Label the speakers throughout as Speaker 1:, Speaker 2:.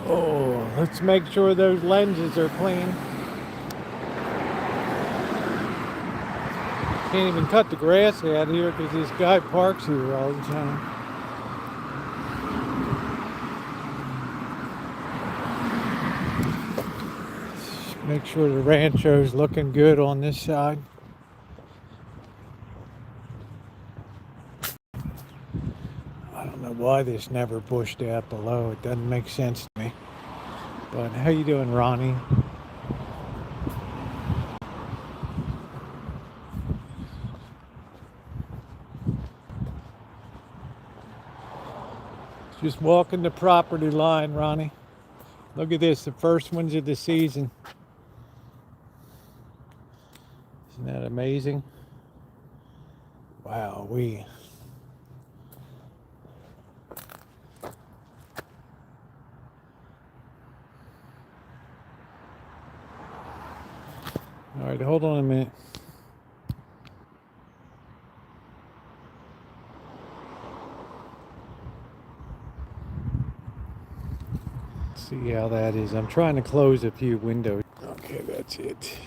Speaker 1: Oh, let's make sure those lenses are clean. Can't even cut the grass out here because this guy parks here all the time. Make sure the Rancho's looking good on this side. I don't know why this never pushed out below. It doesn't make sense to me. But how you doing, Ronnie? Just walking the property line, Ronnie. Look at this, the first ones of the season. Isn't that amazing? Wow, All right, hold on a minute. See how that is. I'm trying to close a few windows. Okay, that's it.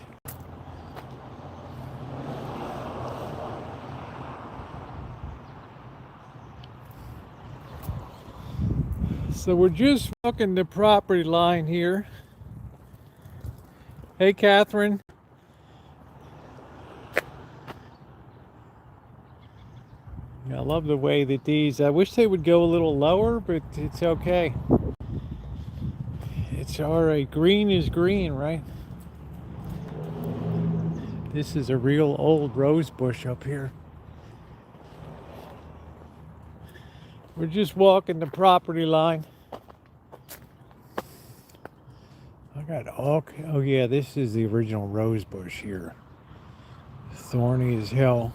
Speaker 1: So we're just walking the property line here. Hey, Catherine. I love the way that these, I wish they would go a little lower, but it's okay. It's all right. Green is green, right? This is a real old rose bush up here. We're just walking the property line. I got all, oh yeah, this is the original rose bush here. Thorny as hell.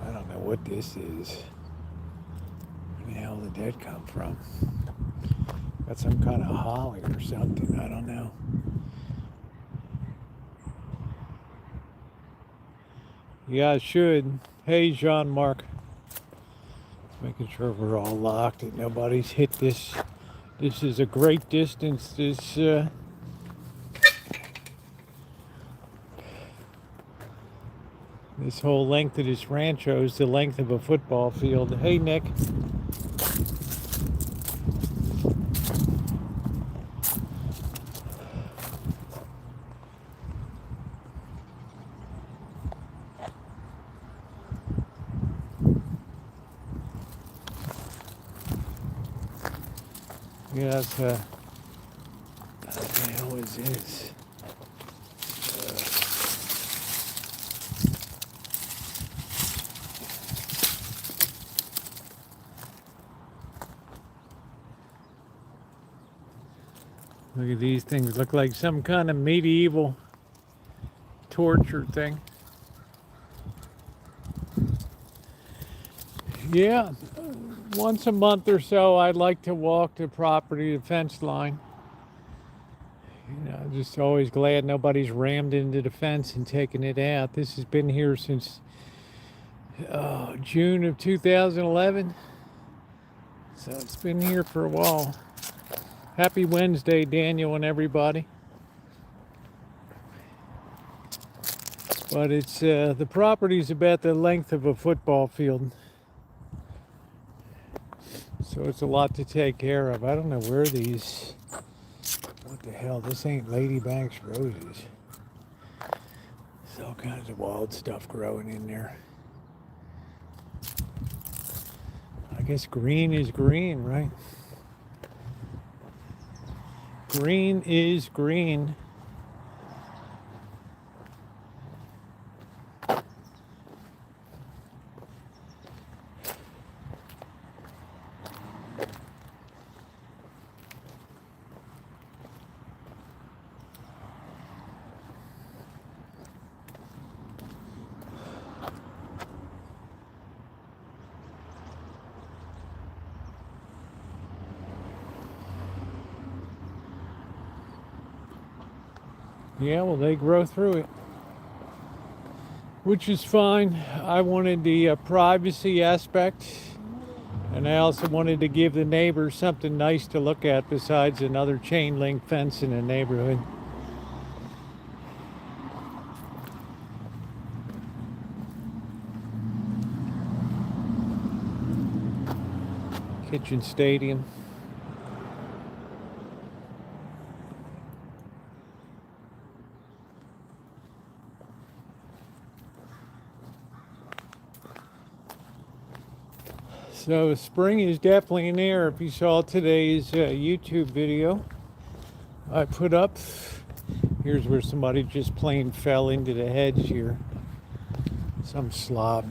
Speaker 1: I don't know what this is. Where the hell did that come from? Got some kind of holly or something, I don't know. Yeah, I should. Hey, Jean-Marc. Making sure we're all locked and nobody's hit this. This is a great distance. This whole length of this rancho is the length of a football field. Hey, Nick. Yes, what the hell is this? Look at these things, look like some kind of medieval torture thing. Yeah, once a month or so, I'd like to walk the property, the fence line. You know, just always glad nobody's rammed into the fence and taken it out. This has been here since June of 2011. So it's been here for a while. Happy Wednesday, Daniel and everybody. But it's the property's about the length of a football field. So it's a lot to take care of. I don't know where these, what the hell, this ain't Lady Banks roses. There's all kinds of wild stuff growing in there. I guess green is green, right? Green is green. Yeah, well, they grow through it, which is fine. I wanted the privacy aspect, and I also wanted to give the neighbors something nice to look at besides another chain link fence in the neighborhood. Kitchen Stadium. So spring is definitely in the air. If you saw today's YouTube video I put up, here's where somebody just plain fell into the hedge here. Some slob.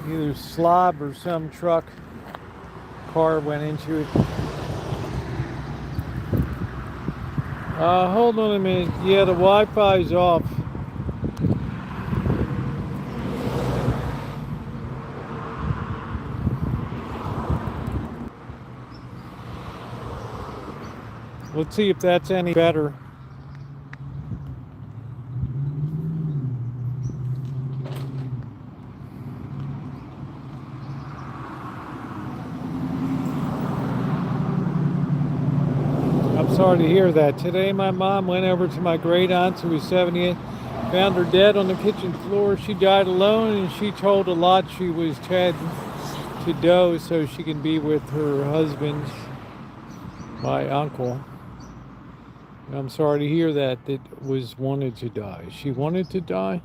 Speaker 1: Either slob or some truck car went into it. Hold on a minute. Yeah, the Wi-Fi's off. Let's see if that's any better. I'm sorry to hear that. Today my mom went over to my great aunt who was 78, found her dead on the kitchen floor. She died alone, and she told a lot she was tied to dough so she can be with her husband, my uncle. I'm sorry to hear that. It was wanted to die. She wanted to die?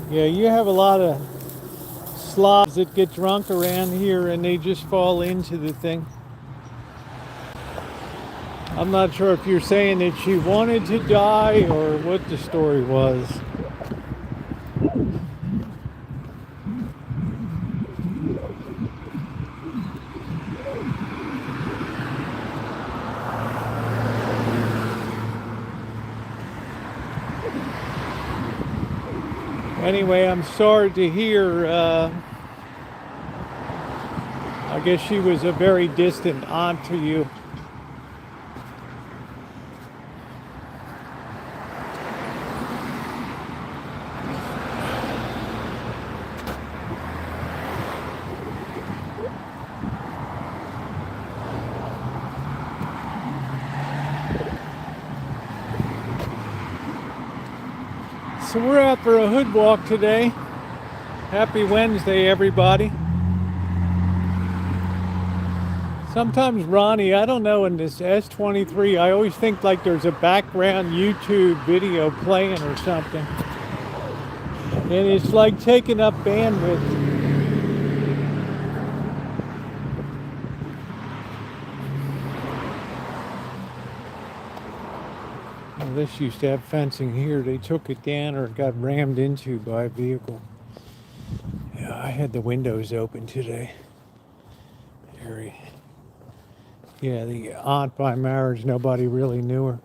Speaker 1: Yeah, you have a lot of slobs that get drunk around here and they just fall into the thing. I'm not sure if you're saying that she wanted to die or what the story was. Anyway, I'm sorry to hear. I guess she was a very distant aunt to you. So we're out for a hood walk today. Happy Wednesday, everybody. Sometimes, Ronnie, I don't know, in this S23, I always think like there's a background YouTube video playing or something. And it's like taking up bandwidth. Well, this used to have fencing here. They took it down or it got rammed into by a vehicle. Yeah, I had the windows open today. Very. Yeah, the aunt by marriage, nobody really knew her.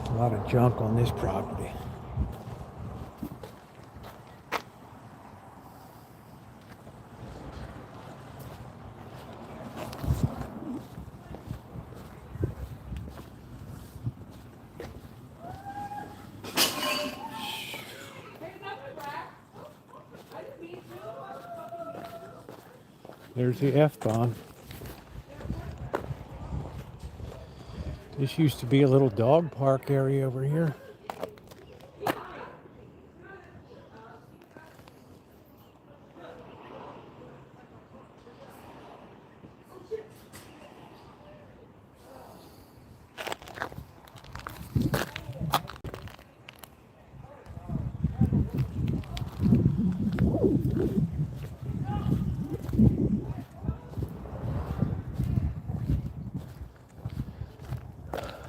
Speaker 1: A lot of junk on this property. There's the F-bomb. This used to be a little dog park area over here.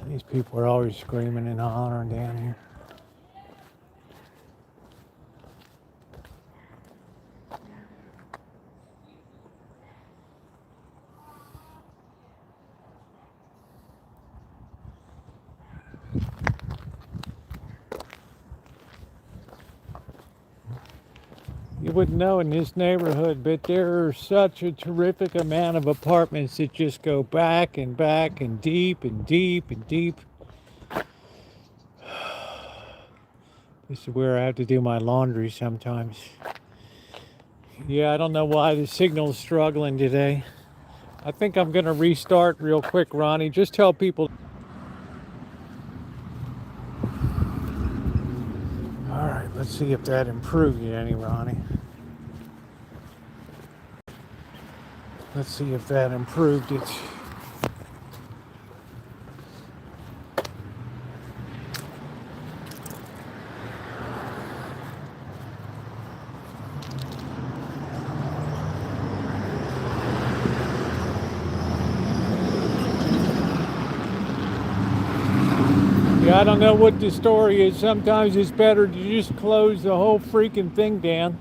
Speaker 1: These people are always screaming and hollering down here. wouldn't know in this neighborhood, but there are such a terrific amount of apartments that just go back and back and deep and deep and deep. This is where I have to do my laundry sometimes. Yeah, I don't know why the signal's struggling today. I think I'm going to restart real quick, Ronnie. Just tell people. All right, let's see if that improved you any, Ronnie. Let's see if that improved it. Yeah, I don't know what the story is. Sometimes it's better to just close the whole freaking thing down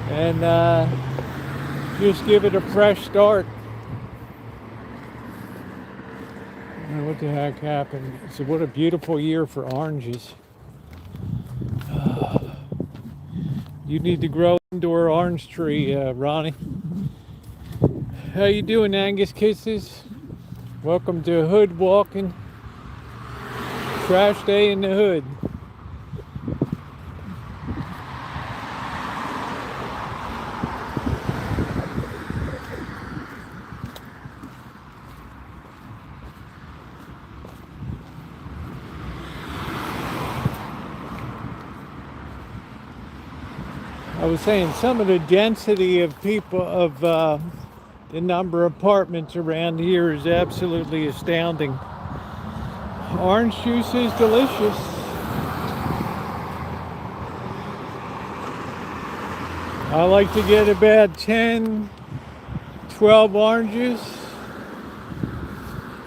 Speaker 1: and just give it a fresh start. What the heck happened? So what a beautiful year for oranges. You need to grow an indoor orange tree, Ronnie. How you doing, Angus Kisses? Welcome to Hood Walking. Trash day in the hood. I was saying some of the density of people, of the number of apartments around here is absolutely astounding. Orange juice is delicious. I like to get about 10, 12 oranges,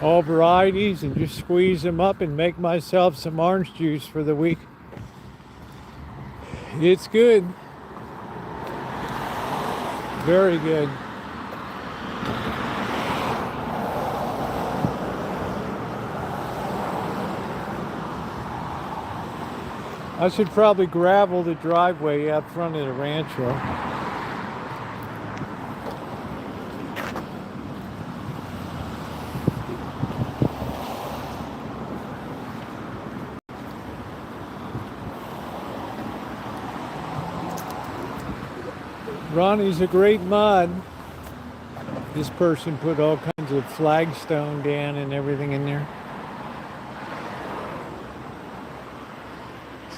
Speaker 1: all varieties, and just squeeze them up and make myself some orange juice for the week. It's good. Very good. I should probably gravel the driveway out front of the Rancho. Ronnie's a great mod. This person put all kinds of flagstone down and everything in there.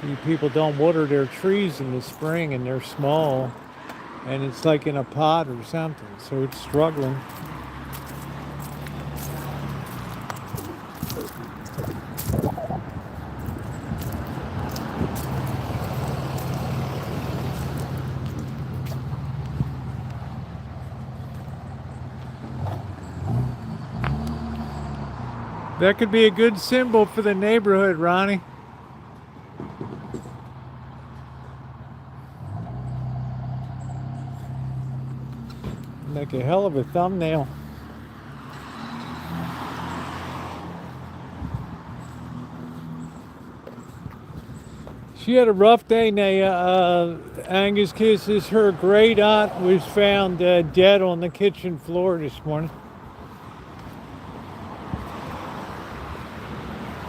Speaker 1: See, people don't water their trees in the spring and they're small and it's like in a pot or something, so it's struggling. That could be a good symbol for the neighborhood, Ronnie. Make a hell of a thumbnail. She had a rough day, Naya. Angus Kisses. Her great aunt was found dead on the kitchen floor this morning.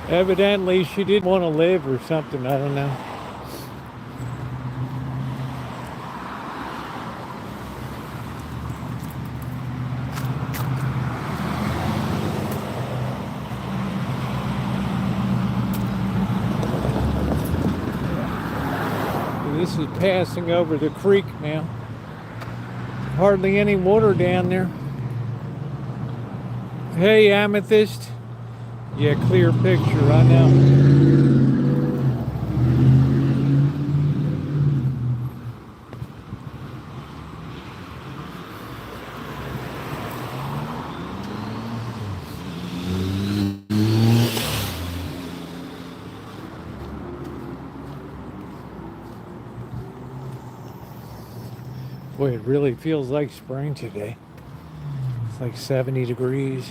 Speaker 1: Evidently, she didn't want to live or something. I don't know. This is passing over the creek now. Hardly any water down there. Hey, Amethyst. Yeah, clear picture, I know. Boy, it really feels like spring today. It's like 70 degrees.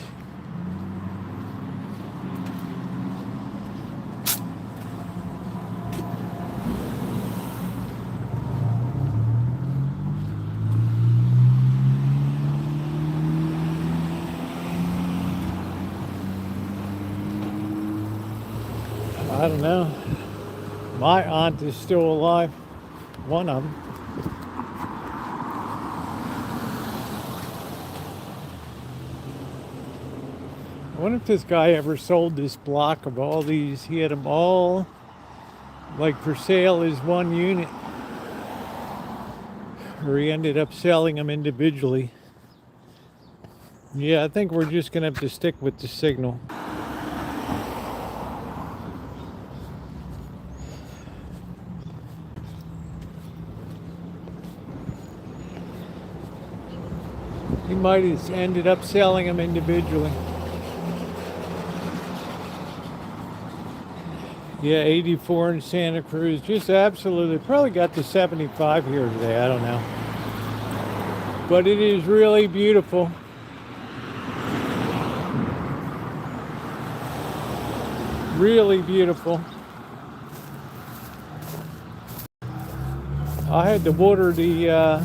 Speaker 1: I don't know. My aunt is still alive. One of them. I wonder if this guy ever sold this block of all these. He had them all like for sale as one unit. Or he ended up selling them individually. Yeah, I think we're just gonna have to stick with the signal. He might have ended up selling them individually. Yeah, 84 in Santa Cruz. Just absolutely. Probably got to 75 here today. I don't know. But it is really beautiful. Really beautiful. I had to water the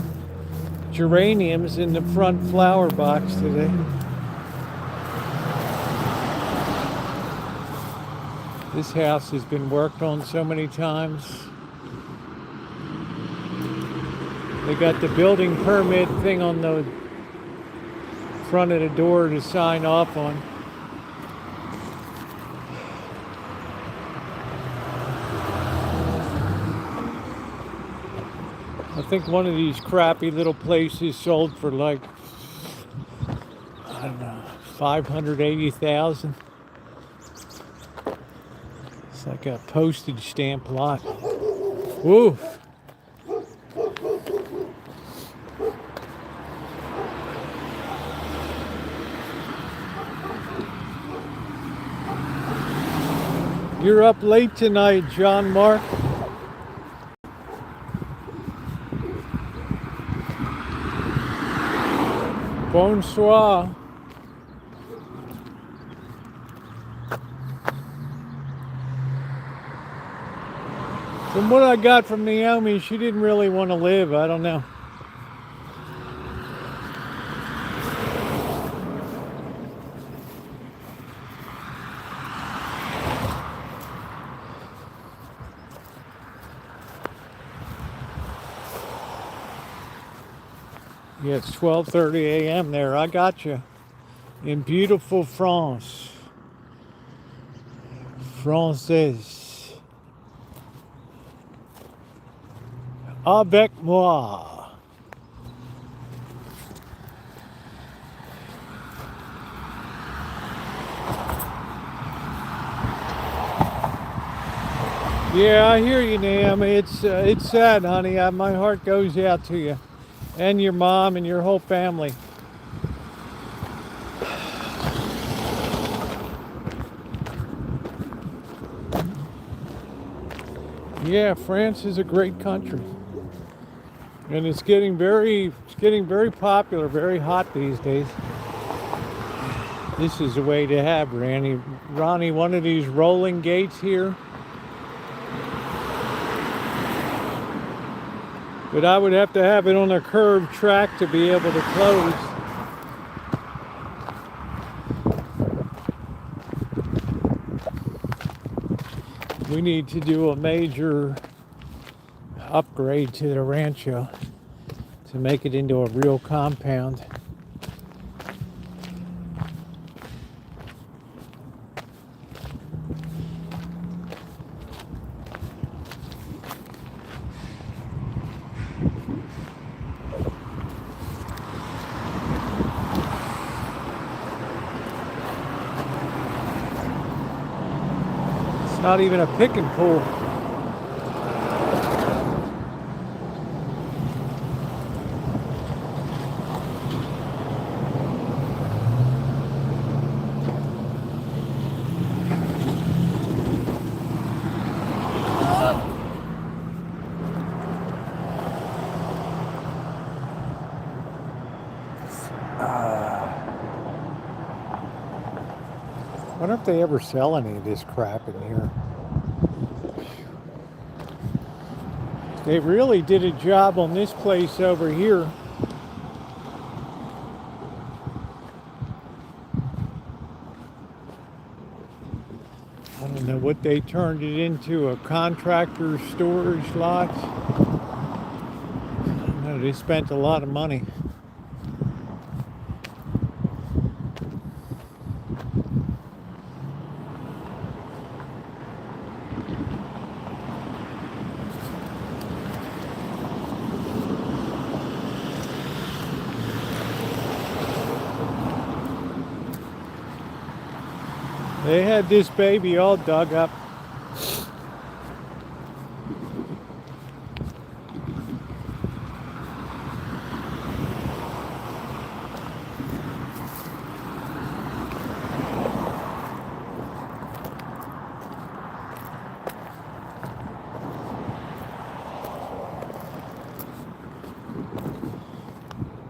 Speaker 1: geraniums in the front flower box today. This house has been worked on so many times. They got the building permit thing on the front of the door to sign off on. I think one of these crappy little places sold for like, I don't know, 580,000. It's like a postage stamp lot. Woo! You're up late tonight, John Mark. Bonsoir. From what I got from Naomi, she didn't really want to live. I don't know. Yeah, it's 12:30 a.m. there. I got you. In beautiful France. Française. Avec moi. Yeah, I hear you, Naomi. It's sad, honey. My heart goes out to you. And your mom and your whole family. Yeah, France is a great country. And it's getting very popular, very hot these days. This is the way to have, Ronnie, one of these rolling gates here. But I would have to have it on a curved track to be able to close. We need to do a major upgrade to the Rancho to make it into a real compound. Not even a pick and pull. I wonder if they ever sell any of this crap in here. They really did a job on this place over here. I I don't know what they turned it into, a contractor storage lot. I don't know, they spent a lot of money. They had this baby all dug up.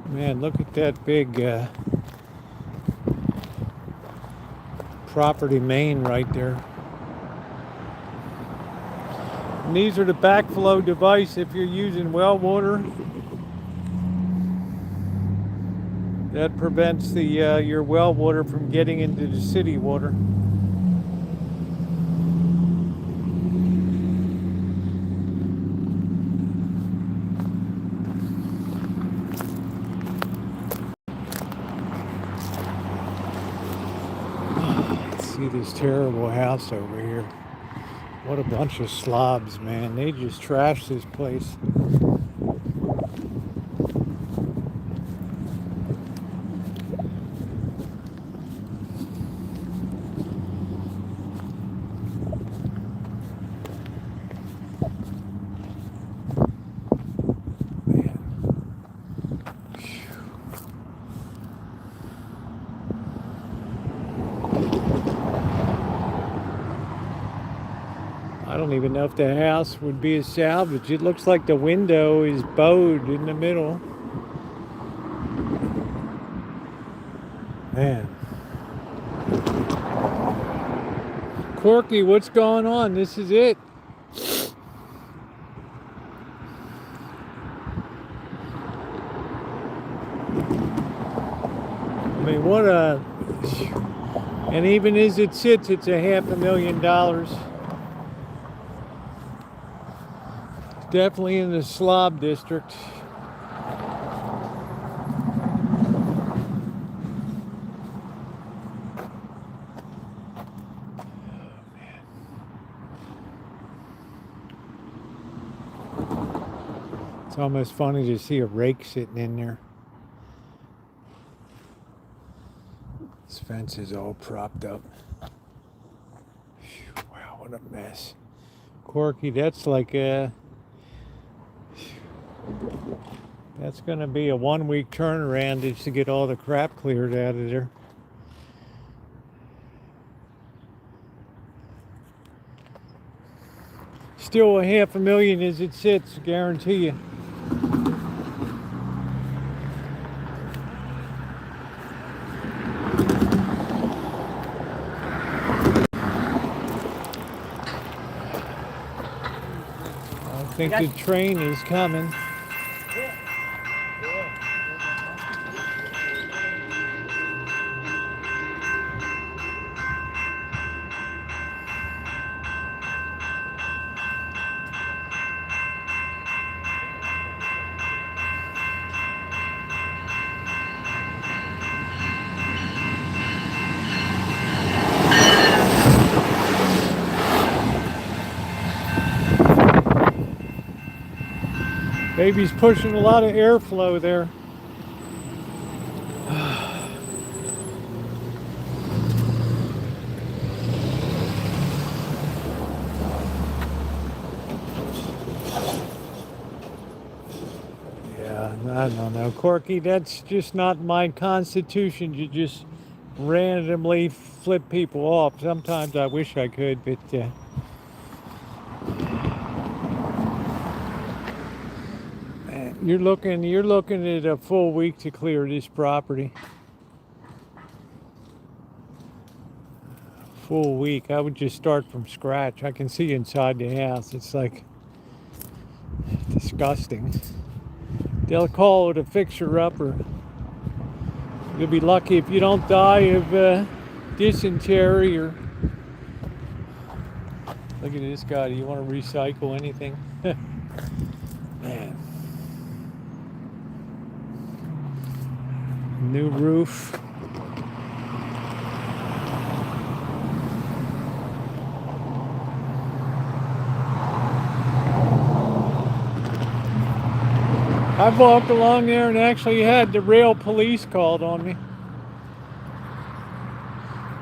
Speaker 1: Man, look at that big property main right there. And these are the backflow device if you're using well water. That prevents the your well water from getting into the city water. See this terrible house over here. What a bunch of slobs, man. They just trashed this place. I don't even know if the house would be a salvage. It looks like the window is bowed in the middle. Man. Corky, what's going on? This is it. I mean, what a... And even as it sits, it's $500,000. Definitely in the slob district. It's almost funny to see a rake sitting in there. This fence is all propped up. Wow, what a mess. Corky, that's like a... That's going to be a 1-week turnaround just to get all the crap cleared out of there. Still $500,000 as it sits, guarantee you. I think the train is coming. Baby's pushing a lot of airflow there. Yeah, I don't know. Corky, that's just not my constitution to just randomly flip people off. Sometimes I wish I could, but You're looking at a full week to clear this property. Full week. I would just start from scratch. I can see inside the house. It's like disgusting. They'll call it a fixer-upper. You'll be lucky if you don't die of dysentery or Look at this guy. Do you want to recycle anything? Man. New roof. I walked along there and actually had the rail police called on me.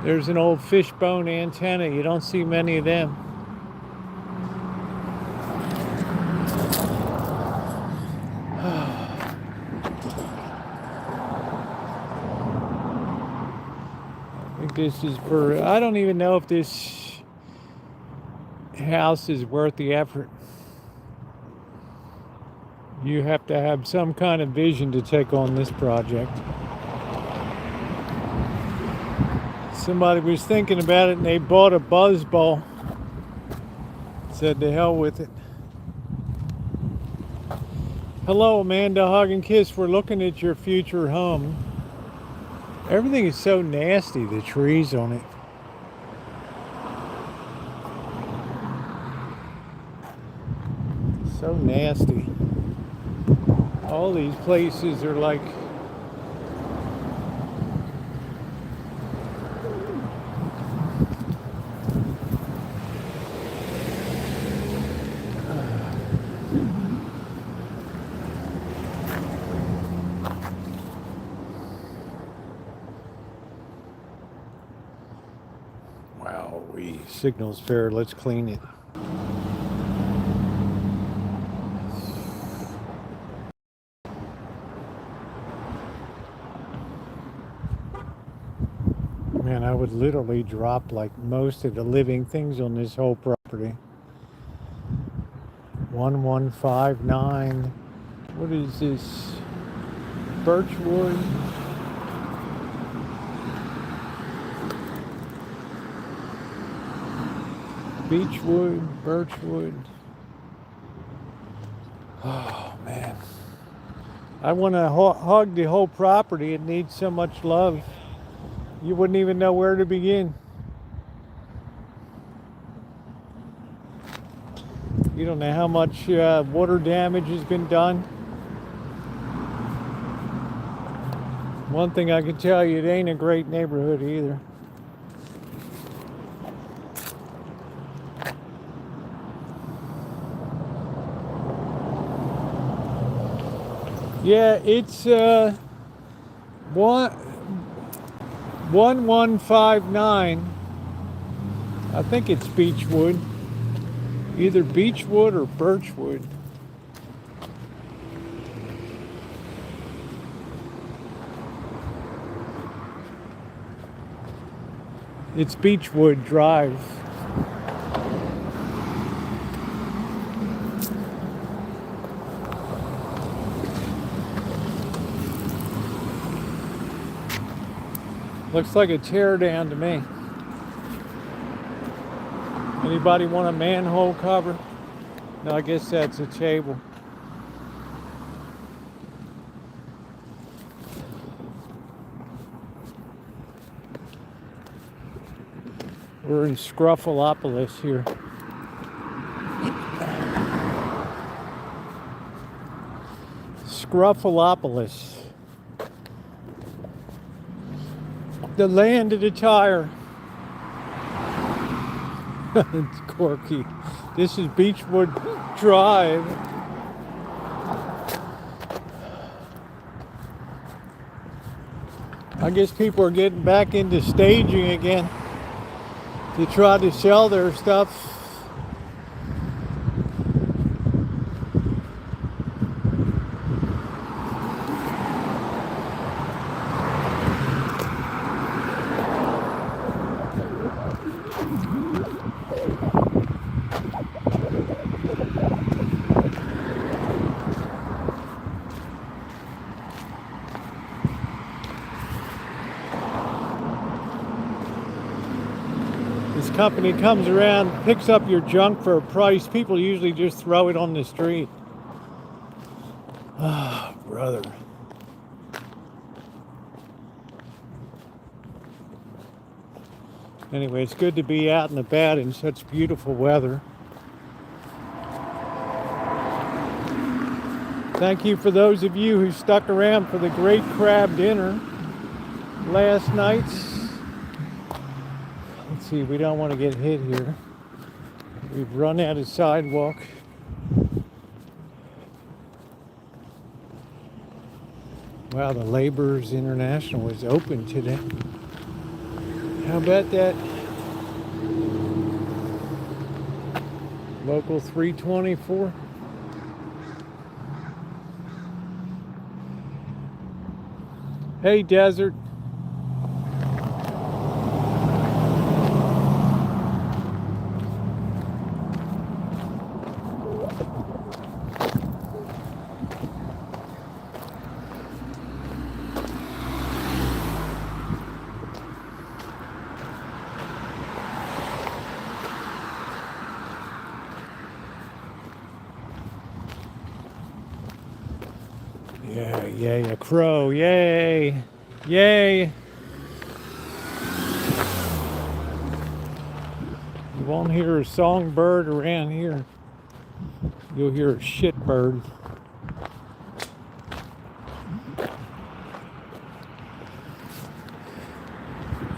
Speaker 1: There's an old fishbone antenna. You don't see many of them. I think this is for, I don't even know if this house is worth the effort. You have to have some kind of vision to take on this project. Somebody was thinking about it and they bought a buzz ball. Said to hell with it. Hello, Amanda, hug and kiss. We're looking at your future home. Everything is so nasty, the trees on it. So nasty. All these places are like wow, signal's fair, let's clean it. Man, I would literally drop like most of the living things on this whole property. 1159. What is this? Birchwood. Beechwood, birchwood. Oh man. I want to hug the whole property. It needs so much love. You wouldn't even know where to begin. You don't know how much water damage has been done. One thing I can tell you, it ain't a great neighborhood either. Yeah, it's 1159. I think it's Beechwood. Either Beechwood or Birchwood. It's Beechwood Drive. Looks like a tear down to me. Anybody want a manhole cover? No, I guess that's a table. We're in Scruffalopolis here. Scruffalopolis. The land of the tire. It's quirky. This is Beechwood Drive. I guess people are getting back into staging again to try to sell their stuff. Company comes around, picks up your junk for a price. People usually just throw it on the street. Ah, oh, brother. Anyway, it's good to be out and about in such beautiful weather. Thank you for those of you who stuck around for the great crab dinner last night. Let's see, we don't want to get hit here. We've run out of sidewalk. Wow, the Laborers International is open today. How about that? Local 324. Hey, Desert. Yeah, a crow, yay, yay. You won't hear a songbird around here. You'll hear a shitbird.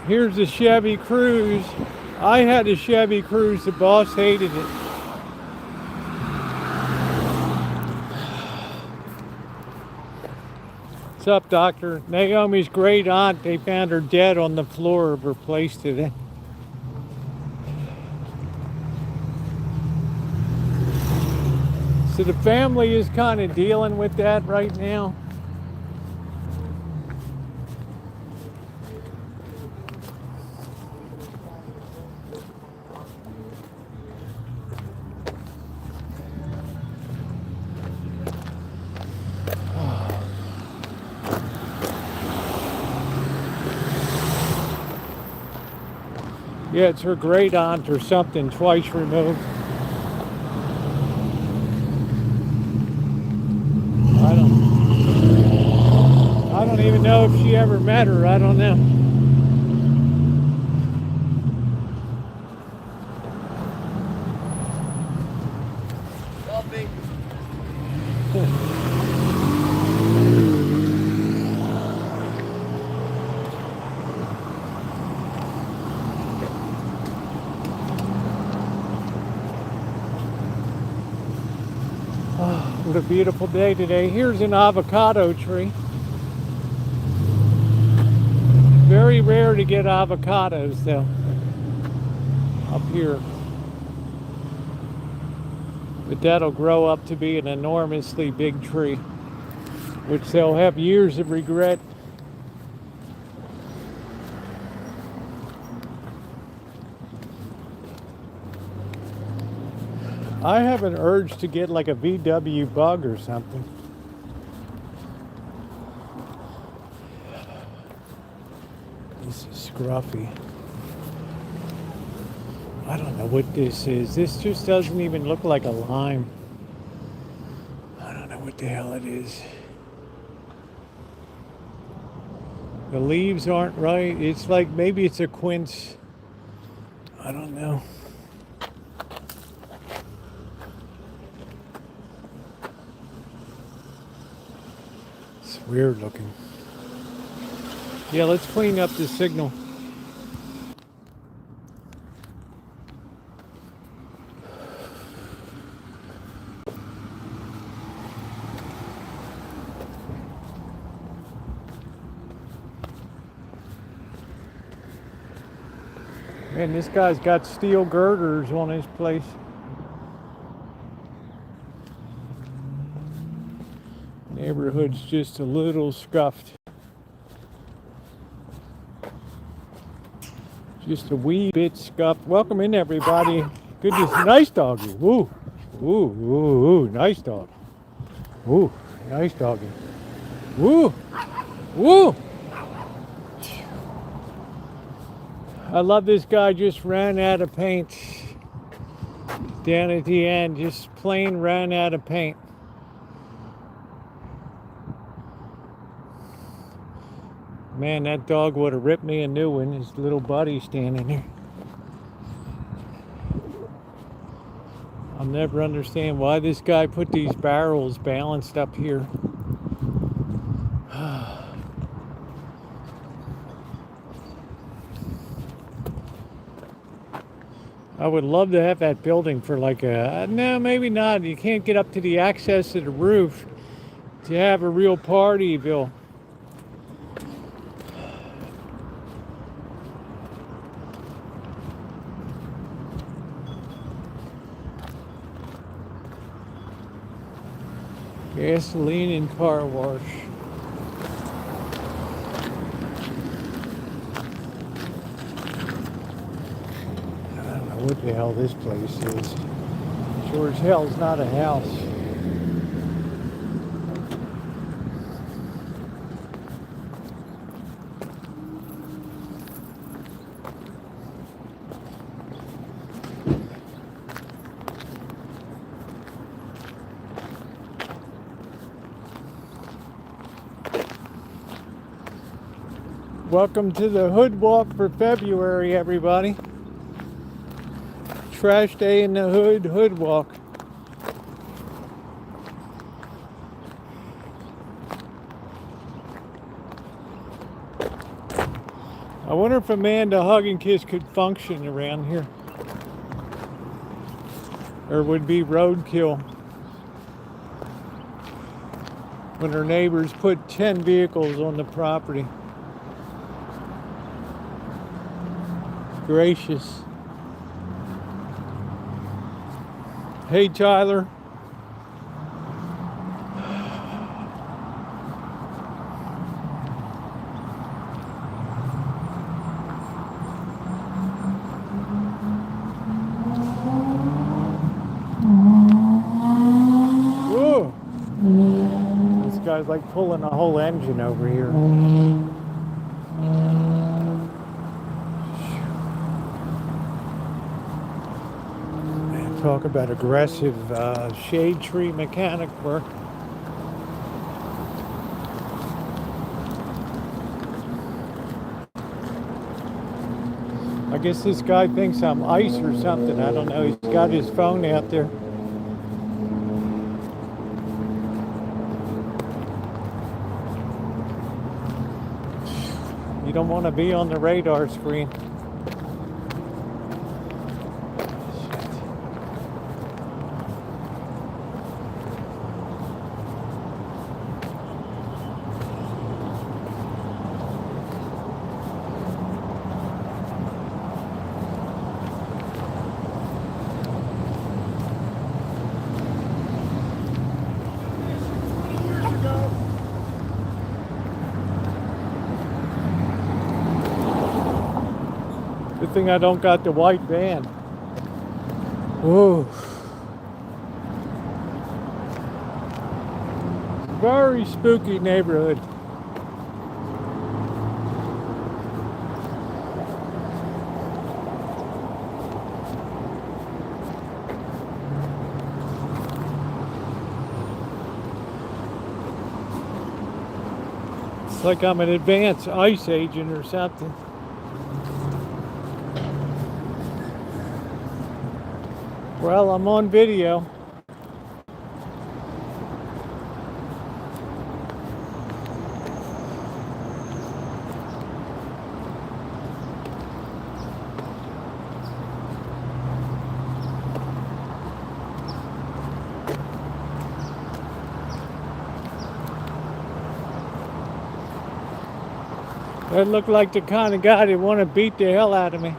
Speaker 1: Here's the Chevy Cruze. I had a Chevy Cruze, the boss hated it. What's up, Doctor? Naomi's great aunt, they found her dead on the floor of her place today. So the family is kind of dealing with that right now. Yeah, it's her great aunt or something, twice removed. I don't even know if she ever met her. I don't know.
Speaker 2: Helping.
Speaker 1: What a beautiful day today. Here's an avocado tree. Very rare to get avocados though up here. But that'll grow up to be an enormously big tree, which they'll have years of regret. I have an urge to get like a VW bug or something. This is scruffy. I don't know what this is. This just doesn't even look like a lime. I don't know what the hell it is. The leaves aren't right. It's like maybe it's a quince. I don't know. It's weird looking. Yeah, let's clean up the signal. Man, this guy's got steel girders on his place. Neighborhood's just a little scuffed. Just a wee bit scuffed. Welcome in, everybody. Goodness, nice doggy. Woo, woo, woo, woo, nice dog. Woo, nice doggy. Woo, woo. I love this guy. Just ran out of paint down at the end. Just plain ran out of paint. Man, that dog would have ripped me a new one. His little buddy standing there. I'll never understand why this guy put these barrels balanced up here. I would love to have that building for like a, no, maybe not. You can't get up to the access to the roof to have a real partyville. Gasoline and car wash. I don't know what the hell this place is. Sure as hell is not a house. Welcome to the Hood Walk for February, everybody. Trash day in the Hood Walk. I wonder if Amanda Hug and Kiss could function around here. Or would be roadkill. When her neighbors put 10 vehicles on the property. Gracious. Hey, Tyler. Whoa. This guy's like pulling a whole engine over here. Talk about aggressive shade tree mechanic work. I guess this guy thinks I'm ice or something. I don't know. He's got his phone out there. You don't want to be on the radar screen. Good thing I don't got the white van. Whoa. Very spooky neighborhood. It's like I'm an advanced ICE agent or something. Well, I'm on video. That looked like the kind of guy that want to beat the hell out of me.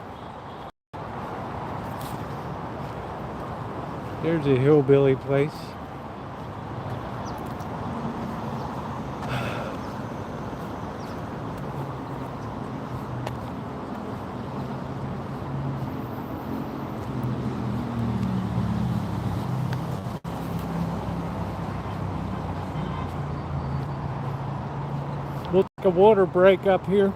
Speaker 1: There's a hillbilly place. We'll take a water break up here.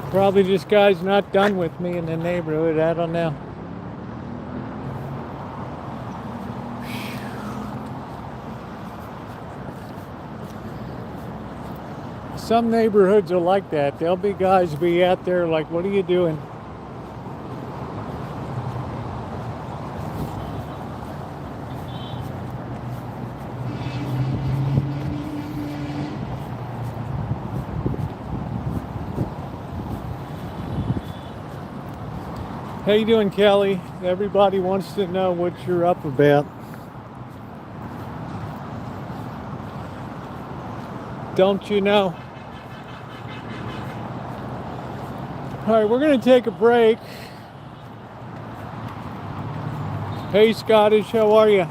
Speaker 1: Probably this guy's not done with me in the neighborhood. I don't know. Some neighborhoods are like that. There'll be guys be out there like, what are you doing? How you doing, Kelly? Everybody wants to know what you're up about. Don't you know? All right, we're going to take a break. Hey, Scottish, how are you?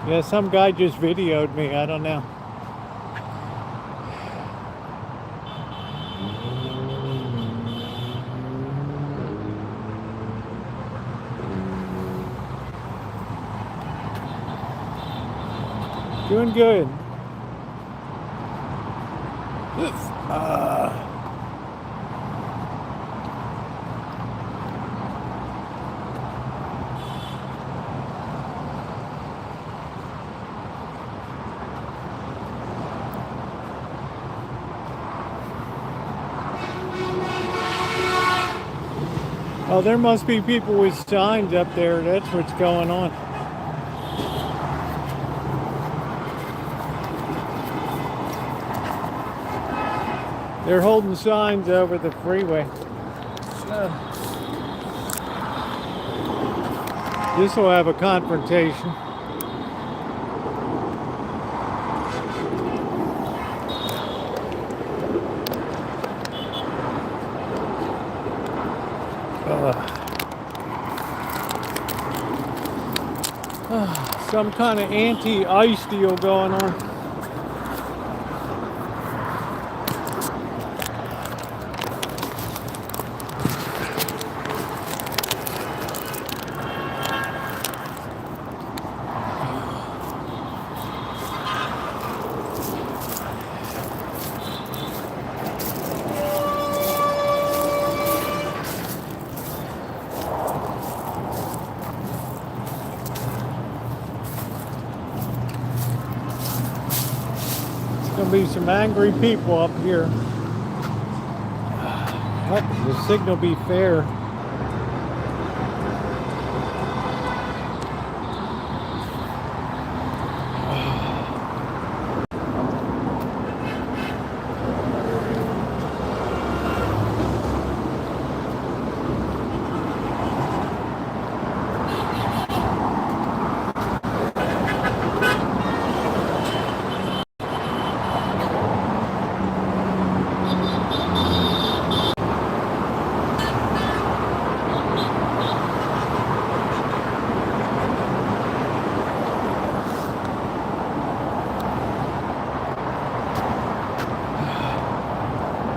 Speaker 1: Yeah, some guy just videoed me. I don't know. Doing good. Oh, there must be people with signs up there. That's what's going on. They're holding signs over the freeway. This will have a confrontation. Some kind of anti-ice deal going on. There'll be some angry people up here. Let the signal be fair.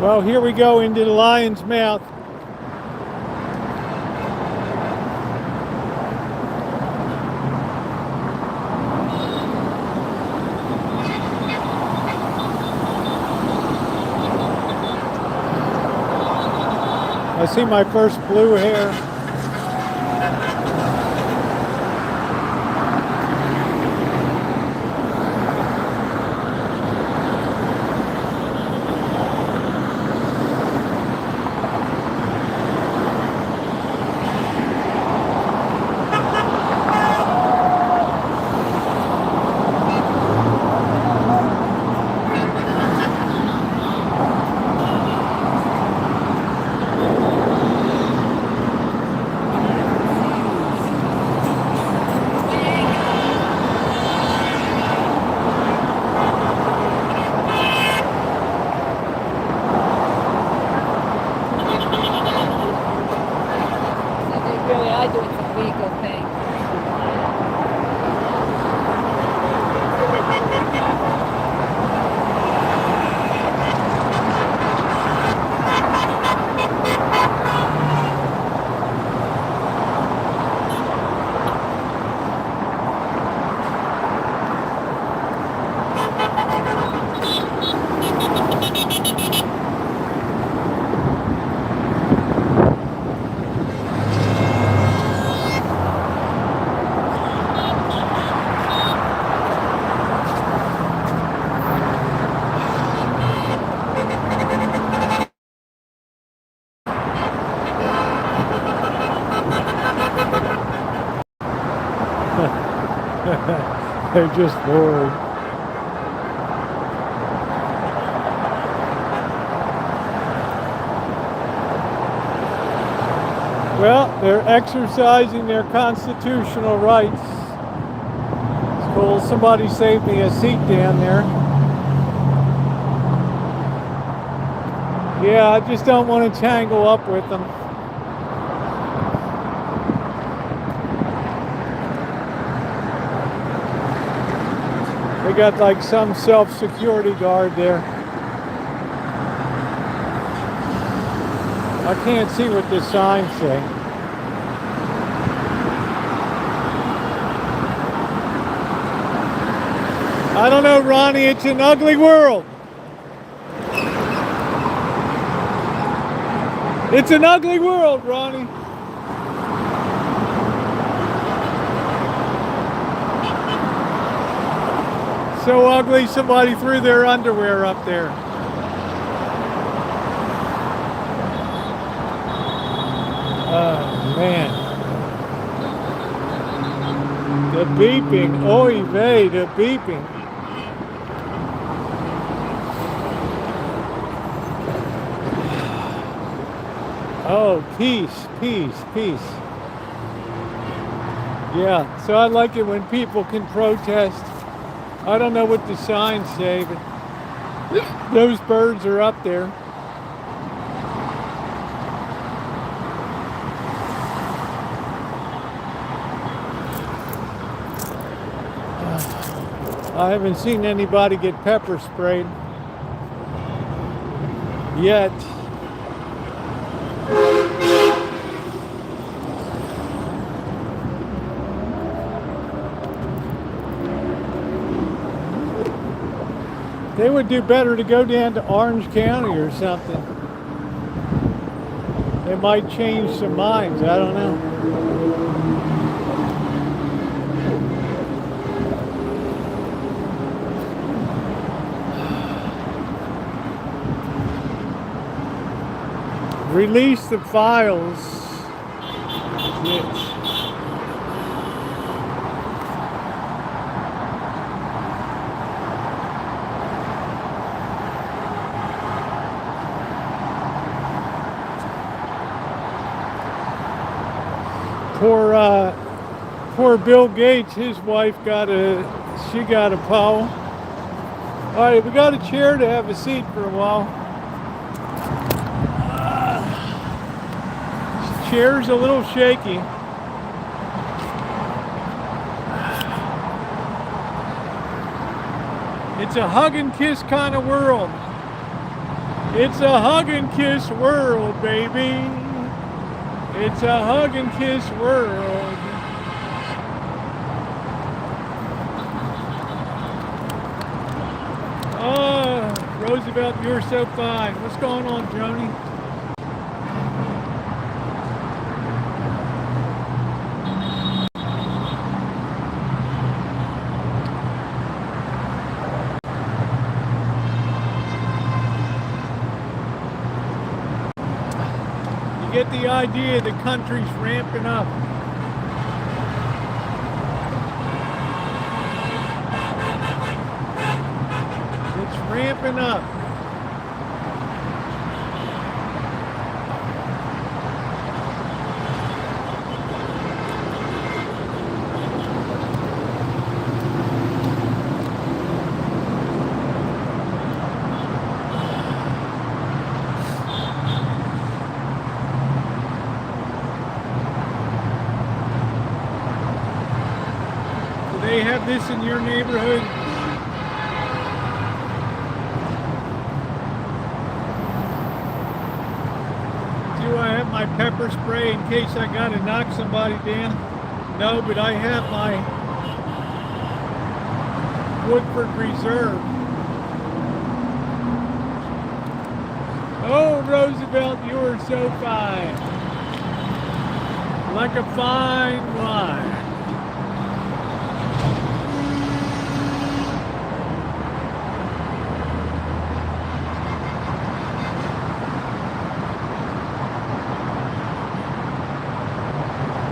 Speaker 1: Well, here we go into the lion's mouth. I see my first blue hair. They're just bored. Well, they're exercising their constitutional rights. It's cool. Somebody saved me a seat down there. Yeah, I just don't want to tangle up with them. They got like some self-security guard there. I can't see what this sign says. I don't know, Ronnie, it's an ugly world. It's an ugly world, Ronnie. So ugly, somebody threw their underwear up there. Oh, man. The beeping, oy vey, the beeping. Oh, peace, peace, peace. Yeah, so I like it when people can protest. I don't know what the signs say, but those birds are up there. I haven't seen anybody get pepper sprayed yet. They would do better to go down to Orange County or something. They might change some minds, I don't know. Release the files. Yes. Poor Bill Gates, his wife got a paw. All right, we got a chair to have a seat for a while. Chair's a little shaky. It's a hug and kiss kind of world. It's a hug and kiss world, baby. It's a hug and kiss world. Oh, Roosevelt, you're so fine. What's going on, Joni? Get the idea the country's ramping up. It's ramping up. They have this in your neighborhood? Do I have my pepper spray in case I gotta knock somebody down? No, but I have my Woodford Reserve. Oh, Roosevelt, you are so fine. Like a fine wine.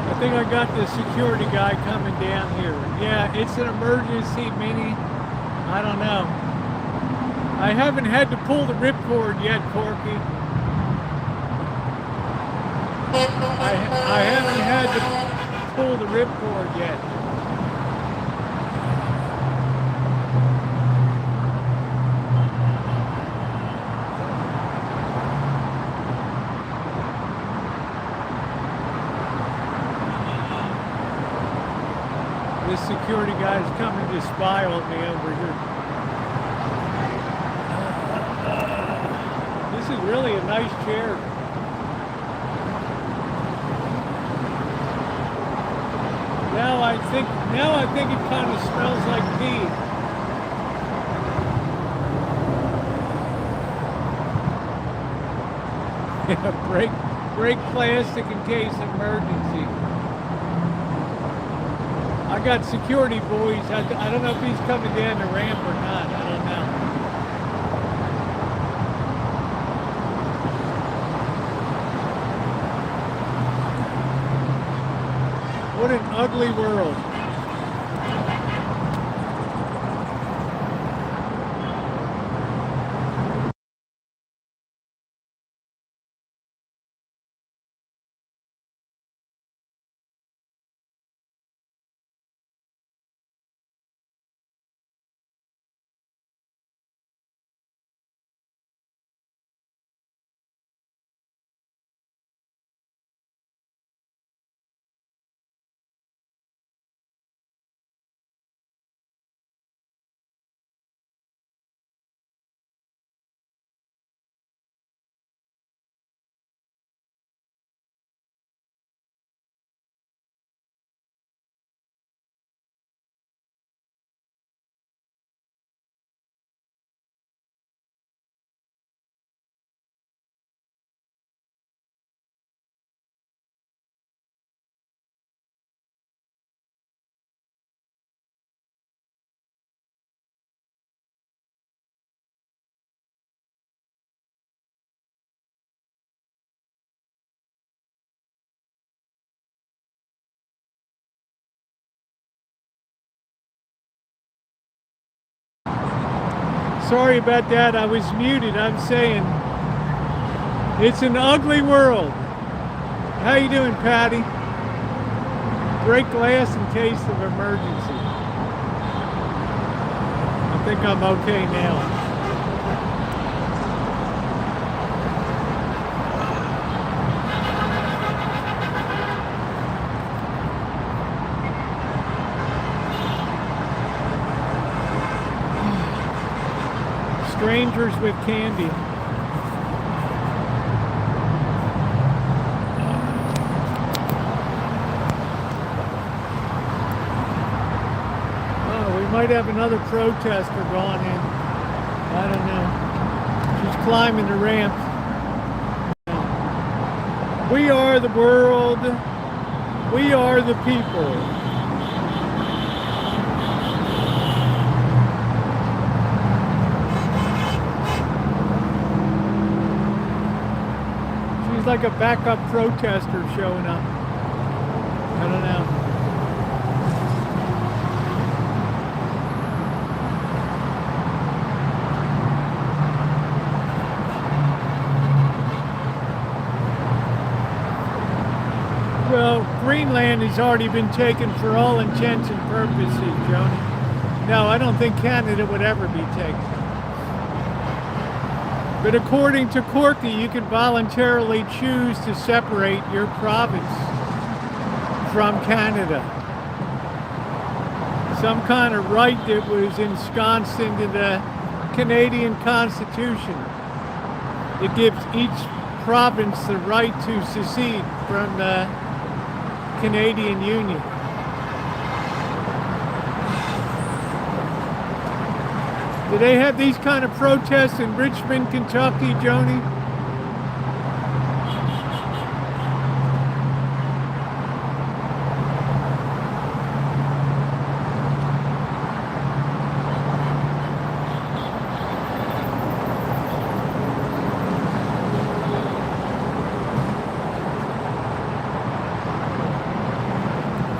Speaker 1: I think I got the security guy coming down here. Yeah, it's an emergency mini. I don't know. I haven't had to pull the ripcord yet, Corky. I haven't had to pull the ripcord yet. This security guy is coming to spy on me over here. This is really a nice chair. Now I think it kind of smells like pee. Yeah, break plastic in case of emergency. I got security boys. I don't know if he's coming down the ramp or not. I don't know. What an ugly world. Sorry about that. I was muted. I'm saying it's an ugly world. How you doing, Patty? Break glass in case of emergency. I think I'm okay now. Strangers with candy. Oh, we might have another protester gone in. I don't know. She's climbing the ramp. We are the world. We are the people. Like a backup protester showing up. I don't know. Well, Greenland has already been taken for all intents and purposes, Joni. No, I don't think Canada would ever be taken. But according to Corky, you can voluntarily choose to separate your province from Canada. Some kind of right that was ensconced into the Canadian Constitution. It gives each province the right to secede from the Canadian Union. Do they have these kind of protests in Richmond, Kentucky, Joni?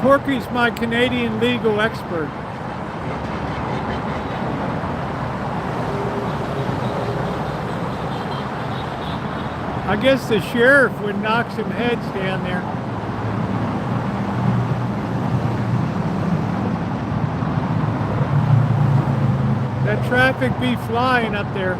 Speaker 1: Corky's my Canadian legal expert. I guess the sheriff would knock some heads down there. That traffic be flying up there.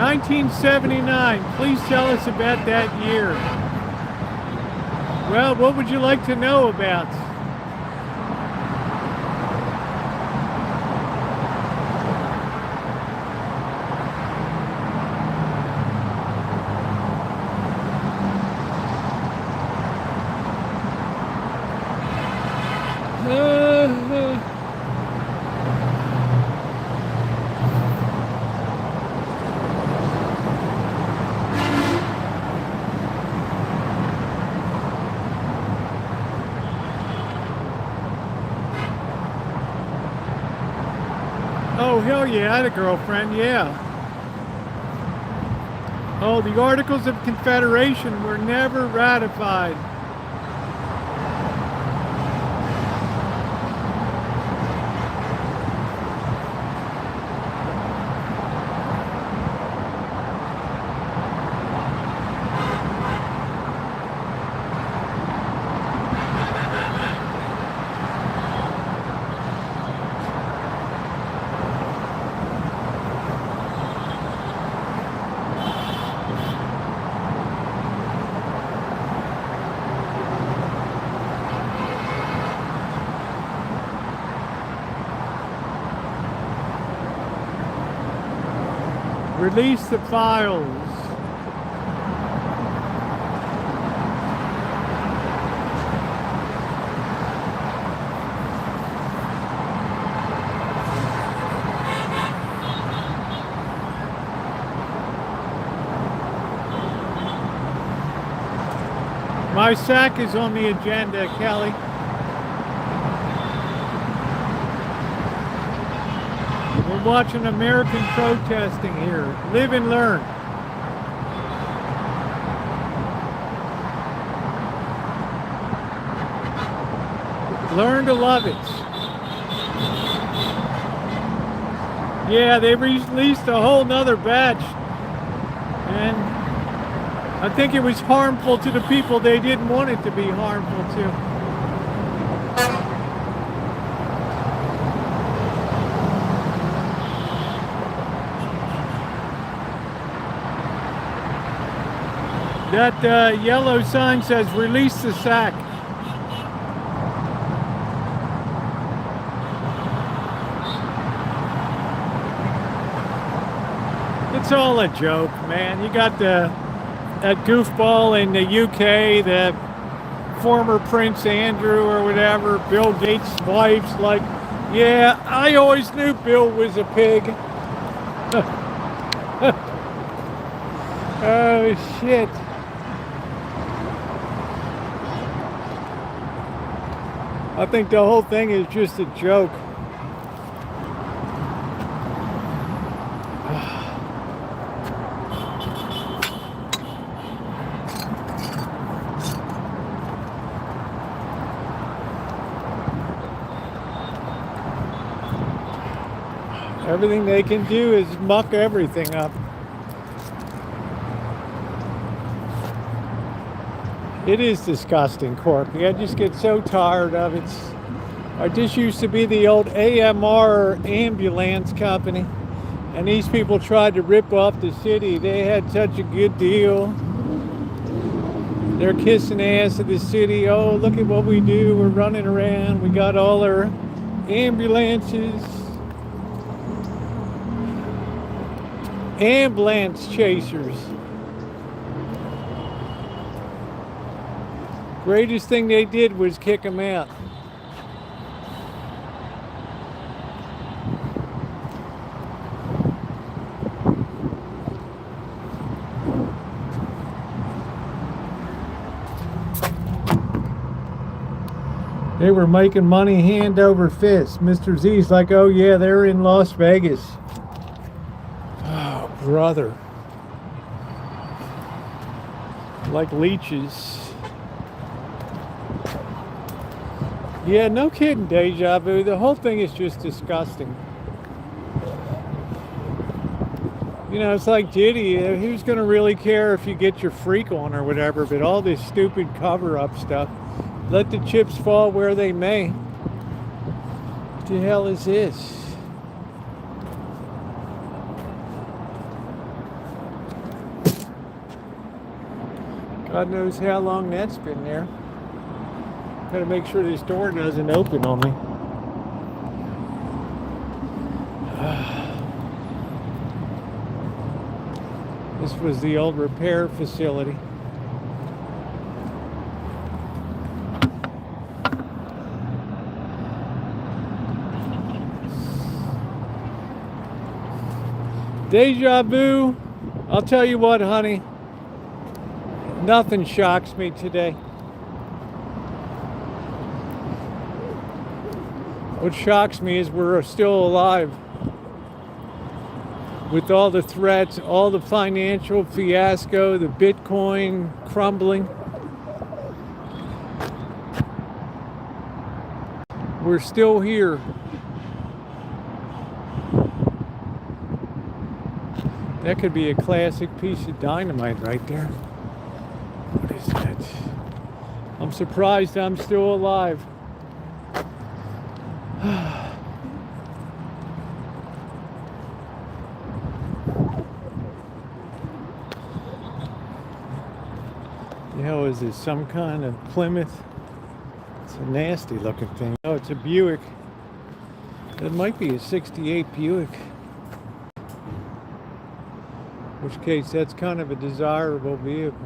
Speaker 1: $1979. Please tell us about that year. Well, what would you like to know about? Oh, hell yeah, I had a girlfriend, yeah. Oh, the Articles of Confederation were never ratified. Release the files. My sack is on the agenda, Kelly. We're watching American protesting here. Live and learn. Learn to love it. Yeah, they released a whole nother batch. And I think it was harmful to the people they didn't want it to be harmful to. That yellow sign says, release the sack. It's all a joke, man. You got that goofball in the UK, the former Prince Andrew or whatever, Bill Gates' wife's like, yeah, I always knew Bill was a pig. Oh, shit. I think the whole thing is just a joke. Everything they can do is muck everything up. It is disgusting, Corky. I just get so tired of it. I just used to be the old AMR ambulance company, and these people tried to rip off the city. They had such a good deal. They're kissing ass of the city. Oh, look at what we do. We're running around. We got all our ambulances. Ambulance chasers. Greatest thing they did was kick them out. They were making money hand over fist. Mr. Z's like, oh yeah, they're in Las Vegas. Oh, brother. like leeches. Yeah, no kidding, Deja Vu. The whole thing is just disgusting. You know, it's like Diddy. Who's going to really care if you get your freak on or whatever? But all this stupid cover-up stuff. Let the chips fall where they may. What the hell is this? God knows how long that's been there. Gotta make sure this door doesn't open on me. This was the old repair facility. Deja Vu. I'll tell you what, honey. Nothing shocks me today. What shocks me is we're still alive. With all the threats, all the financial fiasco, the Bitcoin crumbling. We're still here. That could be a classic piece of dynamite right there. What is that? I'm surprised I'm still alive. The hell is this? Some kind of Plymouth? It's a nasty looking thing. Oh, it's a Buick. It might be a 68 Buick. In which case, that's kind of a desirable vehicle.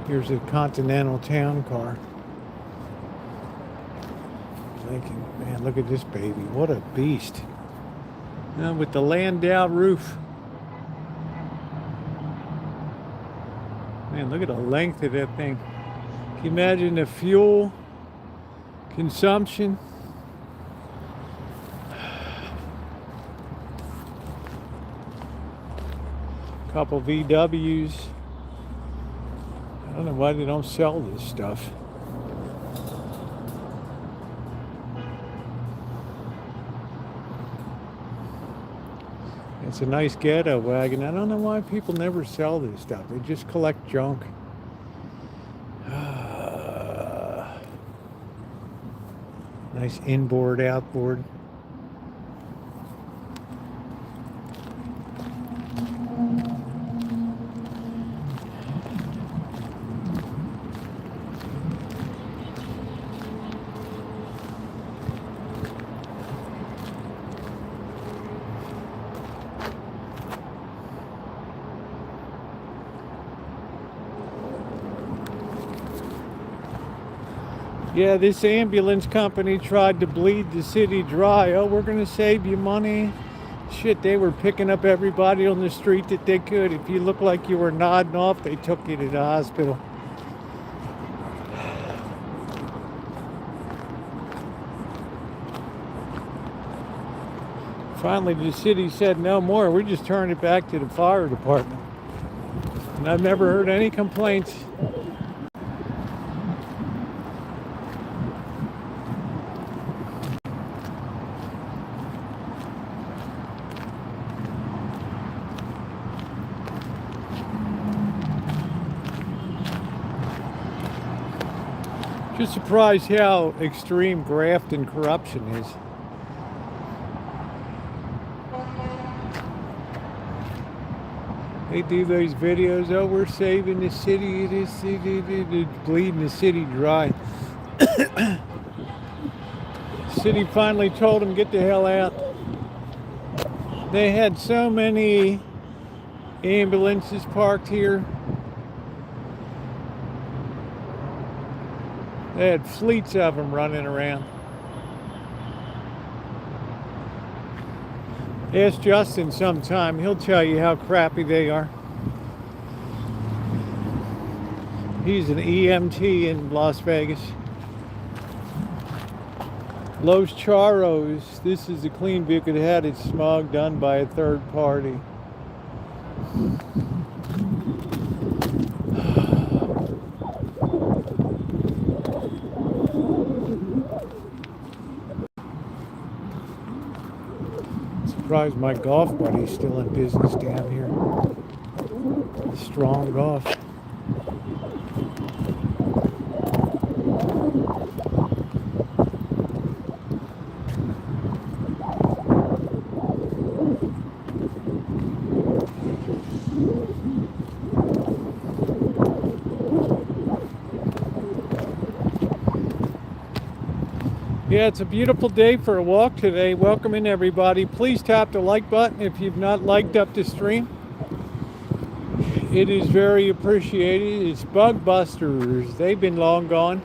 Speaker 1: Here's a Continental Town car. Thinking, man, look at this baby. What a beast. With the Landau roof. Man, look at the length of that thing. Can you imagine the fuel consumption? Couple VWs. I don't know why they don't sell this stuff. It's a nice ghetto wagon. I don't know why people never sell this stuff. They just collect junk. Nice inboard, outboard. Yeah, this ambulance company tried to bleed the city dry. Oh, we're going to save you money. Shit, they were picking up everybody on the street that they could. If you looked like you were nodding off, they took you to the hospital. Finally, the city said no more. We just turned it back to the fire department. And I've never heard any complaints. Just surprised how extreme graft and corruption is. They do those videos, oh, we're saving the city, bleeding the city dry. City finally told them, get the hell out. They had so many ambulances parked here. They had fleets of them running around. Ask Justin sometime. He'll tell you how crappy they are. He's an EMT in Las Vegas. Los Charros. This is a clean vehicle that had its smog done by a third party. Surprised my golf buddy's still in business down here. Strong golf. Yeah, it's a beautiful day for a walk today. Welcoming everybody. Please tap the like button if you've not liked up the stream. It is very appreciated. It's Bug Busters. They've been long gone.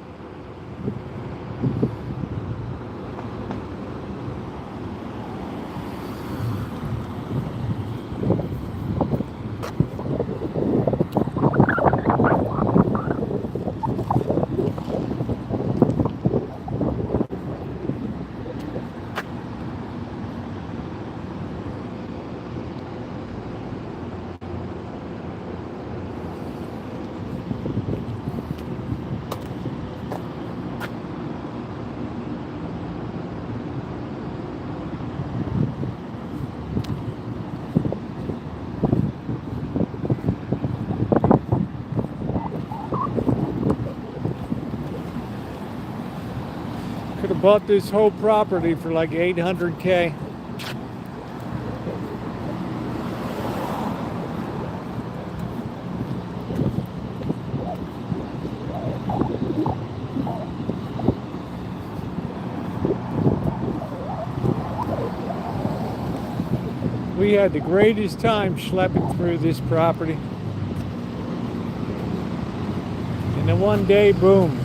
Speaker 1: Could have bought this whole property for like $800K. We had the greatest time schlepping through this property. And then one day, boom.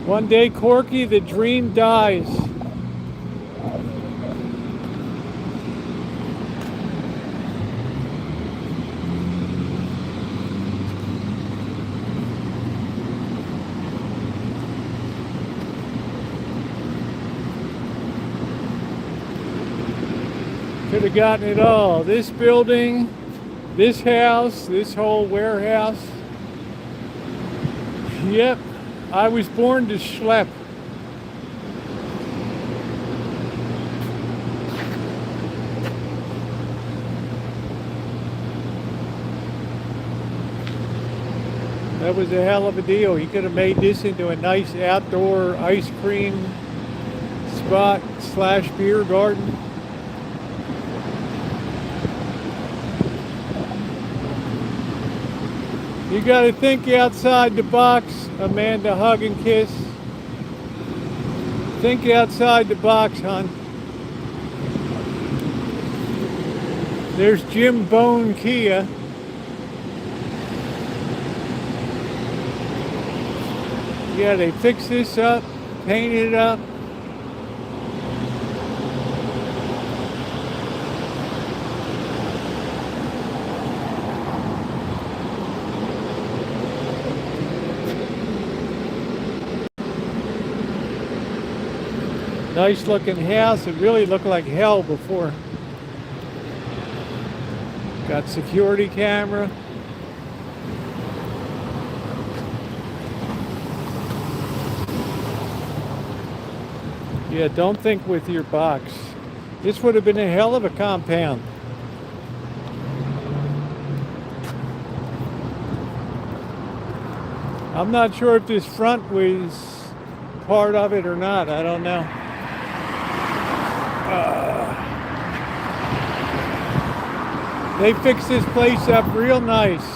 Speaker 1: One day, Corky, the dream dies. Could have gotten it all. This building, this house, this whole warehouse. Yep. I was born to schlep. That was a hell of a deal. He could have made this into a nice outdoor ice cream spot / beer garden. You got to think outside the box, Amanda, hug and kiss. Think outside the box, hon. There's Jim Bone Kia. Yeah, they fixed this up, painted it up. Nice looking house. It really looked like hell before. Got security camera. Yeah, don't think with your box. This would have been a hell of a compound. I'm not sure if this front was part of it or not. I don't know. They fixed this place up real nice.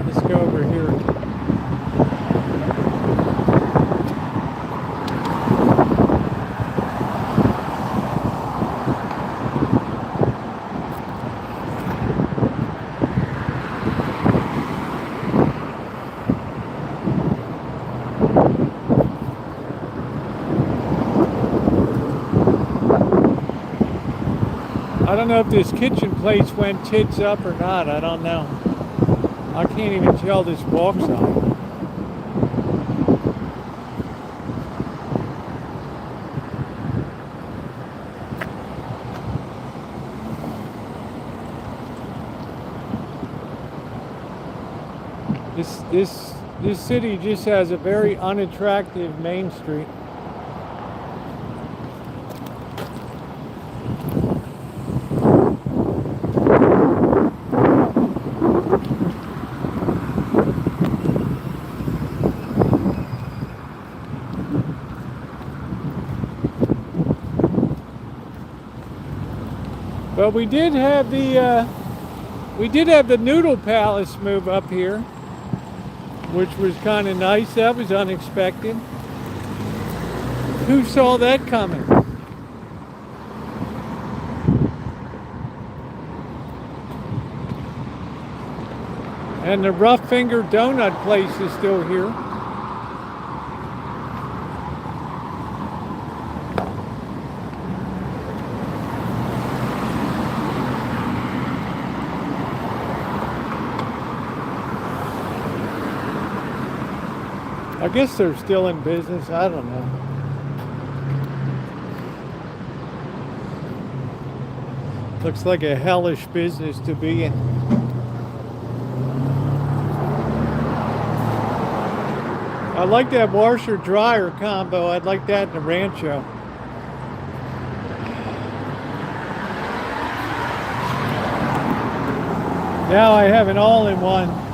Speaker 1: Let's go over here. I don't know if this kitchen place went tits up or not. I don't know. I can't even tell this walk sign. This city just has a very unattractive main street. But we did have the Noodle Palace move up here, which was kind of nice. That was unexpected. Who saw that coming? And the Rough Finger Donut place is still here. I guess they're still in business. I don't know. Looks like a hellish business to be in. I like that washer dryer combo. I'd like that in the Rancho. Now I have an all-in-one.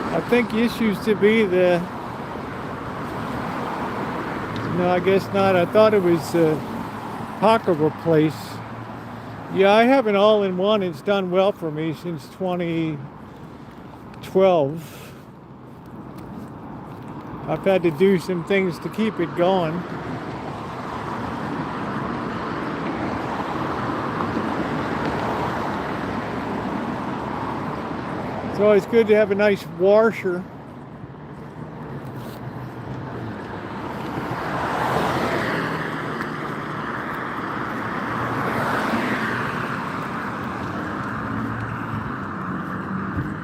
Speaker 1: I think this used to be the, no, I guess not. I thought it was the Pacova place. Yeah, I have an all-in-one. It's done well for me since 2012. I've had to do some things to keep it going. It's always good to have a nice washer.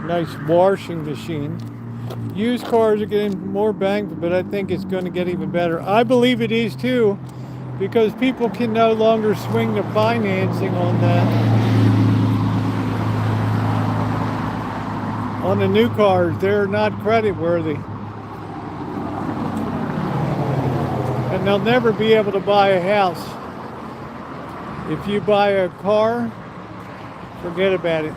Speaker 1: Nice washing machine. Used cars are getting more bang, but I think it's going to get even better. I believe it is too, because people can no longer swing the financing on that. On the new cars, they're not creditworthy. And they'll never be able to buy a house. If you buy a car, forget about it.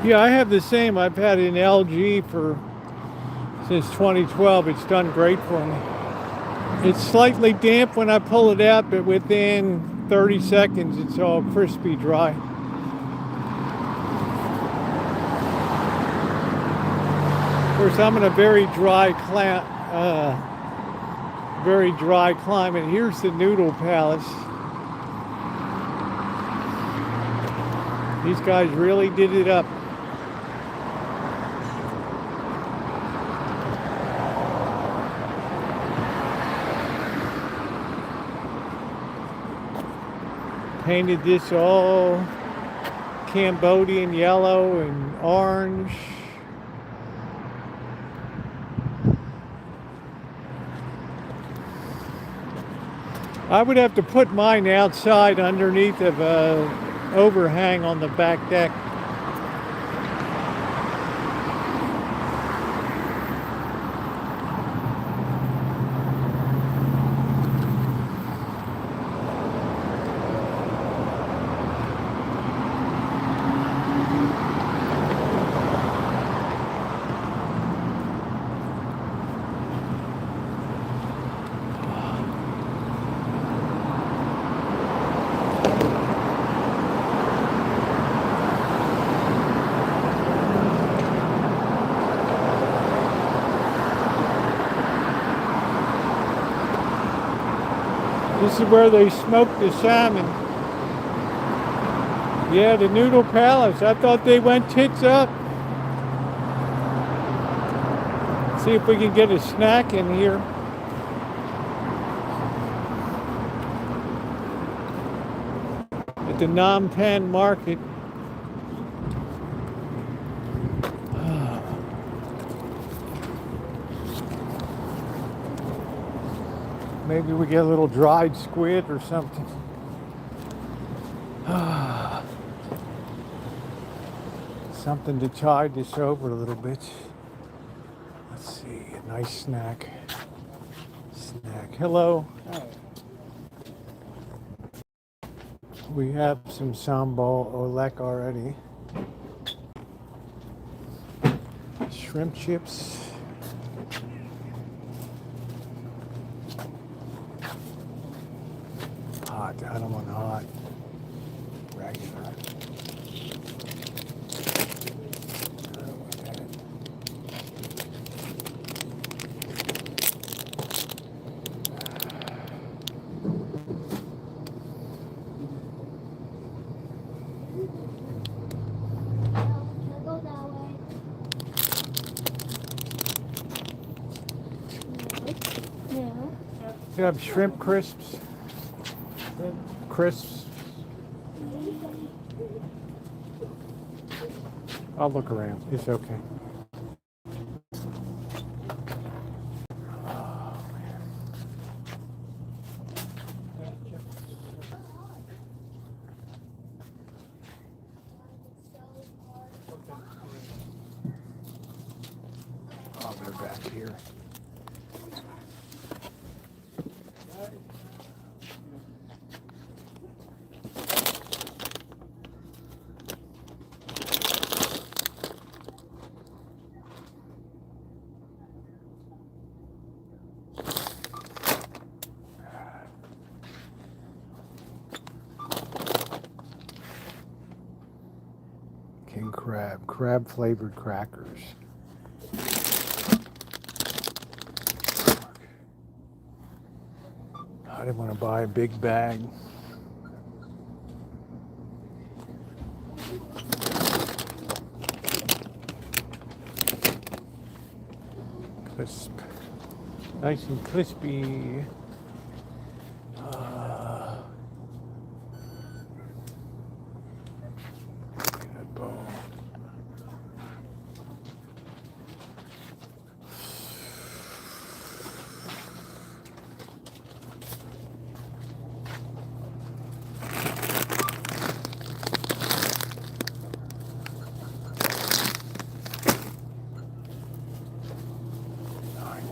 Speaker 1: Yeah, I have the same. I've had an LG since 2012. It's done great for me. It's slightly damp when I pull it out, but within 30 seconds, it's all crispy dry. Of course, I'm in a very dry climate. Here's the Noodle Palace. These guys really did it up. Painted this all Cambodian yellow and orange. I would have to put mine outside underneath of a overhang on the back deck. This is where they smoke the salmon. Yeah, the Noodle Palace. I thought they went tits up. See if we can get a snack in here. At the Phnom Penh Market. Maybe we get a little dried squid or something. Something to tide this over a little bit. Let's see, a nice snack. Hello. We have some sambal olek already. Shrimp chips. Hot. I don't want hot. Regular. I don't want that.
Speaker 2: Go that way. No.
Speaker 1: You have shrimp crisps? Crisps? I'll look around. It's okay. Oh, they're back here. King crab flavored crackers. I didn't want to buy a big bag. Crisp. Nice and crispy. Peanut bowl.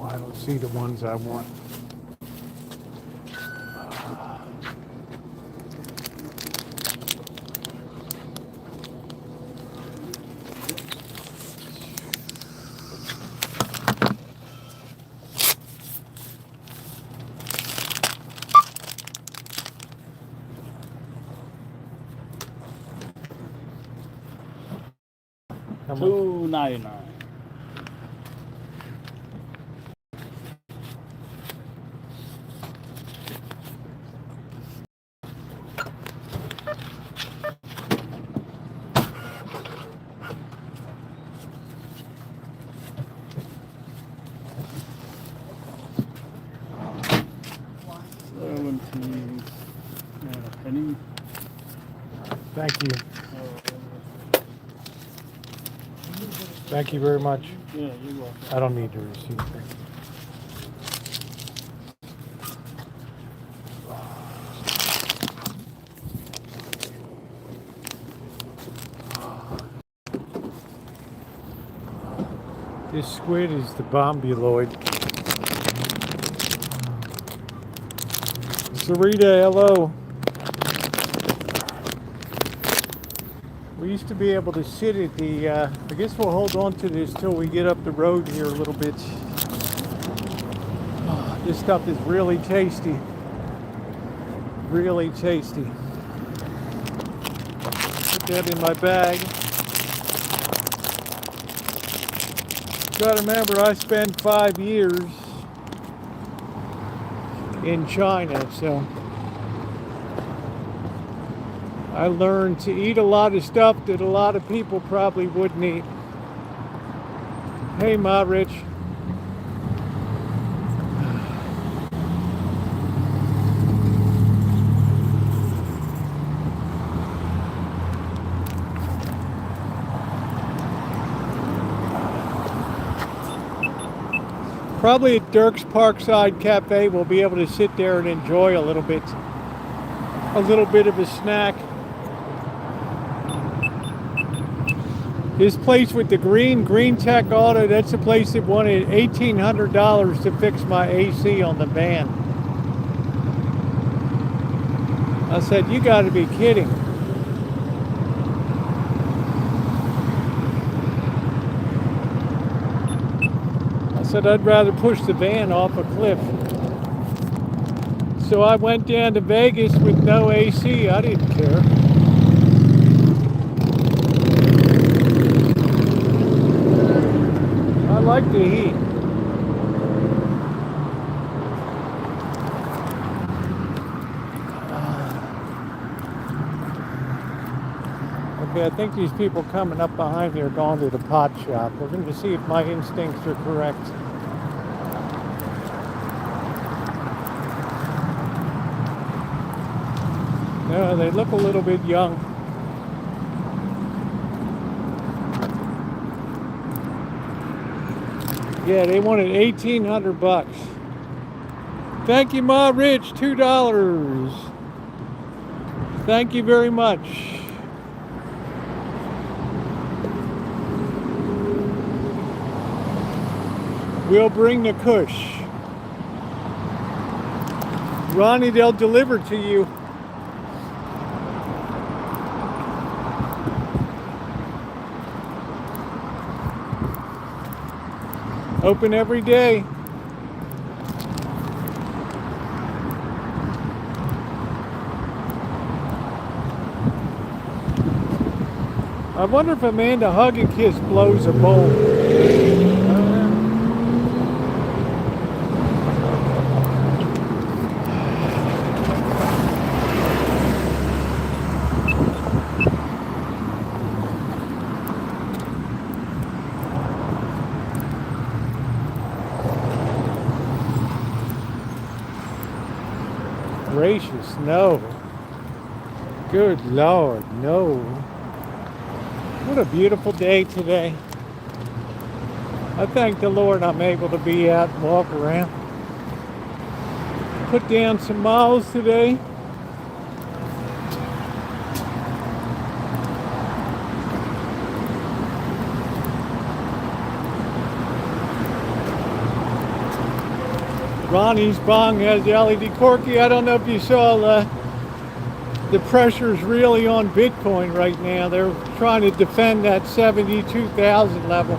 Speaker 1: I don't see the ones I want.
Speaker 3: $2.99. Penny.
Speaker 1: Thank you. Thank you very much.
Speaker 3: Yeah, you're welcome.
Speaker 1: I don't need the receipt. Thank you. This squid is the bombuloid. Sarita, hello. We used to be able to sit at the, I guess we'll hold on to this till we get up the road here a little bit. Oh, this stuff is really tasty. Really tasty. Put that in my bag. Gotta remember, I spent 5 years in China, so I learned to eat a lot of stuff that a lot of people probably wouldn't eat. Hey, Ma Rich. Probably at Dirk's Parkside Cafe, we'll be able to sit there and enjoy a little bit of a snack. This place with the Green Tech Auto, that's the place that wanted $1,800 to fix my AC on the van. I said, you got to be kidding. I said, I'd rather push the van off a cliff. So I went down to Vegas with no AC. I didn't care. I like the heat. Okay, I think these people coming up behind me are going to the pot shop. We're going to see if my instincts are correct. No, they look a little bit young. Yeah, they wanted $1,800. Thank you, Ma Rich, $2. Thank you very much. We'll bring the kush. Ronnie, they'll deliver to you. Open every day. I wonder if Amanda Hug and Kiss blows a bowl. Gracious, no. Good Lord, no. What a beautiful day today. I thank the Lord I'm able to be out and walk around. Put down some miles today. Ronnie's bong has the LED Corky. I don't know if you saw the pressure's really on Bitcoin right now. They're trying to defend that 72,000 level.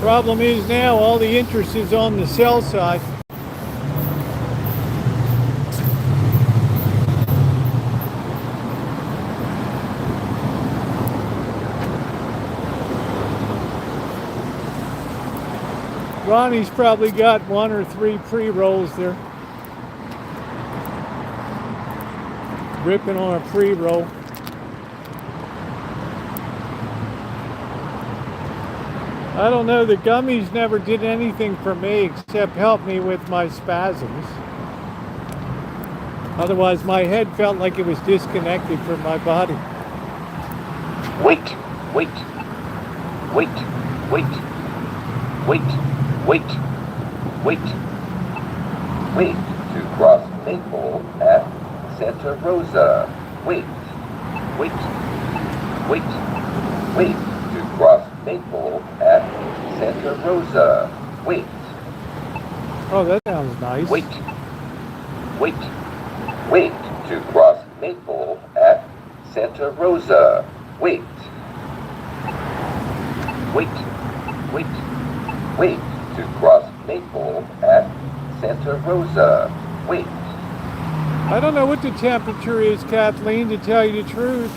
Speaker 1: Problem is now all the interest is on the sell side. Ronnie's probably got 1 or 3 pre-rolls there. Ripping on a pre-roll. I don't know, the gummies never did anything for me except help me with my spasms. Otherwise, my head felt like it was disconnected from my body.
Speaker 4: Wait. Wait to cross Maple Ave. Santa Rosa. Wait. Wait. Wait. Wait to cross Maple at Santa Rosa. Wait.
Speaker 1: Oh, that sounds nice.
Speaker 4: Wait. Wait. Wait to cross Maple at Santa Rosa. Wait. Wait. Wait. Wait to cross Maple at Santa Rosa. Wait.
Speaker 1: I don't know what the temperature is, Kathleen, to tell you the truth.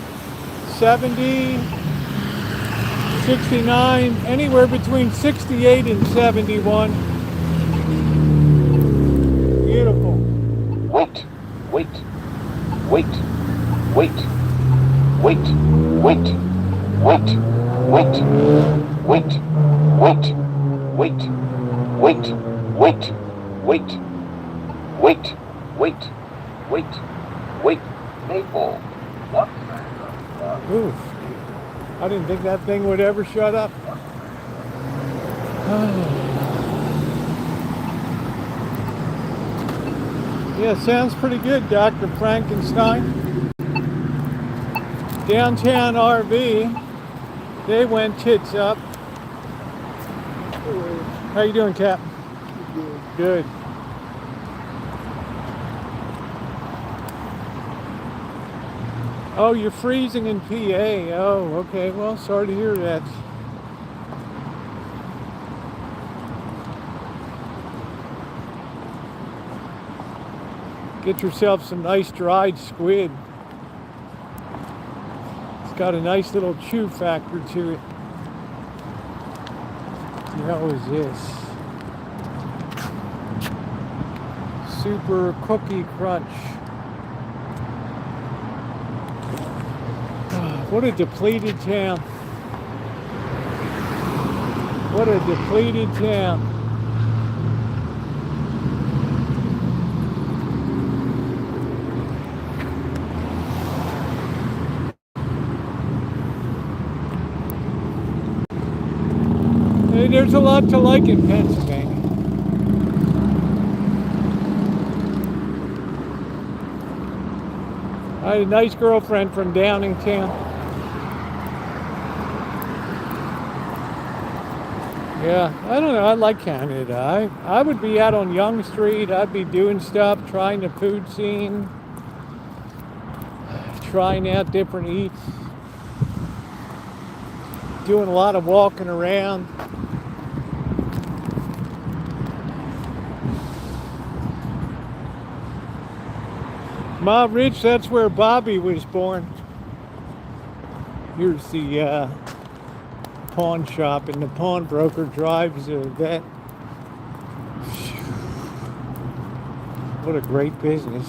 Speaker 1: 70, 69, anywhere between 68 and 71. Beautiful.
Speaker 4: Wait. Wait. Wait. Wait. Wait. Wait. Wait. Wait. Wait. Wait. Wait. Wait. Wait. Wait. Wait. Wait. Wait. Wait. Maple. What?
Speaker 1: Oof. I didn't think that thing would ever shut up. Yeah, sounds pretty good, Dr. Frankenstein. Downtown RV, they went tits up. How you doing, Cap? Good. Oh, you're freezing in PA. Oh, okay. Well, sorry to hear that. Get yourself some nice dried squid. It's got a nice little chew factor to it. How is this? Super Cookie Crunch. What a depleted town. What a depleted town. Hey, there's a lot to like in Pennsylvania. I had a nice girlfriend from Downingtown. Yeah, I don't know, I like Canada. I would be out on Yonge Street, I'd be doing stuff, trying the food scene, trying out different eats, doing a lot of walking around. Ma Rich, that's where Bobby was born. Here's the pawn shop, and the pawnbroker drives a vet. What a great business.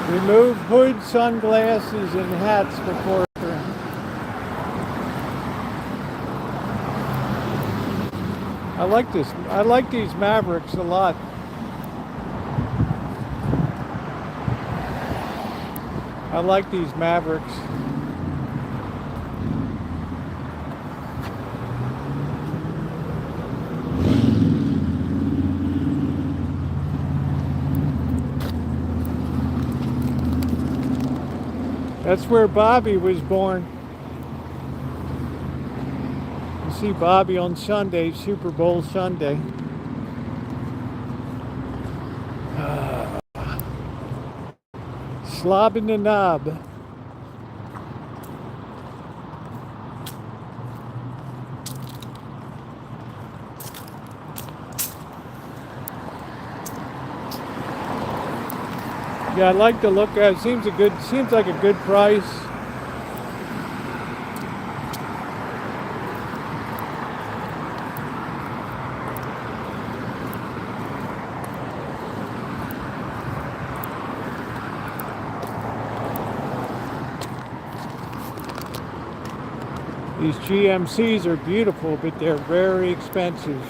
Speaker 1: Remove hood, sunglasses, and hats before. I like this. I like these Mavericks a lot. I like these Mavericks. That's where Bobby was born. You see Bobby on Sunday, Super Bowl Sunday. Slob in the knob. Yeah, I like the look at it. Seems like a good price. These GMCs are beautiful, but they're very expensive.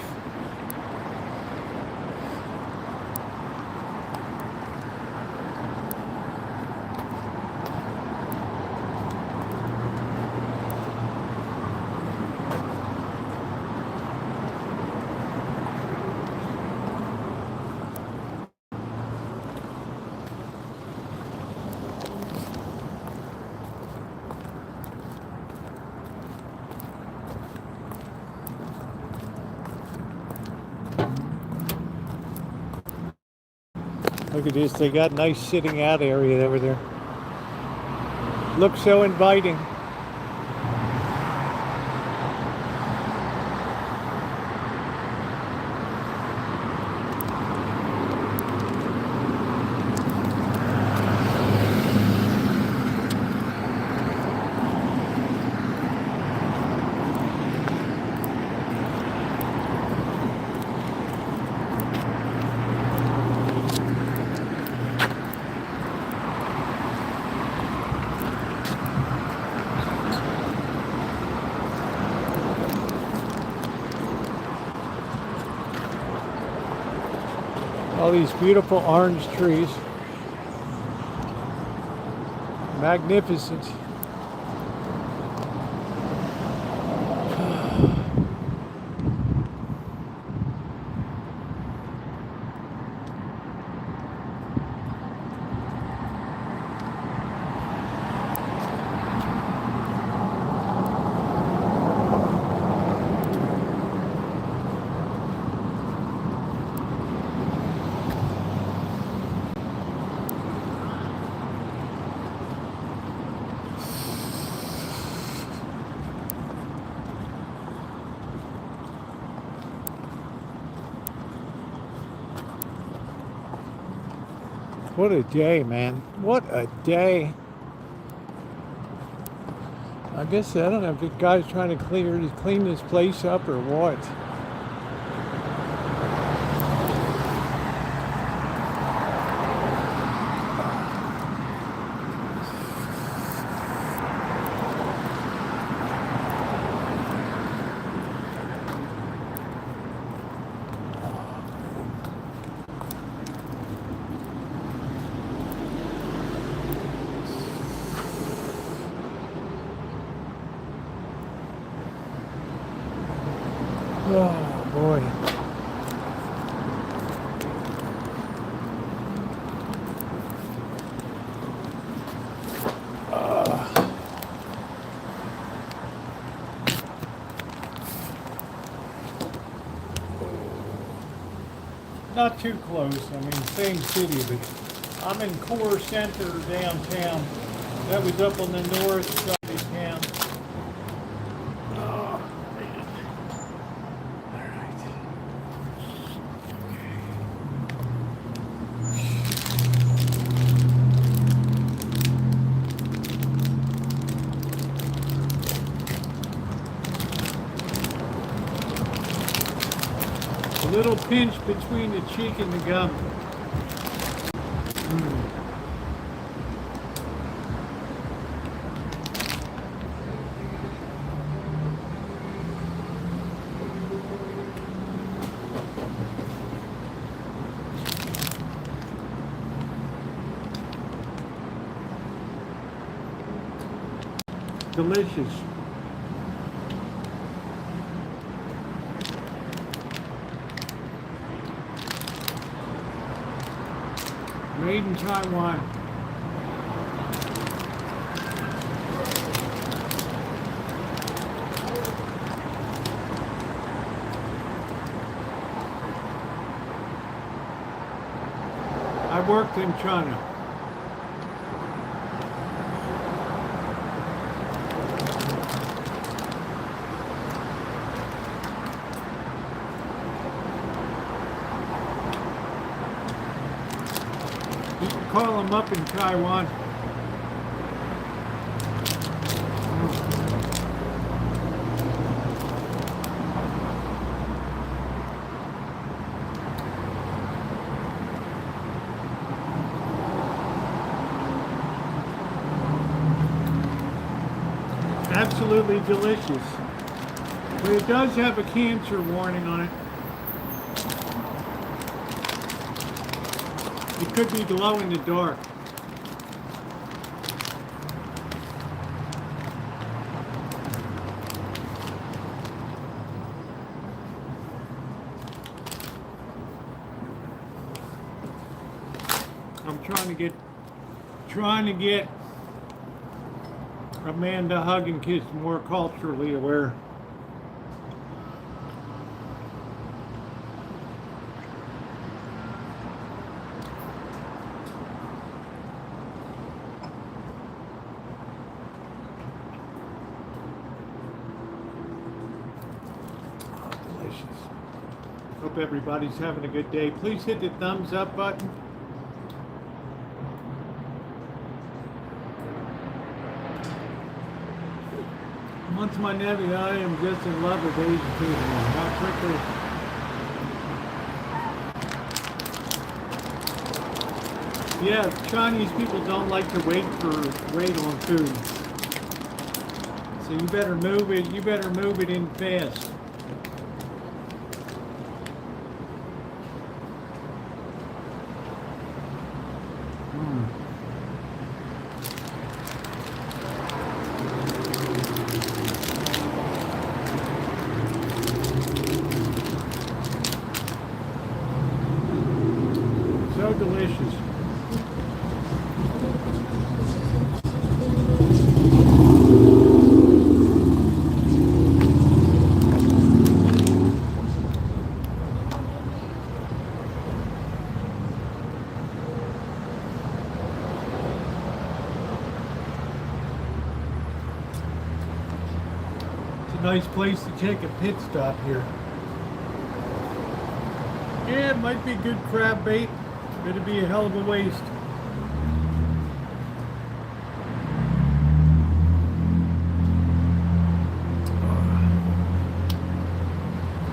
Speaker 1: Look at this. They got nice sitting out area over there. Looks so inviting. All these beautiful orange trees. Magnificent. What a day, man. What a day. I guess, I don't know if the guy's trying to clean this place up or what. Oh boy. Not too close. I mean, same city, but I'm in core center downtown. That was up on the north side of town. Oh, man. All right. A little pinch between the cheek and the gum. Delicious. Made in Taiwan. I worked in China. You can call them up in Taiwan. Absolutely delicious. But it does have a cancer warning on it. It could be glow in the dark. I'm trying to get Amanda hug and kiss more culturally aware. Hope everybody's having a good day. Please hit the thumbs up button. Once my nephew, I am just in love with Asian food. How quickly. Yeah, Chinese people don't like to wait on food. So you better move it. You better move it in fast. So delicious. It's a nice place to take a pit stop here. Yeah, it might be good crab bait. It'd be a hell of a waste.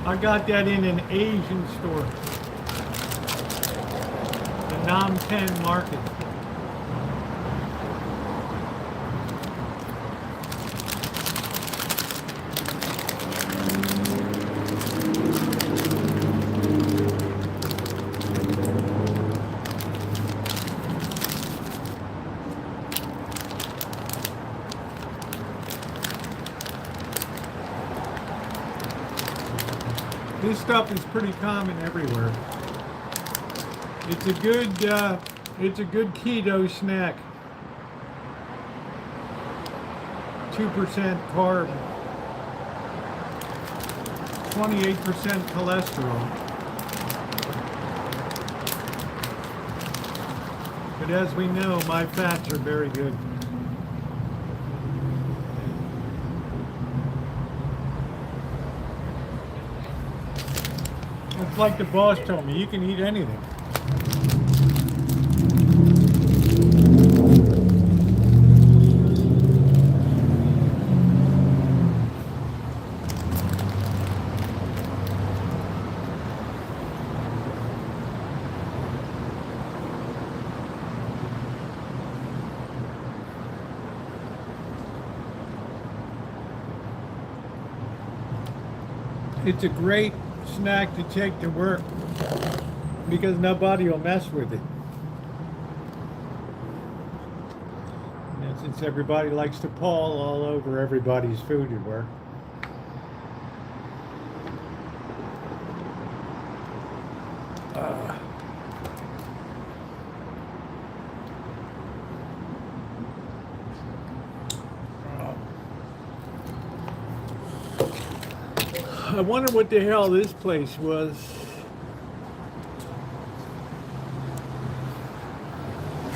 Speaker 1: I got that in an Asian store. The Nam Ten Market. This stuff is pretty common everywhere. It's a good keto snack. 2% carb, 28% cholesterol. But as we know, my fats are very good. It's like the boss told me, you can eat anything. It's a great snack to take to work because nobody will mess with it. And since everybody likes to paw all over everybody's food at work. I wonder what the hell this place was.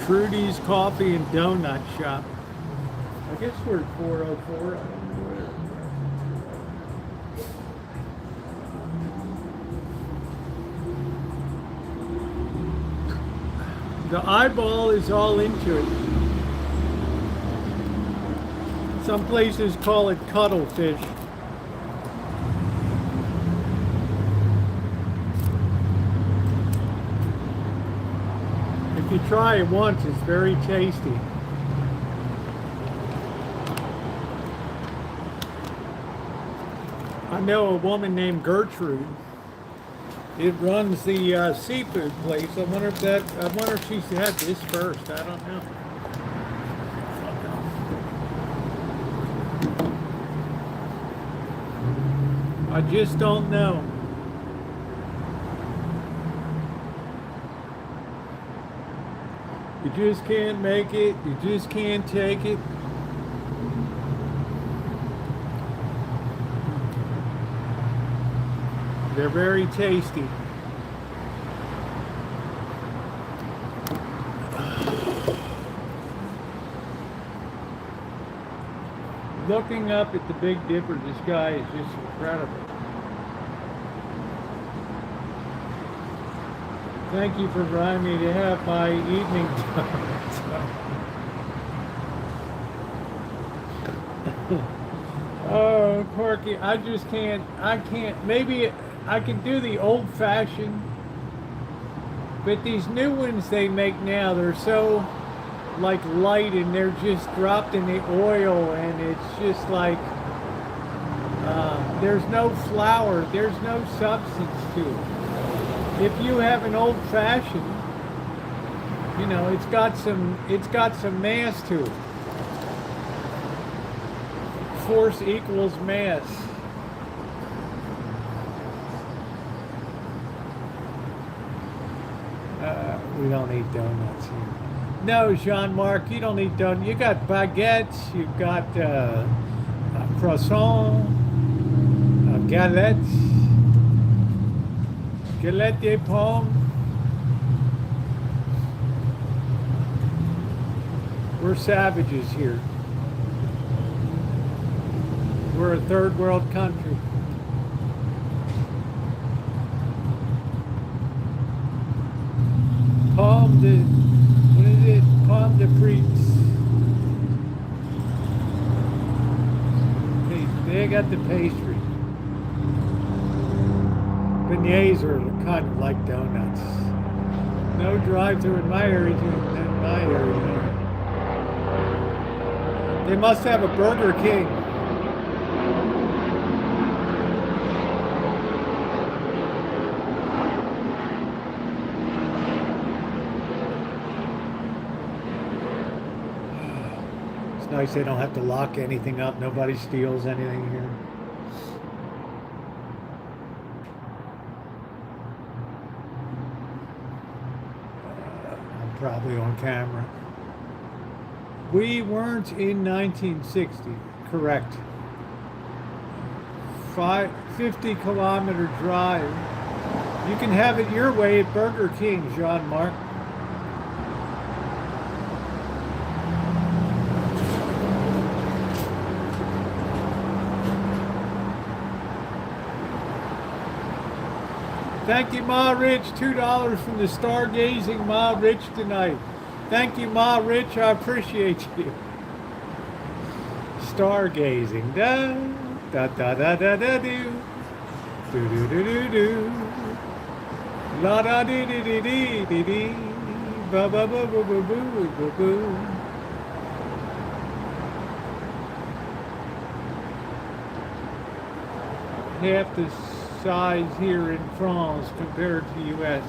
Speaker 1: Trudy's Coffee and Donut Shop. I guess we're at 404. I don't know where. The eyeball is all into it. Some places call it cuttlefish. If you try it once, it's very tasty. I know a woman named Gertrude. It runs the seafood place. I wonder if she's had this first. I don't know. I just don't know. You just can't make it. You just can't take it. They're very tasty. Looking up at the Big Dipper, the sky is just incredible. Thank you for reminding me to have my evening Oh, Corky, I just can't, maybe I can do the old fashioned, but these new ones they make now, they're so like light and they're just dropped in the oil and it's just like, there's no flour, there's no substance to it. If you have an old fashioned, you know, it's got some mass to it. Force equals mass. We don't eat donuts here. No, Jean-Marc, you don't eat donuts. You got baguettes, you've got croissant, galettes, galette des pommes. We're savages here. We're a third world country. Pomme de, what is it? Pomme de frites. They got the pastry. Beignets are kind of like donuts. No drive-through in my area. They must have a Burger King. It's nice they don't have to lock anything up. Nobody steals anything here. I'm probably on camera. We weren't in 1960, correct. 50-kilometer drive. You can have it your way at Burger King, Jean-Marc. Thank you, Ma Rich. $2 from the stargazing Ma Rich tonight. Thank you, Ma Rich. I appreciate you. Stargazing. Da da da da da da do. Do do do do do. La da dee dee dee dee dee dee. Ba ba ba ba ba boo ba boo. Half the size here in France compared to U.S.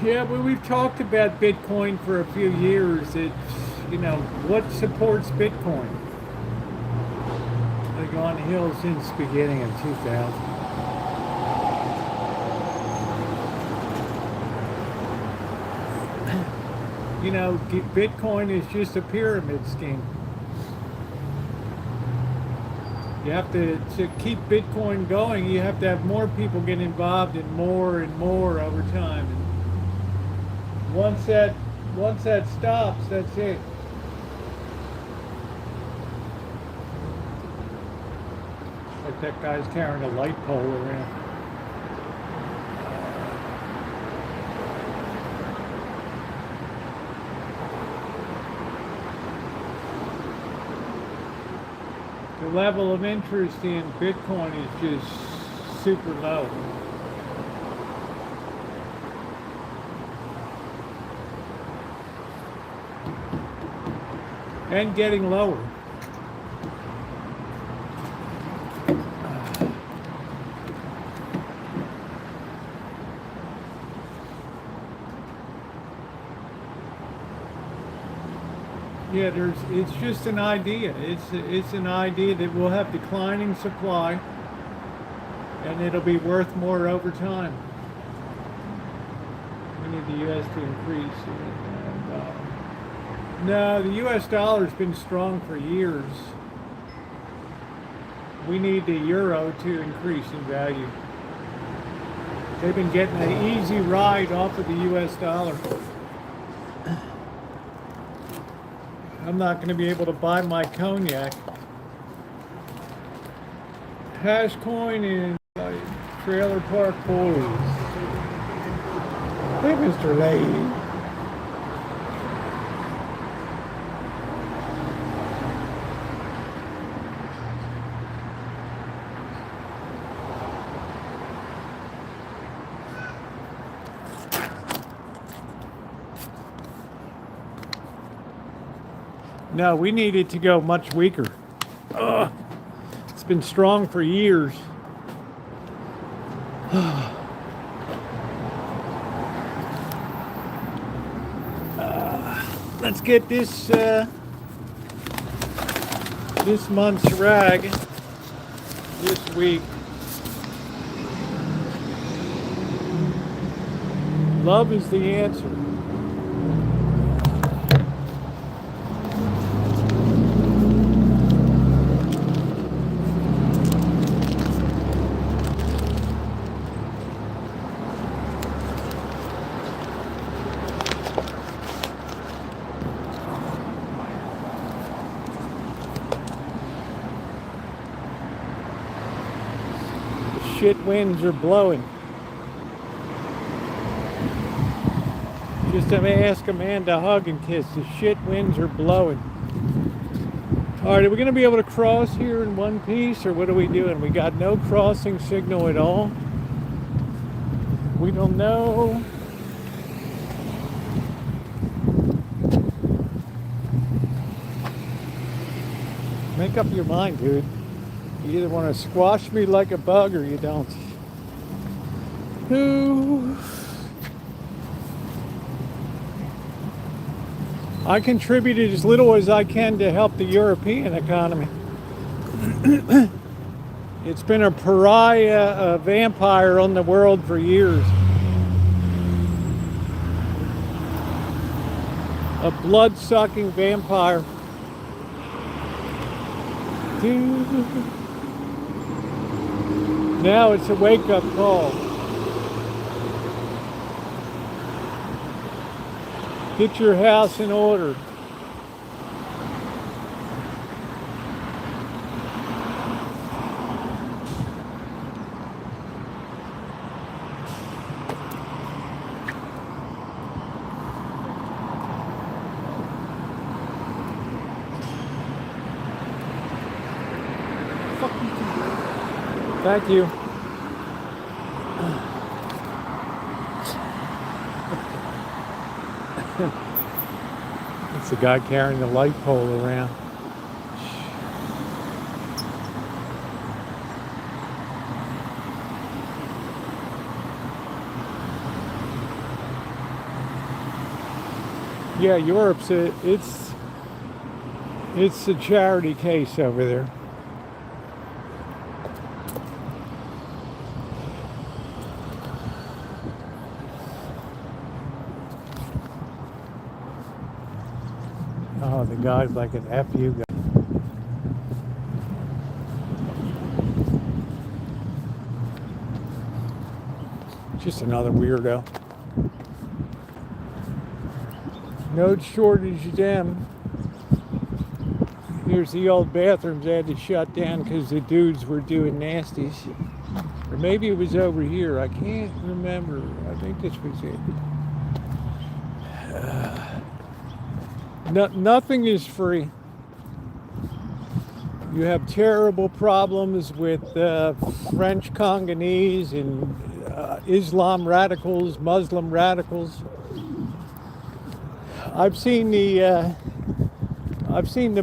Speaker 1: Yeah, but we've talked about Bitcoin for a few years. It's, you know, what supports Bitcoin? They've gone hill since the beginning of 2000. You know, Bitcoin is just a pyramid scheme. You have to keep Bitcoin going, you have to have more people get involved in more and more over time. And once that stops, that's it. Like that guy's carrying a light pole around. The level of interest in Bitcoin is just super low. And getting lower. Yeah, it's just an idea. It's an idea that we'll have declining supply and it'll be worth more over time. We need the U.S. to increase. No, the U.S. dollar's been strong for years. We need the euro to increase in value. They've been getting an easy ride off of the U.S. dollar. I'm not going to be able to buy my cognac. Hash coin and trailer park boys. Hey, Mr. Lady. No, we need it to go much weaker. Ugh. It's been strong for years. Let's get this this month's rag this week. Love is the answer. Shit winds are blowing. Just to ask Amanda a hug and kiss. The shit winds are blowing. All right, are we going to be able to cross here in one piece, or what are we doing? We got no crossing signal at all. We don't know. Make up your mind, dude. You either want to squash me like a bug or you don't. Ooh. I contributed as little as I can to help the European economy. It's been a pariah vampire on the world for years. A blood-sucking vampire. Now it's a wake-up call. Get your house in order. Thank you. It's the guy carrying the light pole around. Yeah, Europe's it's a charity case over there. Oh, the guy's like an FU guy. Just another weirdo. No shortage of them. Here's the old bathrooms they had to shut down because the dudes were doing nasties. Or maybe it was over here. I can't remember. I think this was it. Nothing is free. You have terrible problems with French Congolese and Islam radicals, Muslim radicals. I've seen the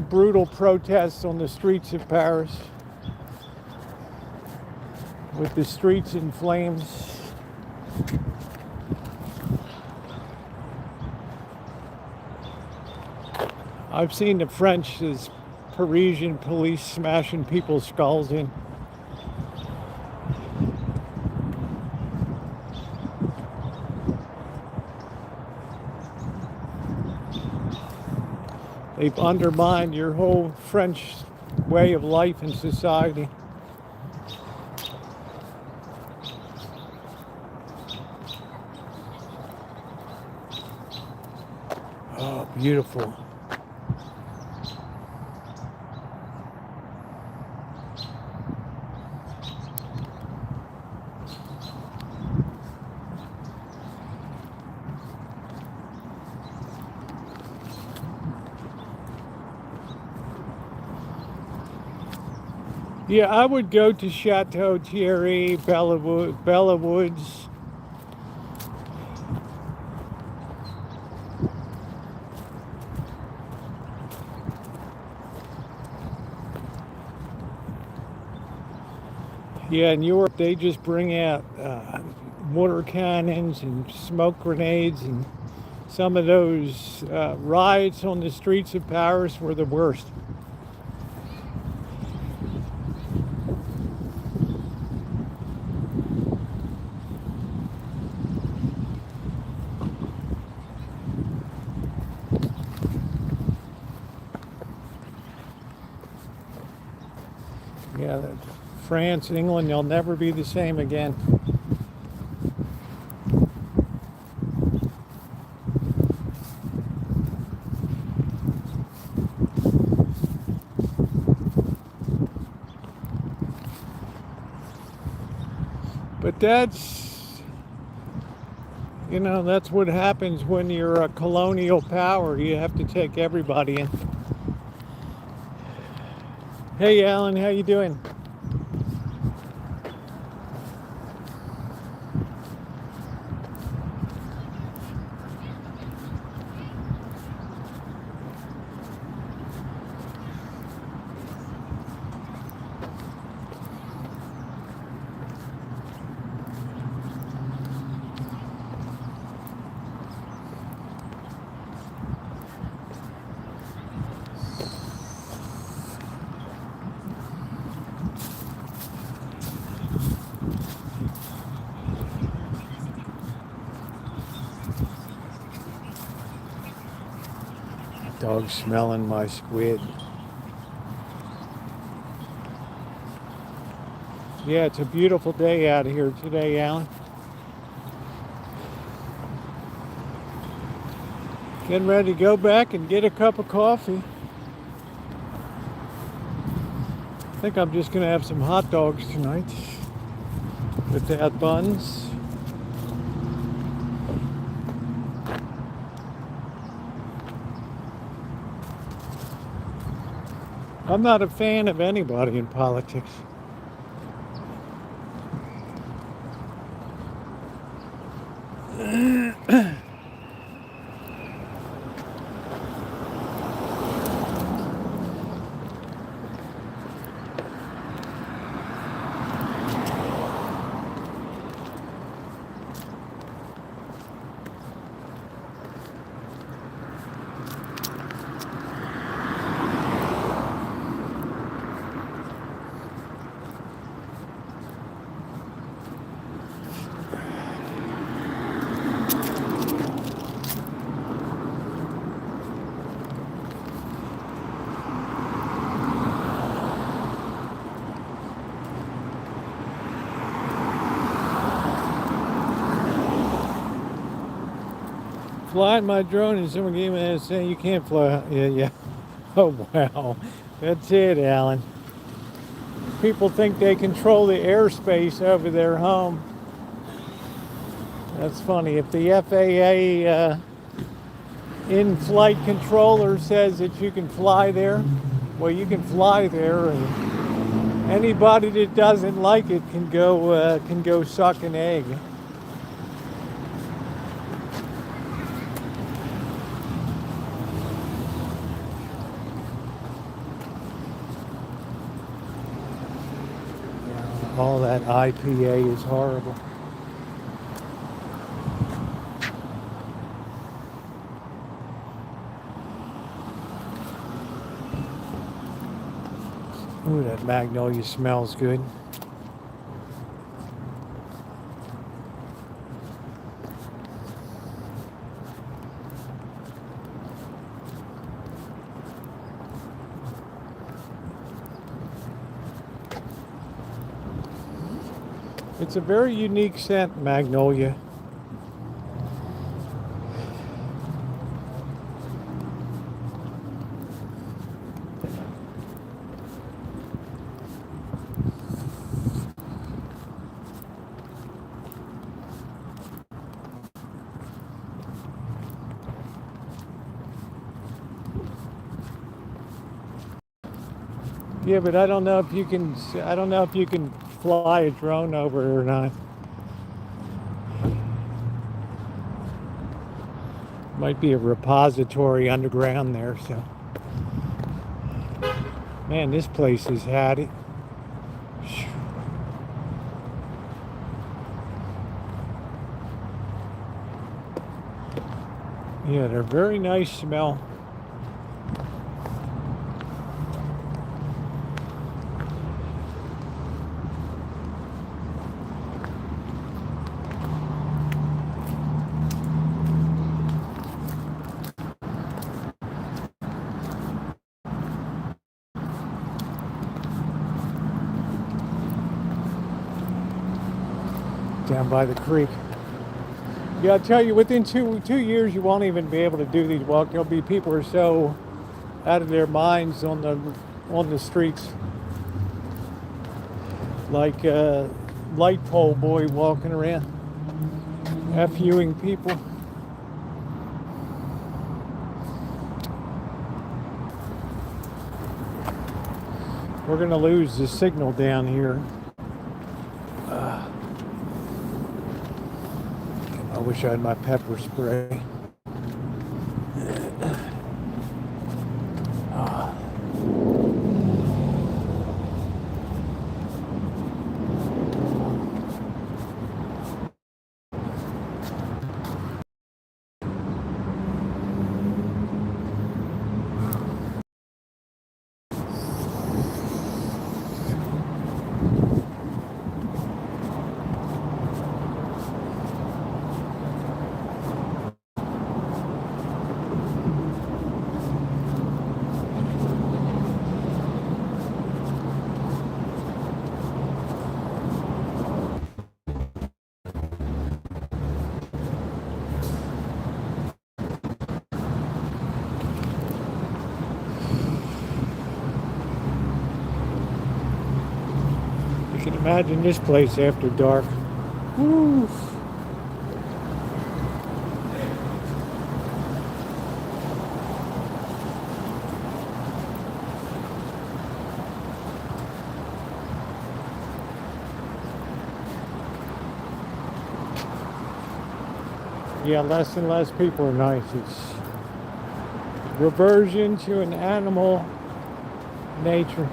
Speaker 1: brutal protests on the streets of Paris, with the streets in flames. I've seen the French as Parisian police smashing people's skulls in. They've undermined your whole French way of life and society. Oh, beautiful. Yeah, I would go to Chateau Thierry, Bella Woods. Yeah, in Europe they just bring out water cannons and smoke grenades, and some of those riots on the streets of Paris were the worst. Yeah, France, England, they'll never be the same again. But that's, that's what happens when you're a colonial power. You have to take everybody in. Hey, Alan, how you doing? Dog's smelling my squid. Yeah, it's a beautiful day out here today, Alan. Getting ready to go back and get a cup of coffee. I think I'm just going to have some hot dogs tonight without buns. I'm not a fan of anybody in politics. Flying my drone, and someone gave me that saying you can't fly. Yeah. Oh, wow. That's it, Alan. People think they control the airspace over their home. That's funny. If the FAA in-flight controller says that you can fly there, well, you can fly there, and anybody that doesn't like it can go suck an egg. All that IPA is horrible. Ooh, that magnolia smells good. It's a very unique scent, magnolia. Yeah, but I don't know if you can. I don't know if you can fly a drone over it or not. Might be a repository underground there. So, man, this place has had it. Yeah, they're very nice smell. Down by the creek. Yeah, I tell you, within two years, you won't even be able to do these walks. There'll be people who are so out of their minds on the streets, like light pole boy walking around, F-ing people. We're gonna lose the signal down here. I wish I had my pepper spray. You can imagine this place after dark. Woo. Yeah, less and less people are nice. It's reversion to an animal nature.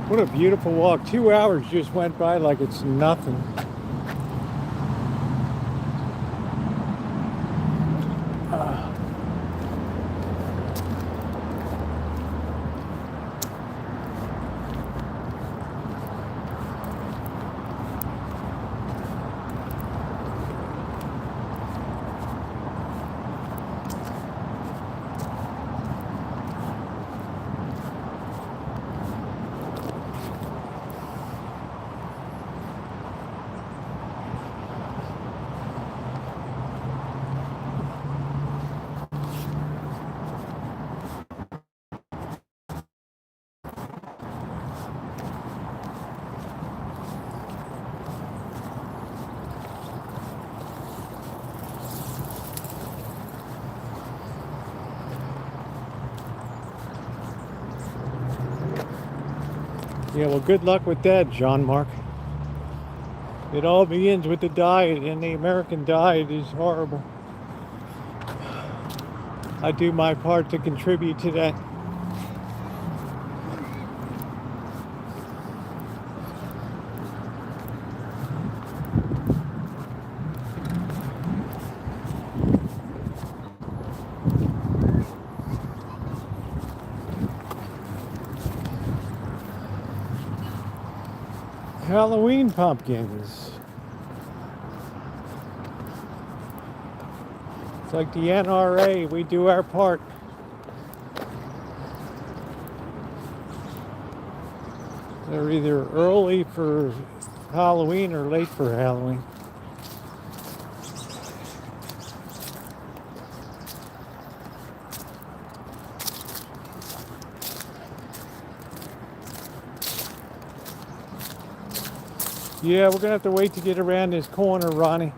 Speaker 1: What a beautiful walk. 2 hours just went by like it's nothing. Yeah, well, good luck with that, John Mark. It all begins with the diet, and the American diet is horrible. I do my part to contribute to that. Halloween pumpkins. It's like the NRA, we do our part. They're either early for Halloween or late for Halloween. Yeah, we're gonna have to wait to get around this corner, Ronnie.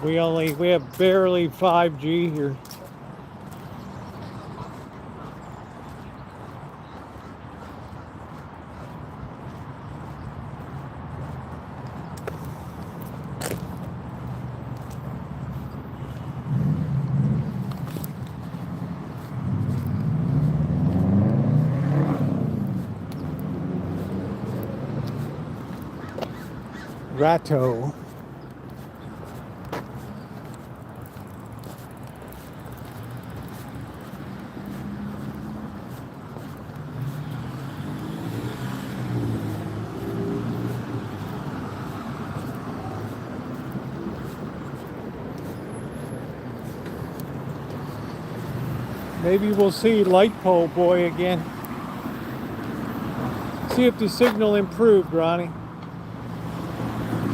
Speaker 1: We have barely 5G here. Rancho. Maybe we'll see Light Pole Boy again. See if the signal improved, Ronnie.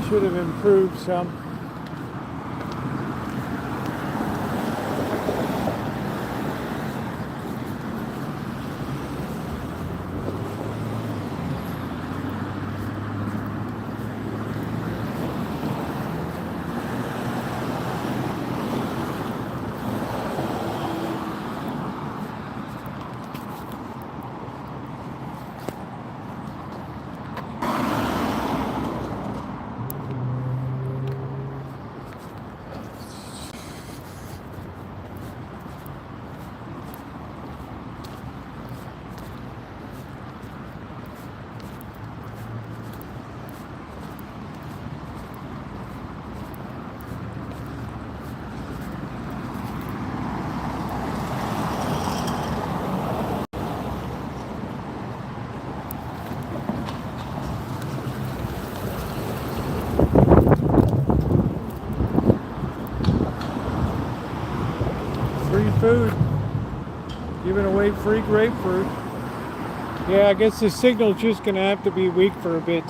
Speaker 1: Should have improved some. Free food. Giving away free grapefruit. Yeah, I guess the signal's just gonna have to be weak for a bit.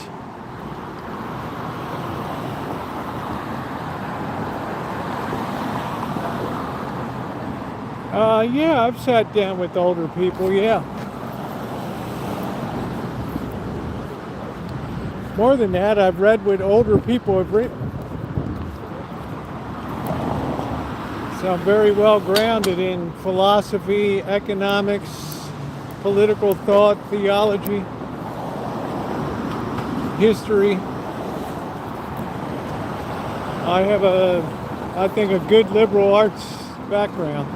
Speaker 1: Yeah, I've sat down with older people, yeah. More than that, I've read what older people have written. So I'm very well grounded in philosophy, economics, political thought, theology, history. I have I think, a good liberal arts background.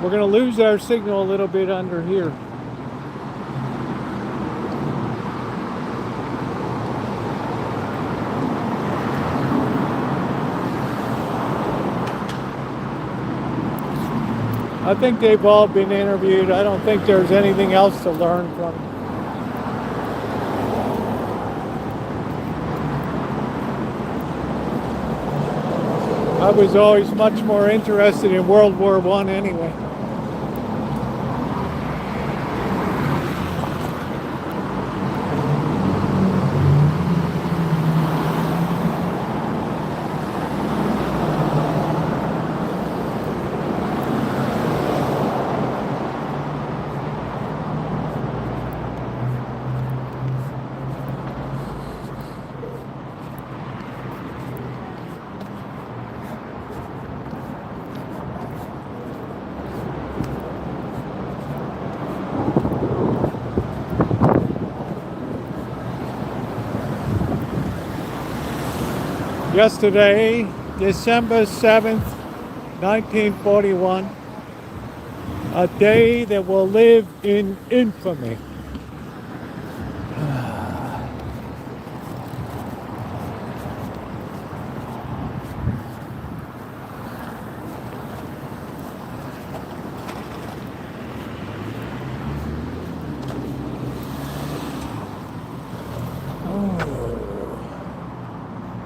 Speaker 1: We're going to lose our signal a little bit under here. I think they've all been interviewed. I don't think there's anything else to learn from them. I was always much more interested in World War I anyway. Yesterday, December 7th, 1941, a day that will live in infamy.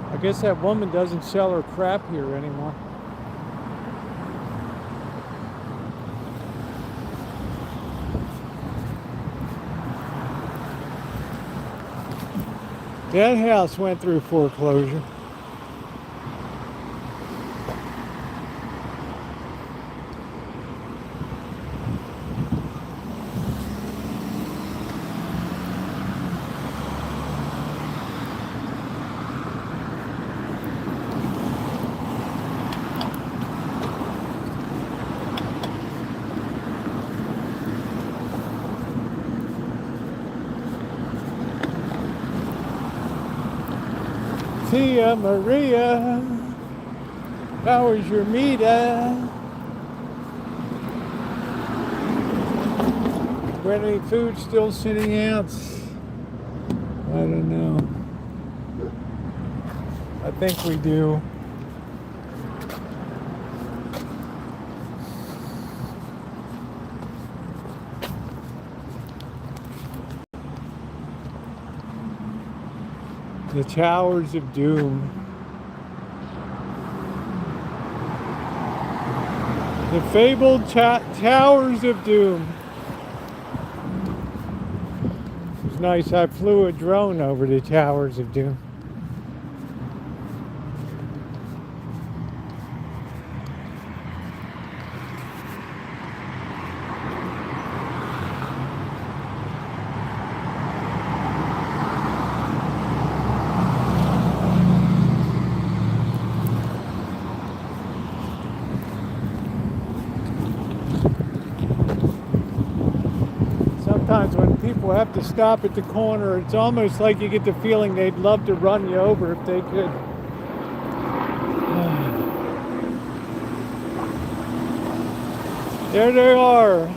Speaker 1: I guess that woman doesn't sell her crap here anymore. That house went through foreclosure. Tia Maria, how was your meetup? Got any food still sitting out? I don't know. I think we do. The Towers of Doom. The fabled Towers of Doom. It was nice. I flew a drone over the Towers of Doom. Sometimes when people have to stop at the corner, it's almost like you get the feeling they'd love to run you over if they could. There they are,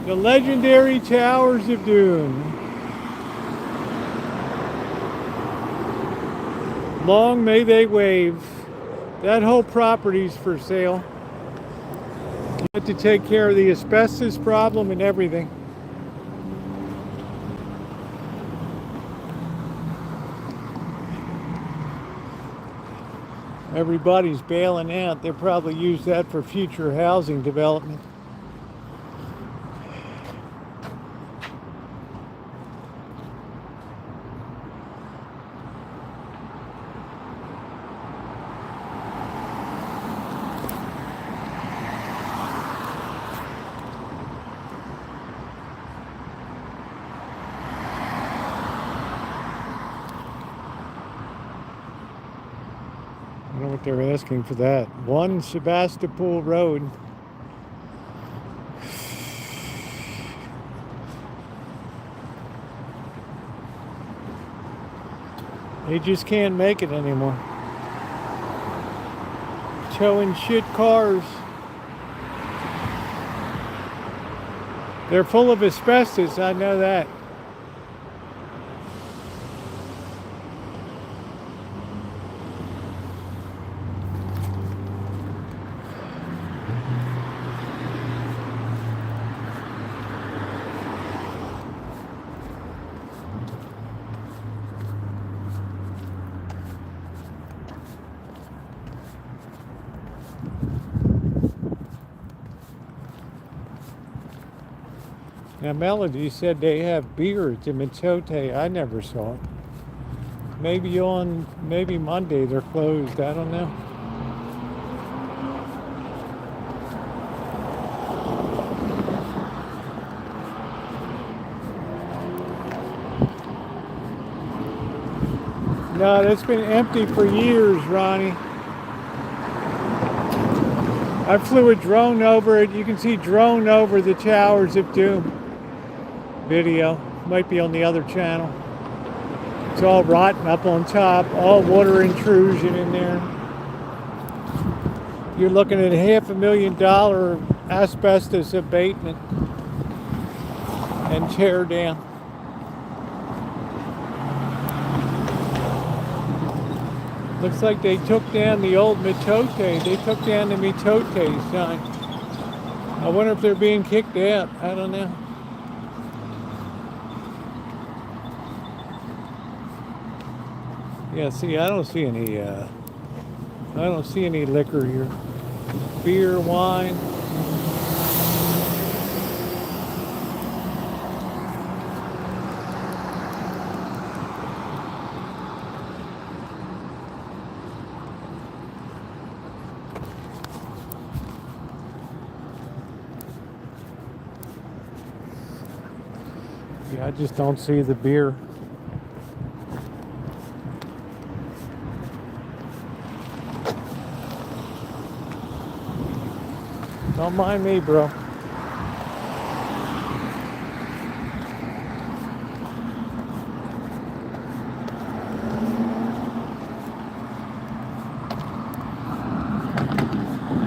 Speaker 1: the legendary Towers of Doom. Long may they wave. That whole property's for sale. You have to take care of the asbestos problem and everything. Everybody's bailing out. They'll probably use that for future housing development. I don't know what they're asking for that. 1 Sebastopol Road. They just can't make it anymore. Towing shit cars. They're full of asbestos, I know that. Now, Melody said they have beer at the Mitote. I never saw it. Maybe Monday they're closed. I don't know. No, that's been empty for years, Ronnie. I flew a drone over it. You can see drone over the Towers of Doom. Video. Might be on the other channel. It's all rotten up on top. All water intrusion in there. You're looking at $500,000 asbestos abatement and tear down. Looks like they took down the old Mitote. They took down the Mitote sign. I wonder if they're being kicked out. I don't know. Yeah, see, I don't see any liquor here. Beer, wine. Yeah, I just don't see the beer. Don't mind me, bro.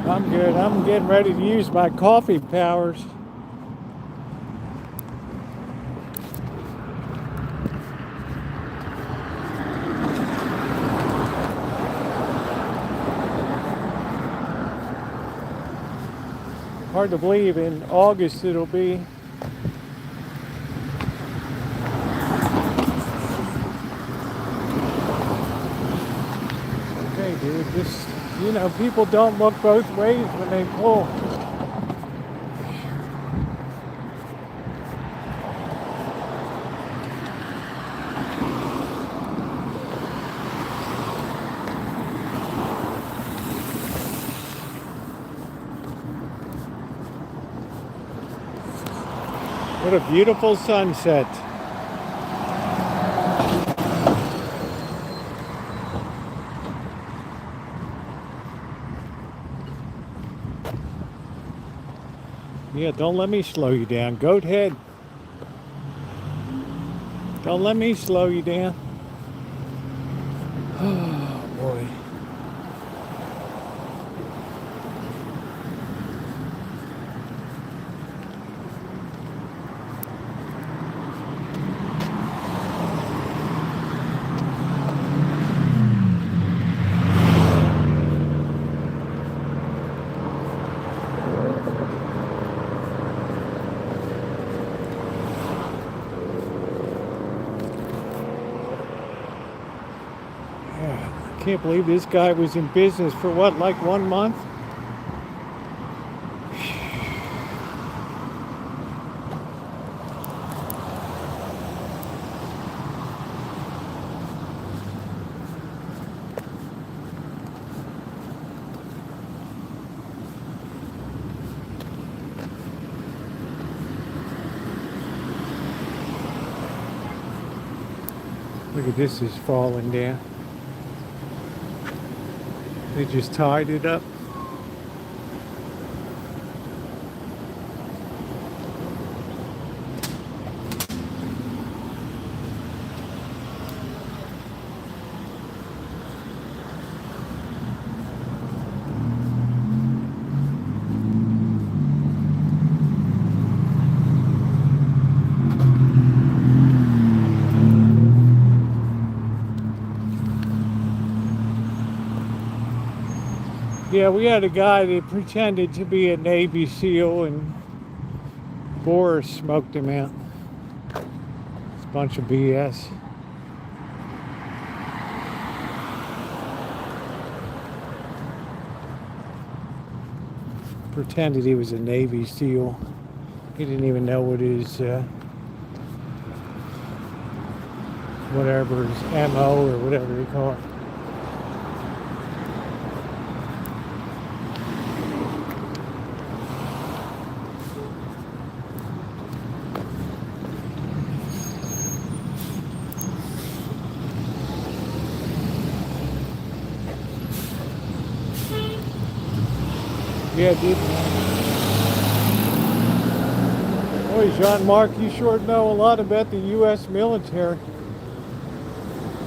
Speaker 1: I'm good. I'm getting ready to use my coffee powers. Hard to believe in August it'll be. Okay, dude, just, you know, people don't look both ways when they pull. What a beautiful sunset. Yeah, don't let me slow you down. Go ahead. Don't let me slow you down. Oh, boy. I can't believe this guy was in business for what, like 1 month? Look at this, is falling down. They just tied it up. Yeah, we had a guy that pretended to be a Navy SEAL and Boris smoked him out. It's a bunch of BS. Pretended he was a Navy SEAL. He didn't even know what his, whatever, his MO or whatever they call it. Yeah, dude. Boy, Jean-Marc, you sure know a lot about the U.S. military.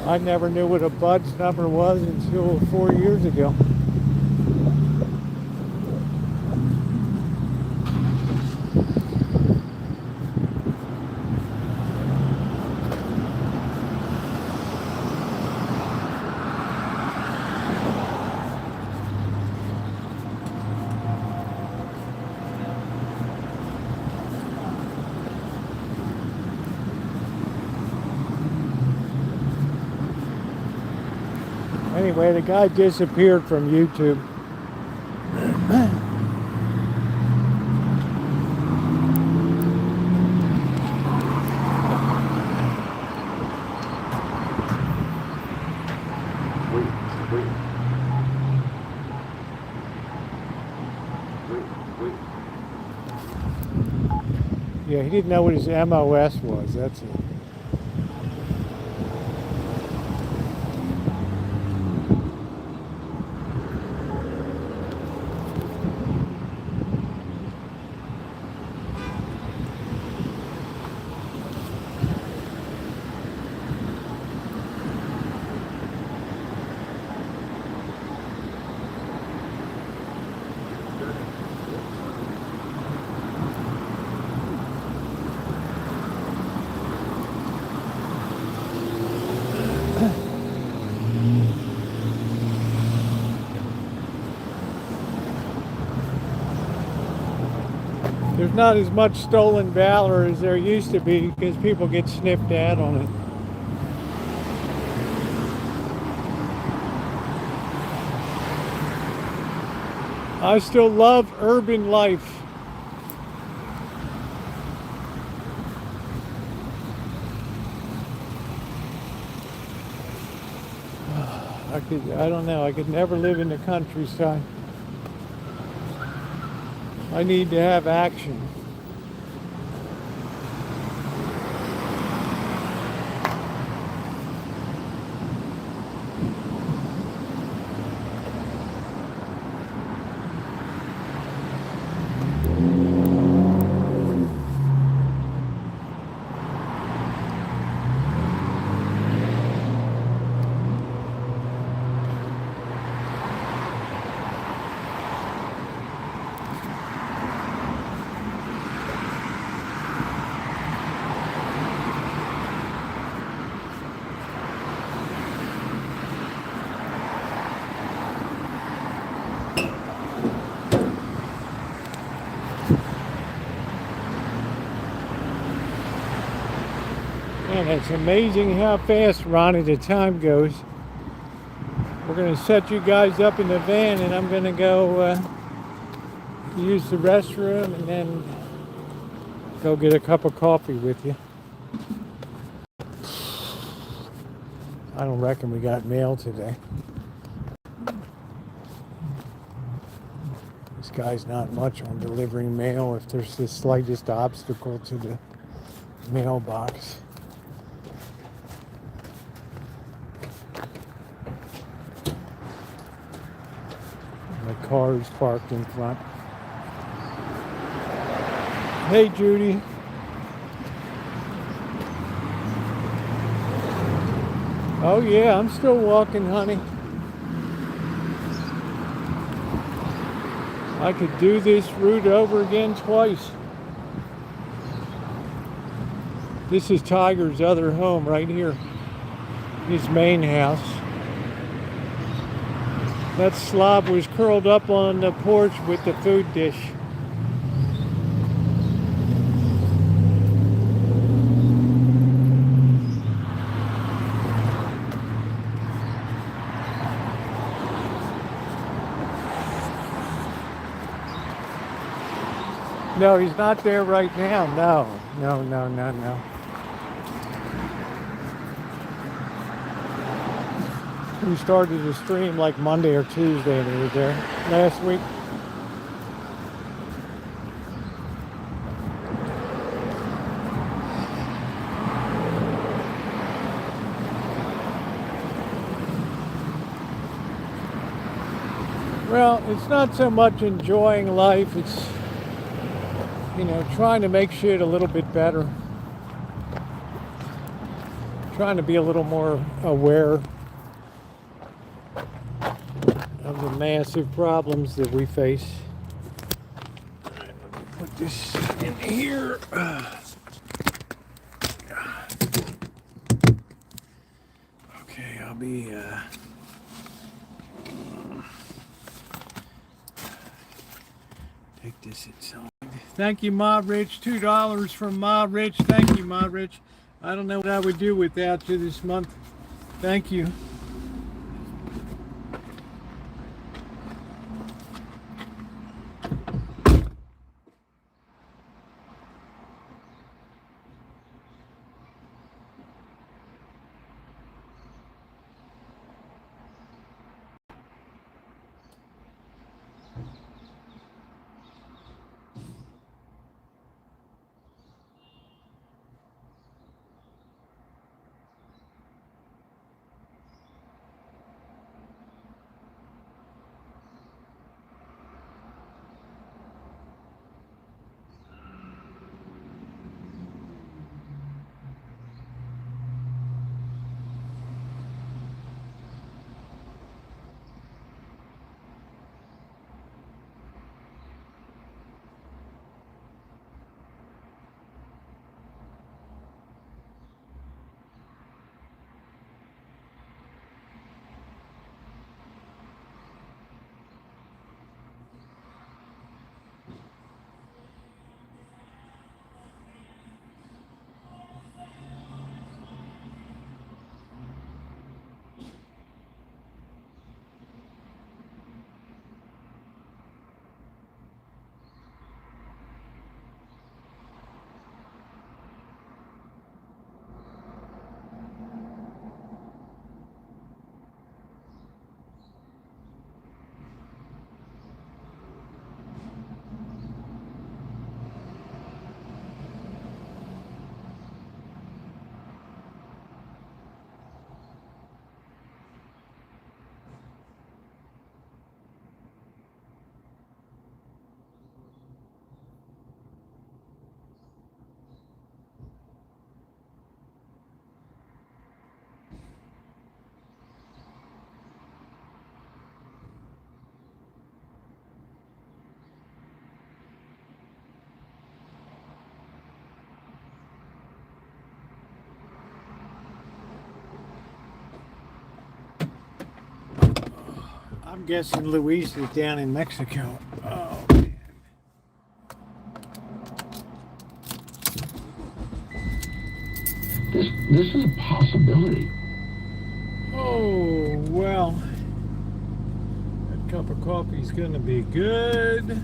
Speaker 1: I never knew what a BUDS number was until 4 years ago. Anyway, the guy disappeared from YouTube. Yeah, he didn't know what his MOS was. That's it. There's not as much stolen valor as there used to be because people get sniffed at on it. I still love urban life. I don't know, I could never live in the countryside. I need to have action. Man, it's amazing how fast, Ronnie, the time goes. We're going to set you guys up in the van, and I'm going to go use the restroom and then go get a cup of coffee with you. I don't reckon we got mail today. This guy's not much on delivering mail if there's the slightest obstacle to the mailbox. My car is parked in front. Hey, Judy. Oh yeah, I'm still walking, honey. I could do this route over again twice. This is Tiger's other home right here. His main house. That slob was curled up on the porch with the food dish. No, he's not there right now. No. We started the stream like Monday or Tuesday and he was there last week. Well, it's not so much enjoying life, it's, you know, trying to make shit a little bit better. Trying to be a little more aware of the massive problems that we face. All right, let me put this in here. Okay, I'll be take this inside. Thank you, Ma Rich. $2 from Ma Rich. Thank you, Ma Rich. I don't know what I would do without you this month. Thank you. I'm guessing Luis is down in Mexico. Oh, man.
Speaker 5: This is a possibility.
Speaker 1: Oh, well. That cup of coffee is going to be good.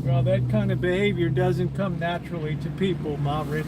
Speaker 1: Well, that kind of behavior doesn't come naturally to people, Ma Rich.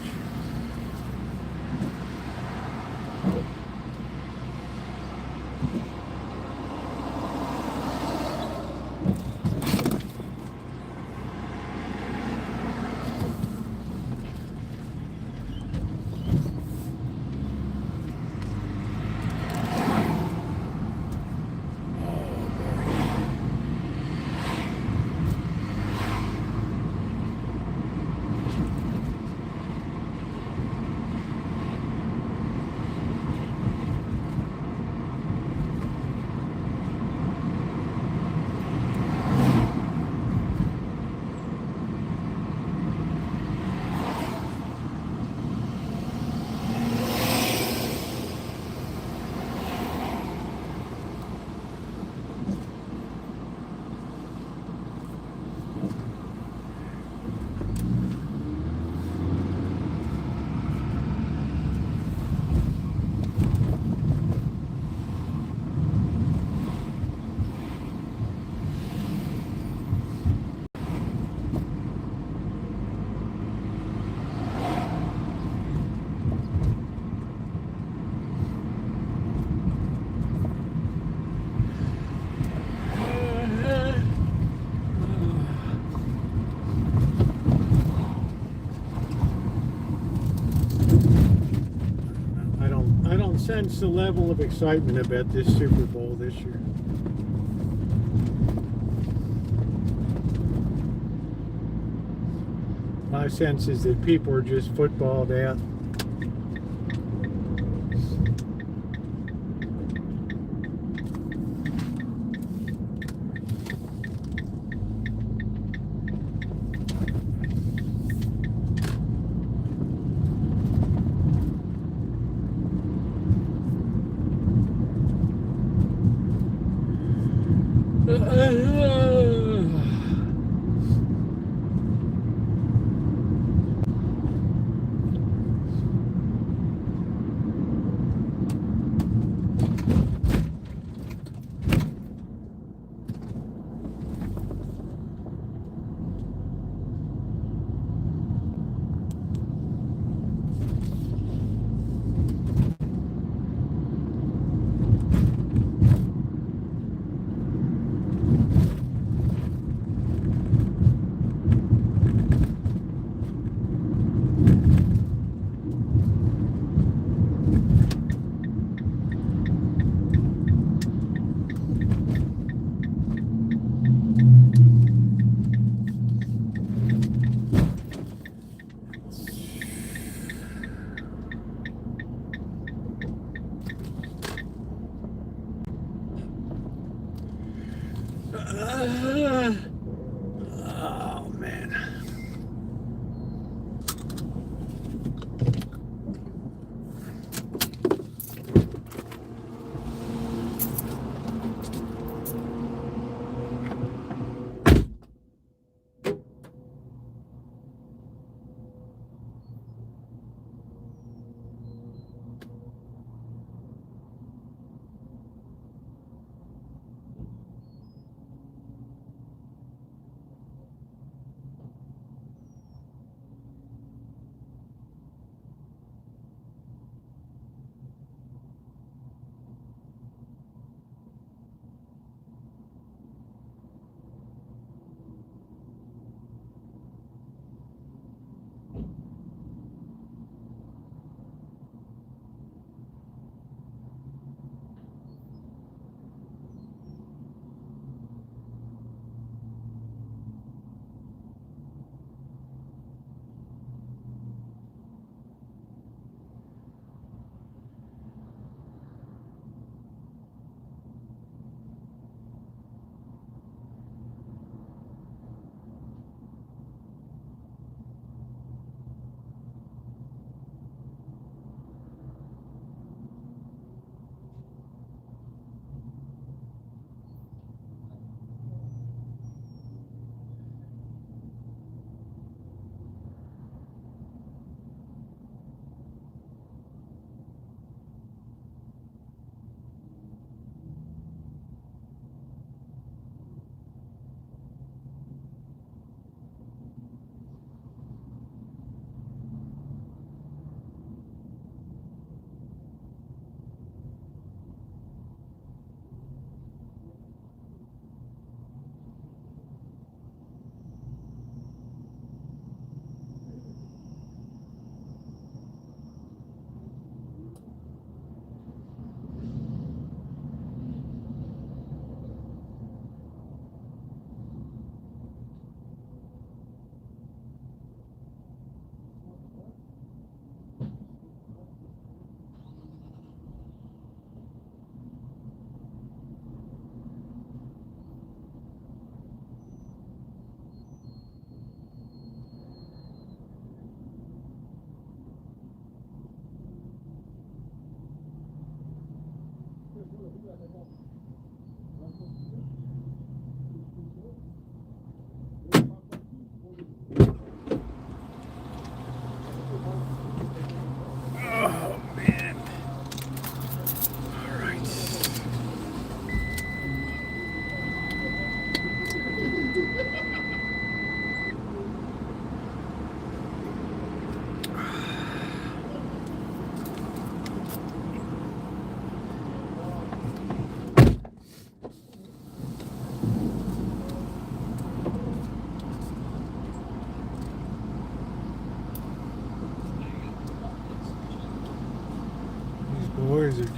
Speaker 1: I don't sense the level of excitement about this Super Bowl this year. My sense is that people are just footballed out. Oh man.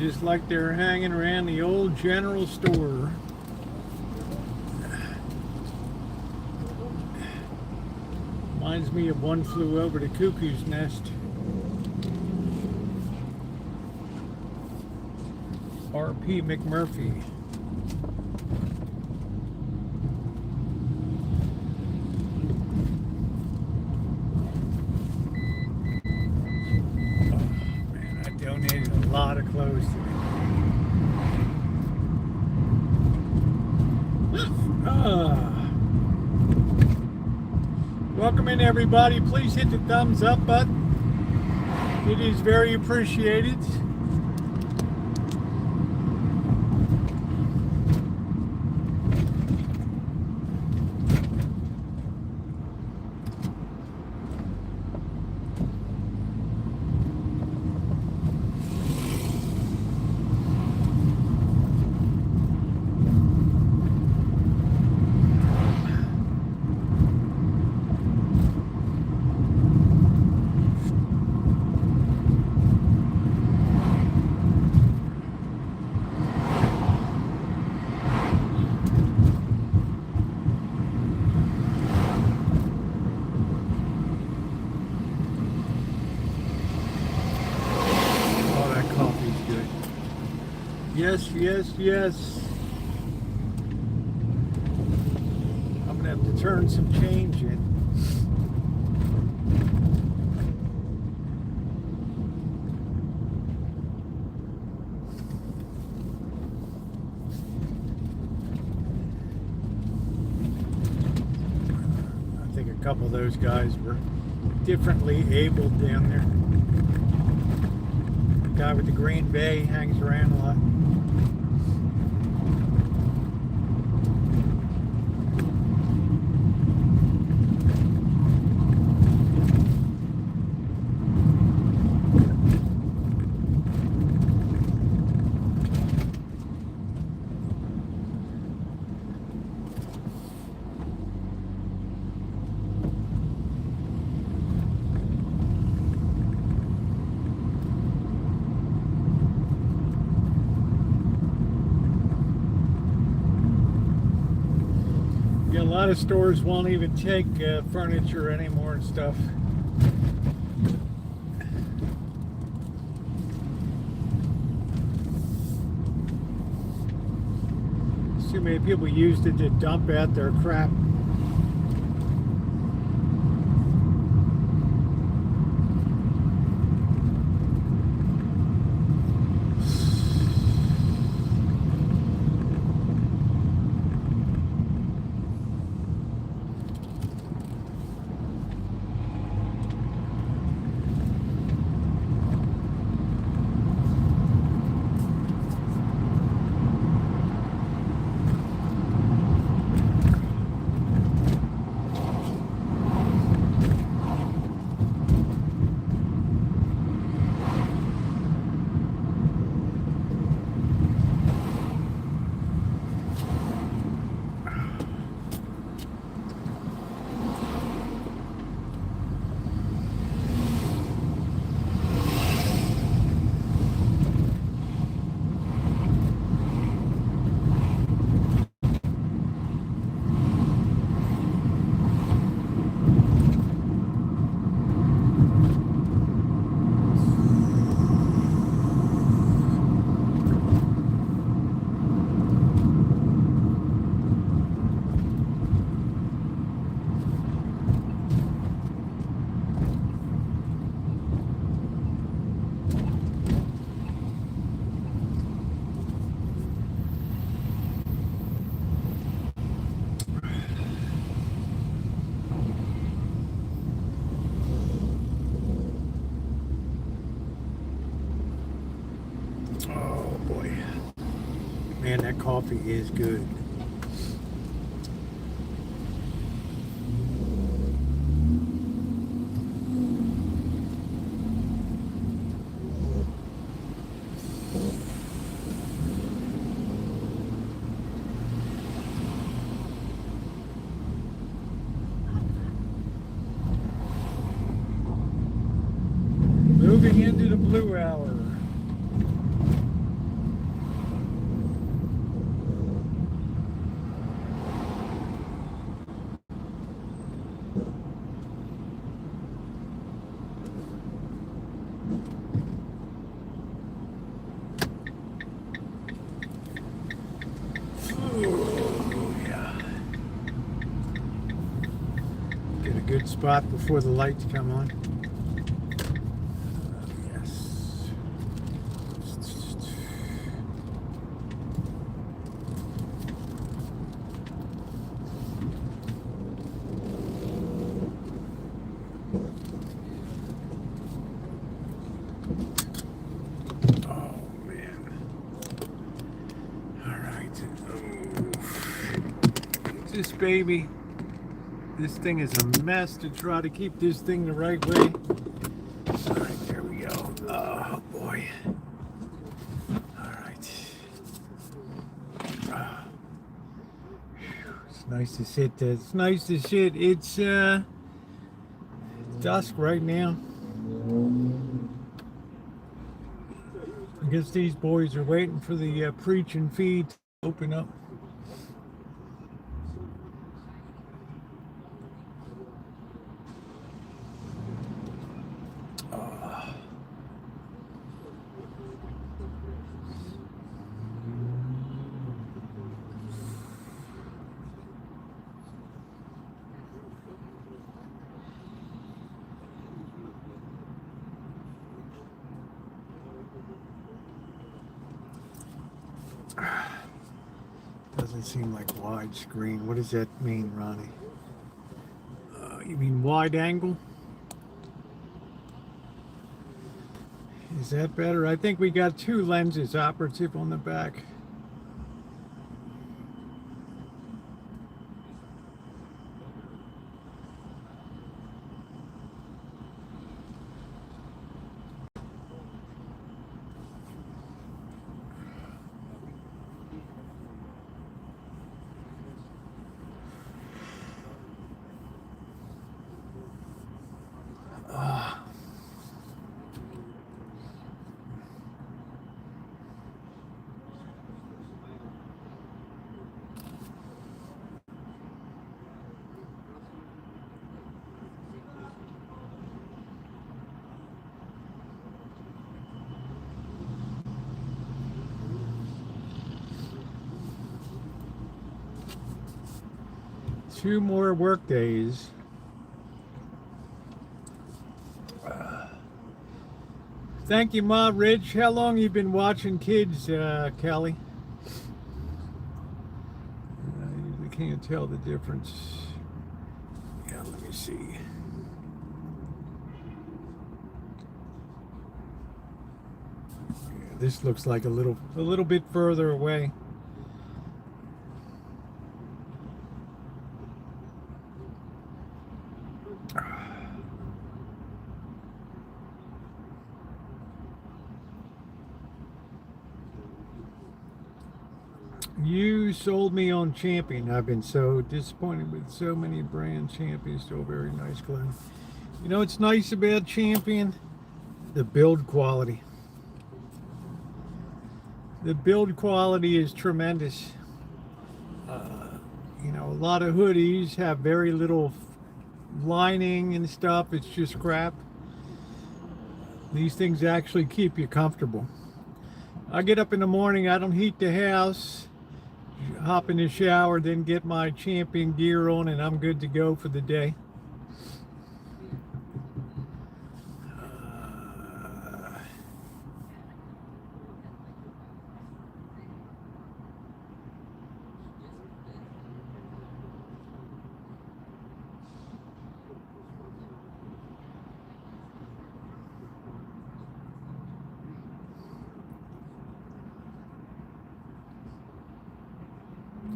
Speaker 1: just like they're hanging around the old general store. Reminds me of One Flew Over the Cuckoo's Nest. R.P. McMurphy. Donated a lot of clothes today. Welcome in, everybody. Please hit the thumbs up button. It is very appreciated. Yes, yes, yes. I'm gonna have to turn some change in. I think a couple of those guys were differently abled down there. The guy with the green bay hangs around a lot. A lot of stores won't even take furniture anymore and stuff. Too many people used it to dump out their crap. Man, that coffee is good. Moving into the blue hour. good spot before the lights come on. Yes. Oh man. All right. This baby. This thing is a mess to try to keep this thing the right way. All right, there we go. Oh boy. All right. It's nice to sit. It's nice to sit. It's dusk right now. I guess these boys are waiting for the preach and feed to open up. Doesn't seem like widescreen. What does that mean, Ronnie? You mean wide angle? Is that better? I think we got two lenses operative on the back. Two more work days. Thank you, Ma. Rich. How long you been watching kids, Kelly? I usually can't tell the difference. Yeah, let me see. Yeah, this looks like a little bit further away. You sold me on Champion. I've been so disappointed with so many brand Champions. Still very nice clothing. You know what's nice about Champion? The build quality. The build quality is tremendous. You know, a lot of hoodies have very little lining and stuff. It's just crap. These things actually keep you comfortable. I get up in the morning, I don't heat the house, hop in the shower, then get my Champion gear on, and I'm good to go for the day.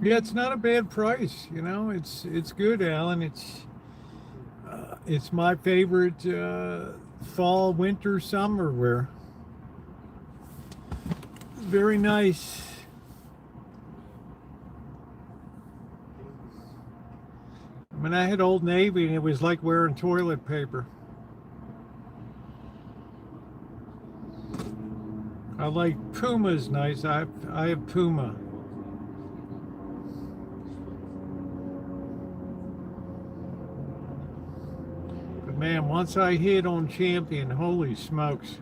Speaker 1: Yeah, it's not a bad price, you know. It's good, Alan. It's my favorite fall, winter, summer wear. Very nice. When I had Old Navy, it was like wearing toilet paper. I like Puma's nice. I have Puma. Man, once I hit on Champion, holy smokes.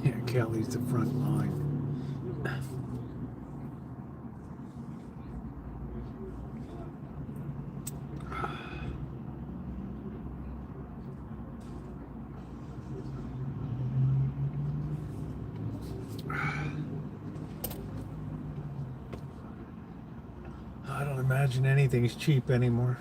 Speaker 1: Yeah, Kelly's the front line. I don't imagine anything's cheap anymore.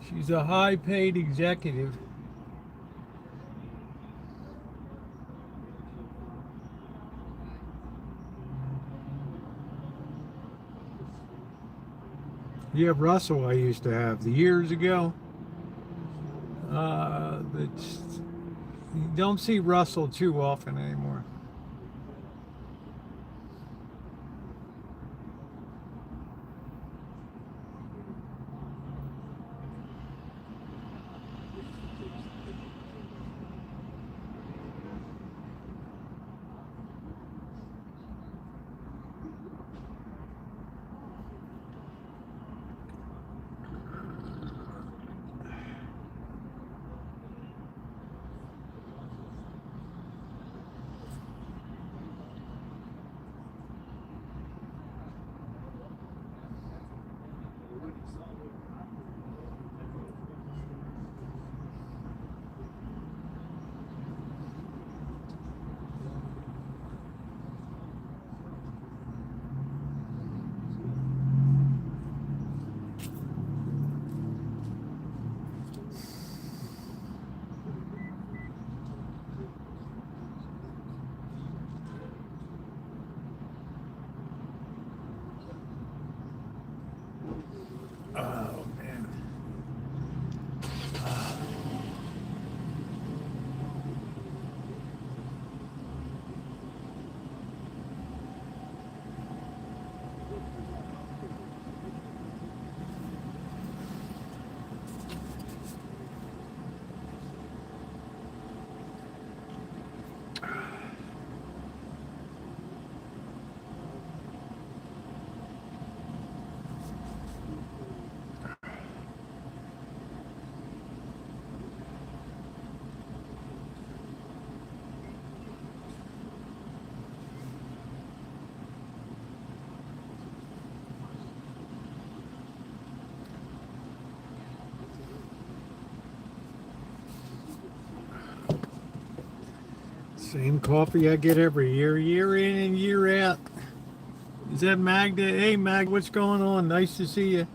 Speaker 1: She's a high-paid executive. Yeah, Russell I used to have years ago. You don't see Russell too often anymore. Oh man. Same coffee I get every year in and year out. Is that Magda? Hey Magda, what's going on? Nice to see you.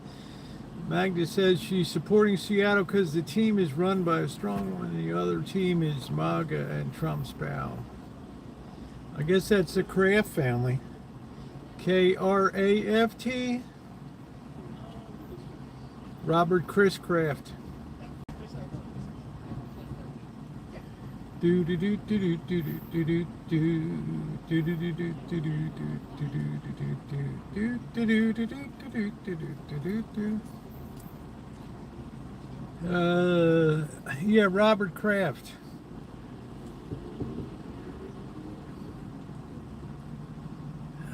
Speaker 1: Magda says she's supporting Seattle because the team is run by a strong one. The other team is MAGA and Trump's pal. I guess that's the Kraft family. Kraft. Robert Chris Kraft. Do do do do do do do do do do do do do do do do. Yeah, Robert Kraft.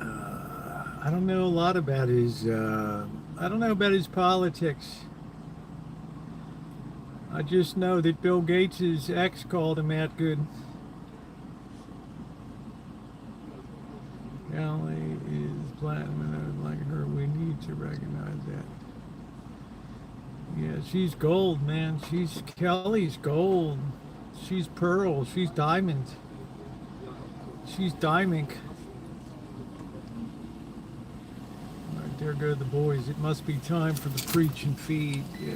Speaker 1: I don't know a lot about his. I don't know about his politics. I just know that Bill Gates' ex called him out good. Kelly is platinum and like her. We need to recognize that. Yeah, she's gold, man. Kelly's gold. She's pearl. She's diamond. She's diamond. All right, there go the boys. It must be time for the preach and feed. Yeah.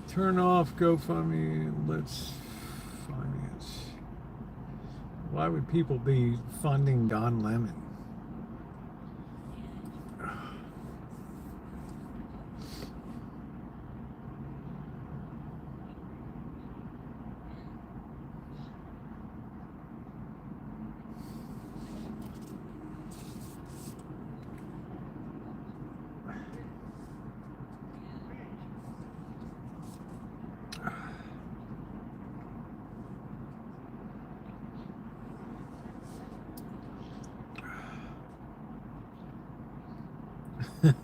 Speaker 1: Turn off GoFundMe. Let's finance. Why would people be funding Don Lemon?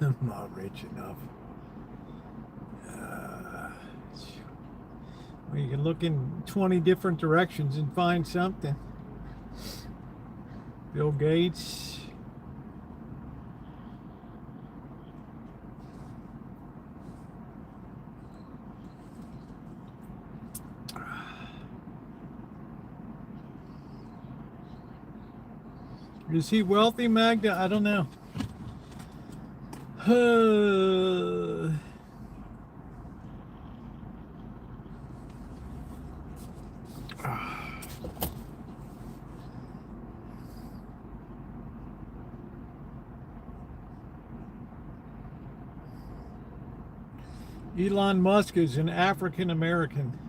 Speaker 1: I'm not rich enough. Well, you can look in 20 different directions and find something. Bill Gates. Is he wealthy, Magda? I don't know. Elon Musk is an African American.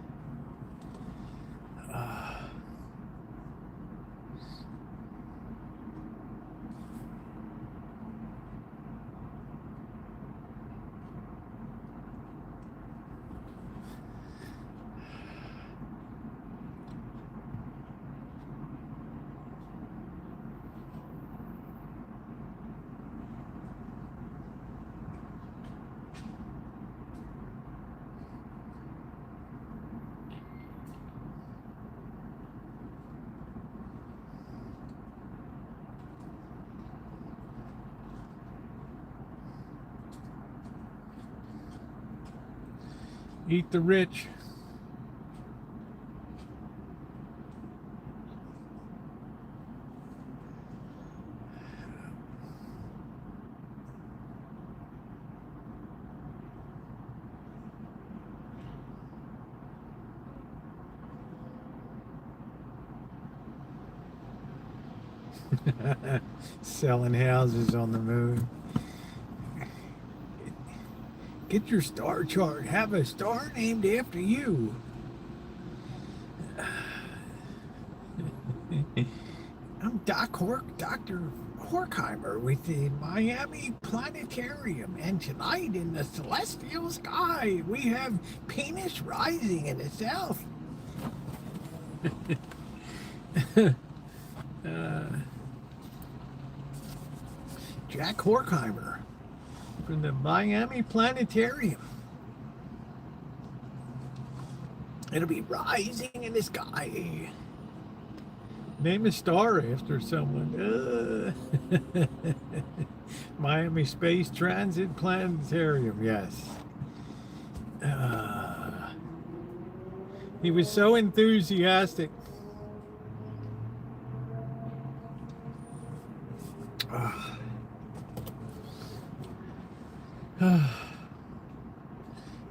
Speaker 1: Eat the rich. Selling houses on the moon. Get your star chart. Have a star named after you. I'm Dr. Horkheimer with the Miami Planetarium, and tonight in the celestial sky we have Venus rising in the south. Jack Horkheimer from the Miami Planetarium. It'll be rising in the sky. Name a star after someone. Miami Space Transit Planetarium, yes. He was so enthusiastic.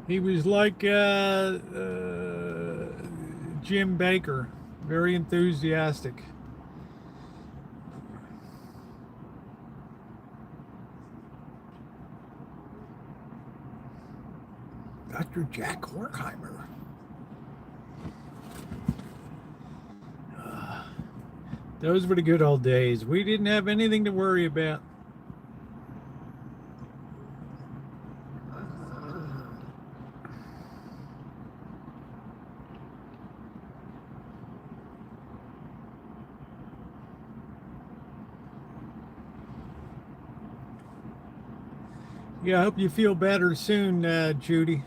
Speaker 1: He was like Jim Baker, very enthusiastic. Dr. Jack Horkheimer. Those were the good old days. We didn't have anything to worry about. Yeah, I hope you feel better soon, Judy.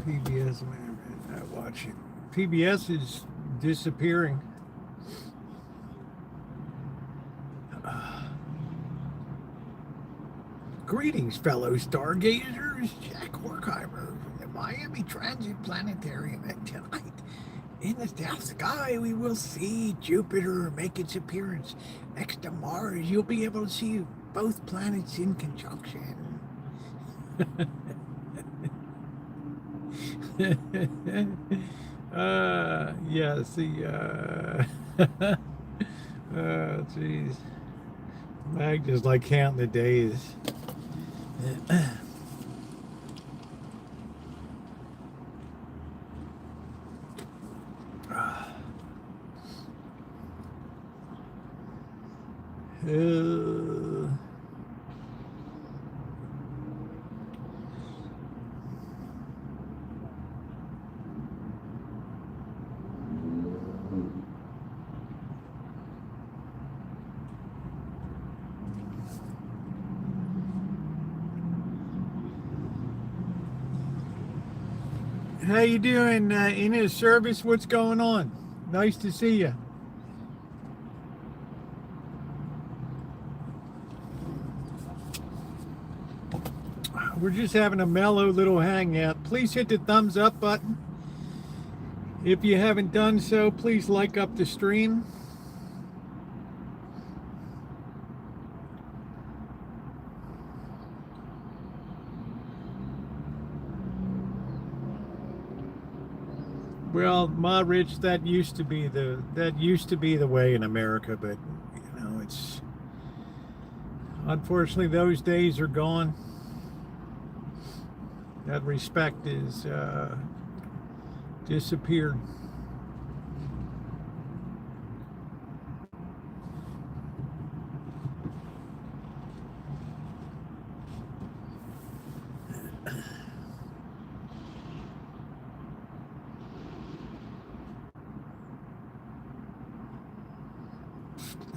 Speaker 1: PBS, man, not watching. PBS is disappearing. Greetings, fellow stargazers. Jack Horkheimer from the Miami Transit Planetarium. And tonight, in the south sky, we will see Jupiter make its appearance next to Mars. You'll be able to see both planets in conjunction. Yes, jeez. Mag just like counting the days. How you doing, in his service? What's going on? Nice to see you. We're just having a mellow little hangout. Please hit the thumbs up button. If you haven't done so, please like up the stream. Well, Ma Rich, that used to be the way in America, but you know, it's unfortunately those days are gone. That respect is disappeared.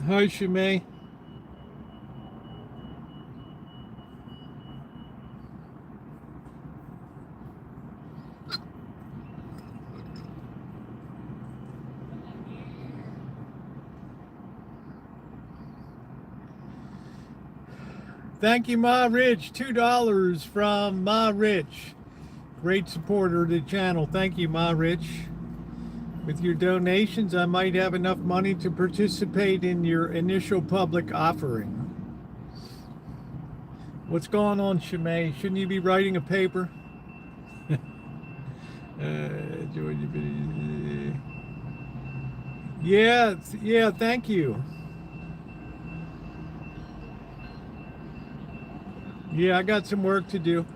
Speaker 1: Hi, Shimei. Thank you, Ma Rich. $2 from Ma Rich. Great supporter of the channel. Thank you, Ma Rich. With your donations, I might have enough money to participate in your initial public offering. What's going on, Shimei? Shouldn't you be writing a paper? Yeah, thank you. Yeah, I got some work to do.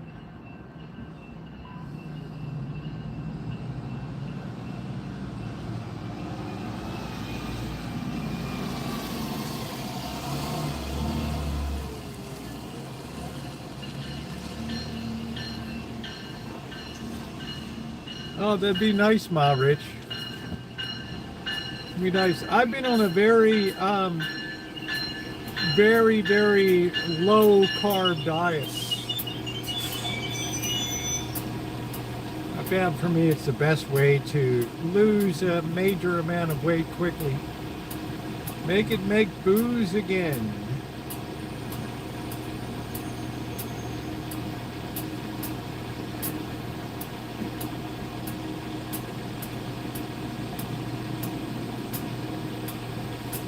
Speaker 1: Oh, that'd be nice, Ma Rich. Be nice. I've been on a very low carb diet. I found for me it's the best way to lose a major amount of weight quickly. Make booze again.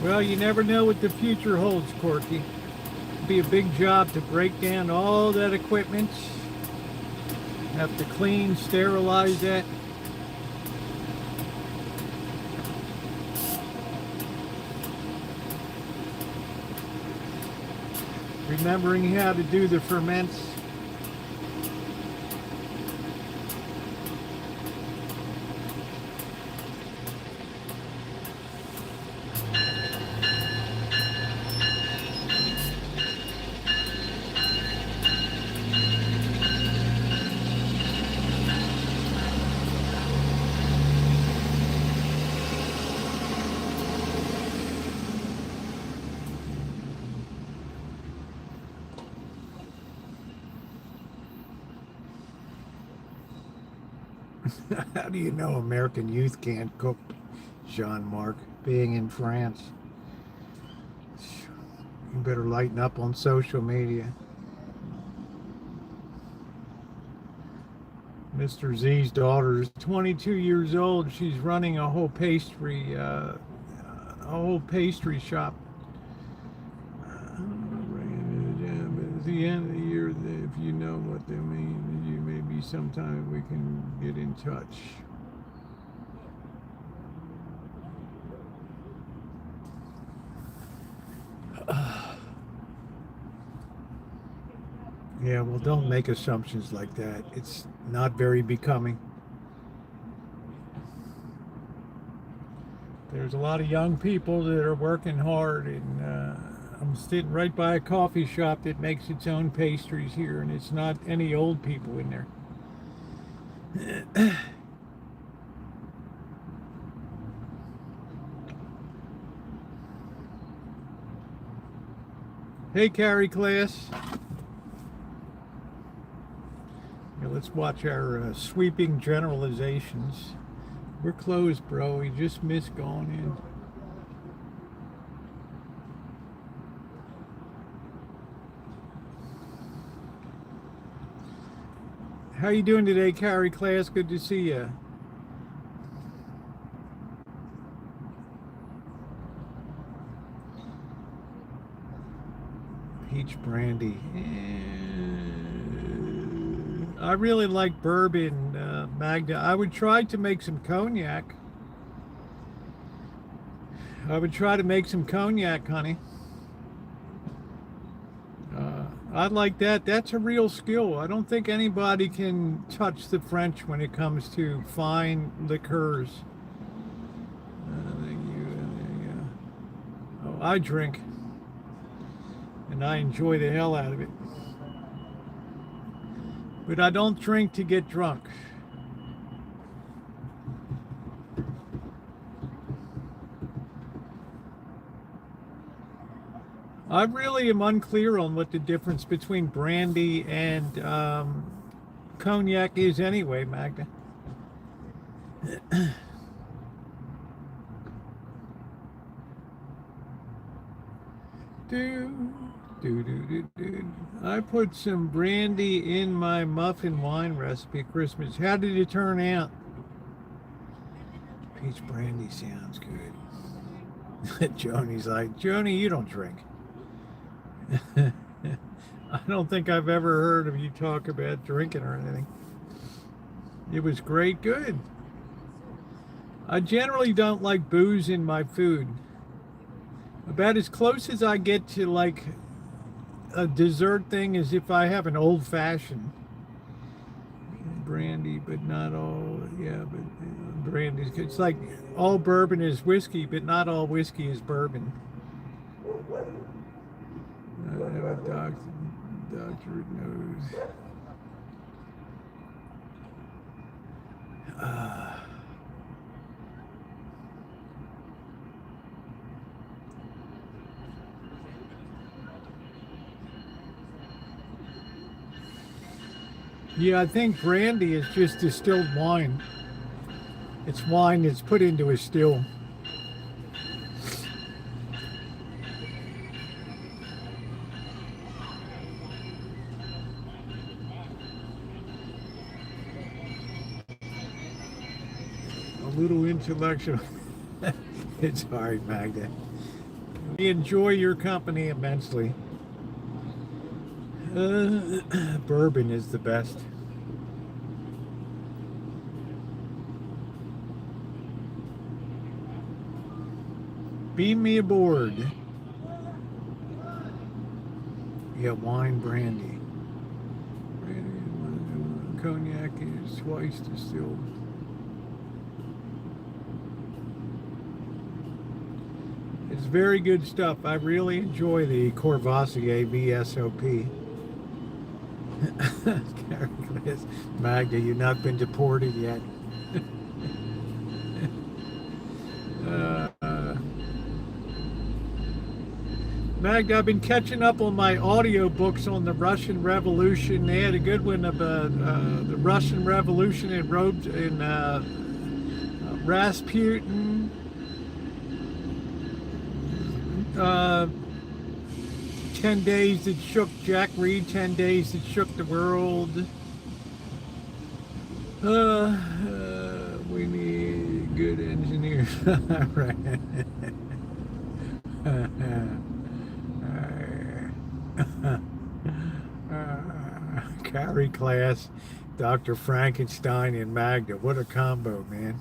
Speaker 1: Well, you never know what the future holds, Corky. It'll be a big job to break down all that equipment. Have to clean, sterilize that. Remembering how to do the ferments. How do you know American youth can't cook, Jean-Marc, being in France? You better lighten up on social media. Mr. Z's daughter is 22 years old. She's running a whole pastry shop. At the end of the year, if you know what they mean, you maybe sometime we can get in touch. Yeah, well, don't make assumptions like that. It's not very becoming. There's a lot of young people that are working hard, and I'm sitting right by a coffee shop that makes its own pastries here, and it's not any old people in there. Hey, Carrie Class. Here, let's watch our sweeping generalizations. We're closed, bro. We just missed going in. How you doing today, Carrie class? Good to see you. Peach brandy. I really like bourbon, Magda. I would try to make some cognac. Honey. I like that. That's a real skill. I don't think anybody can touch the French when it comes to fine liqueurs. Thank you. Oh, I drink, and I enjoy the hell out of it. But I don't drink to get drunk. I really am unclear on what the difference between brandy and cognac is anyway, Magda. I put some brandy in my muffin wine recipe at Christmas. How did it turn out? Peach brandy sounds good. Joni's like, Joni, you don't drink. I don't think I've ever heard of you talk about drinking or anything. It was great, good. I generally don't like booze in my food. About as close as I get to like a dessert thing is if I have an old fashioned. Brandy, but not all, yeah, but brandy, it's like all bourbon is whiskey, but not all whiskey is bourbon. Doctor knows. Yeah, I think brandy is just distilled wine. It's wine that's put into a still. A little intellectual. It's hard, Magda. We enjoy your company immensely. Bourbon is the best. Beam me aboard. Yeah, wine, brandy. Cognac is twice distilled. It's very good stuff. I really enjoy the Courvoisier VSOP. Magda, you've not been deported yet. Magda, I've been catching up on my audiobooks on the Russian Revolution. They had a good one about the Russian Revolution in Rasputin. 10 days that shook Jack Reed, 10 days that shook the world. We need good engineers. Right. Carrie class, Dr. Frankenstein and Magda. What a combo, man.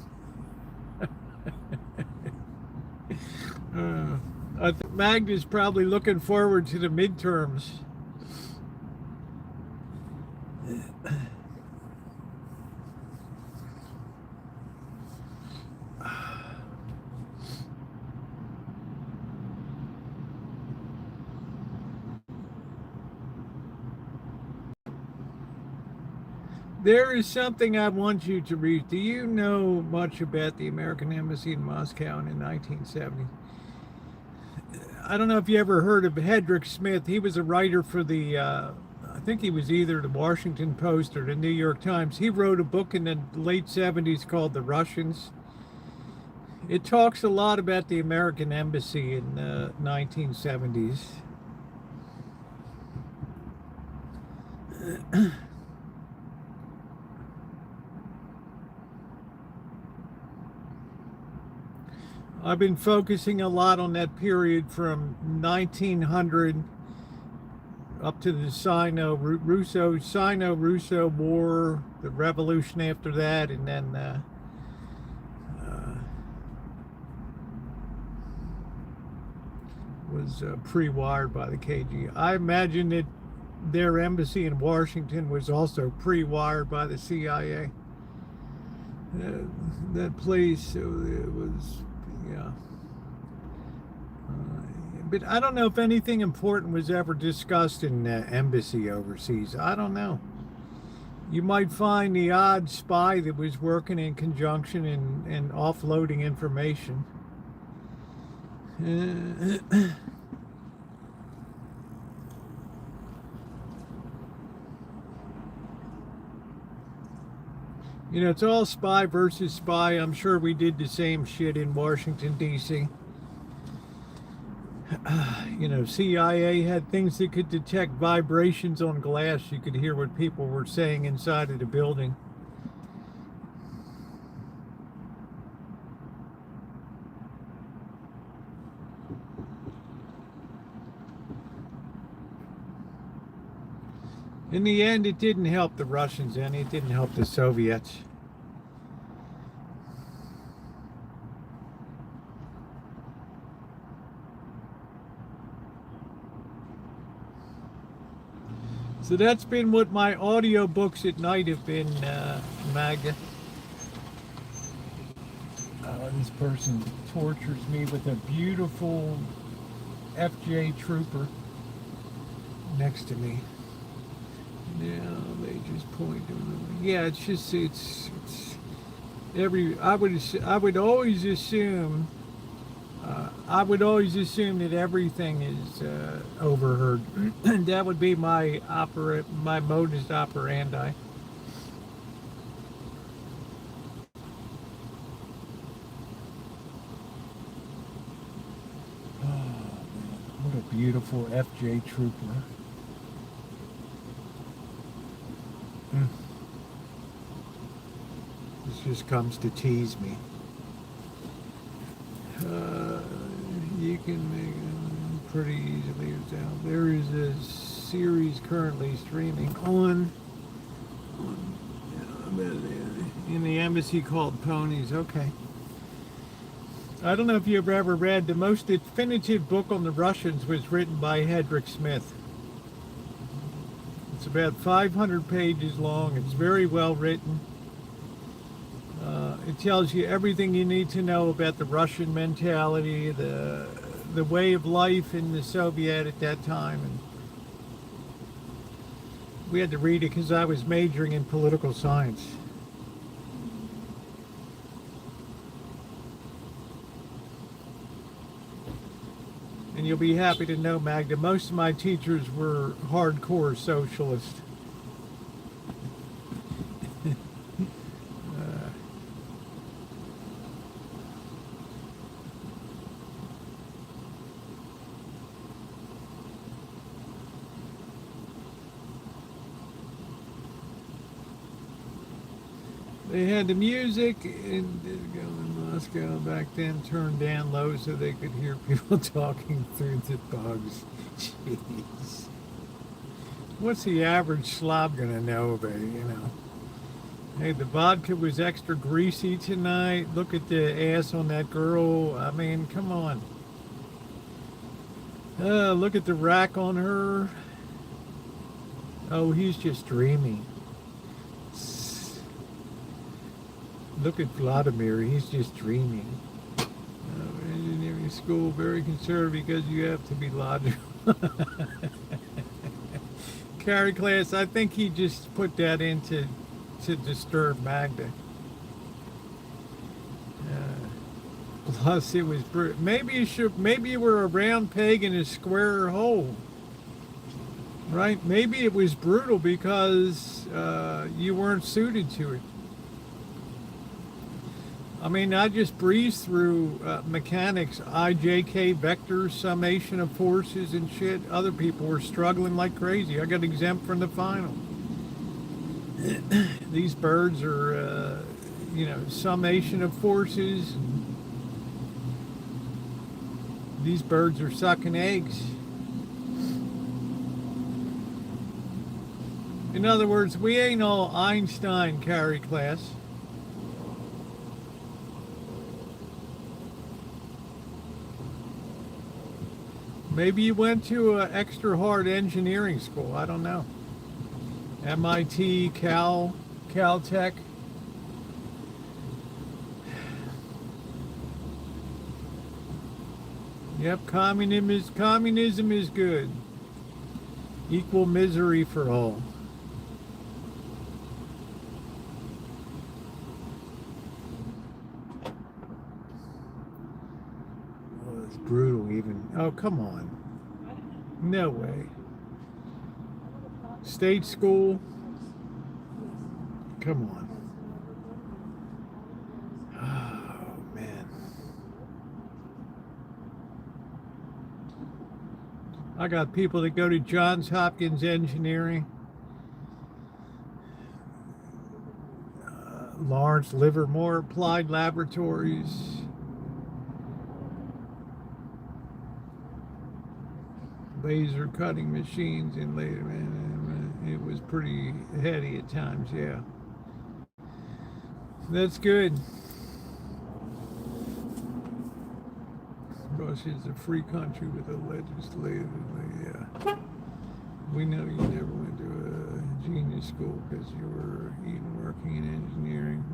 Speaker 1: I think Magda's probably looking forward to the midterms. There is something I want you to read. Do you know much about the American Embassy in Moscow in the 1970s? I don't know if you ever heard of Hedrick Smith. He was a writer for the, I think he was either the Washington Post or the New York Times. He wrote a book in the late 70s called The Russians. It talks a lot about the American embassy in the 1970s. I've been focusing a lot on that period from 1900 up to the Sino-Russo War, the revolution after that, and then was pre-wired by the KG. I imagine that their embassy in Washington was also pre-wired by the CIA. That place, it was, yeah. But I don't know if anything important was ever discussed in the embassy overseas. I don't know. You might find the odd spy that was working in conjunction and offloading information. You know, it's all spy versus spy. I'm sure we did the same shit in Washington, D.C. You know, CIA had things that could detect vibrations on glass. You could hear what people were saying inside of the building. In the end, it didn't help the Russians any. It didn't help the Soviets. So that's been what my audio books at night have been, Magda. This person tortures me with a beautiful FJ Trooper next to me. Now they just point to them. Yeah, it's just it's every. I would always assume. I would always assume that everything is overheard. That would be my modus operandi. Oh man, what a beautiful FJ Trooper. This just comes to tease me. You can make it pretty easily tell. There is a series currently streaming on in the embassy called Ponies. Okay. I don't know if you've ever read, the most definitive book on the Russians was written by Hedrick Smith. It's about 500 pages long. It's very well written. It tells you everything you need to know about the Russian mentality, the way of life in the Soviet at that time. And we had to read it because I was majoring in political science. And you'll be happy to know, Magda, most of my teachers were hardcore socialists. They had the music in Moscow back then turned down low so they could hear people talking through the bugs. Jeez. What's the average slob gonna know about it, you know? Hey, the vodka was extra greasy tonight. Look at the ass on that girl. I mean, come on. Look at the rack on her. Oh, he's just dreaming. Look at Vladimir, he's just dreaming. Engineering school, very conservative because you have to be logical. Carry class, I think he just put that in to disturb Magda. Plus, it was maybe you were a round peg in a square hole. Right? Maybe it was brutal because you weren't suited to it. I mean, I just breezed through mechanics, IJK vectors, summation of forces and shit. Other people were struggling like crazy. I got exempt from the final. These birds are, summation of forces. These birds are sucking eggs. In other words, we ain't all Einstein carry class. Maybe you went to an extra hard engineering school. I don't know. MIT, Caltech. Yep, communism is good. Equal misery for all. Oh, it's brutal even. Oh, come on. No way. State school. Come on. Oh, man. I got people that go to Johns Hopkins Engineering, Lawrence Livermore Applied Laboratories, laser cutting machines, and later, it was pretty heady at times, yeah. That's good. Because it's a free country with a legislative, yeah. We know you never went to a genius school because you were even working in engineering.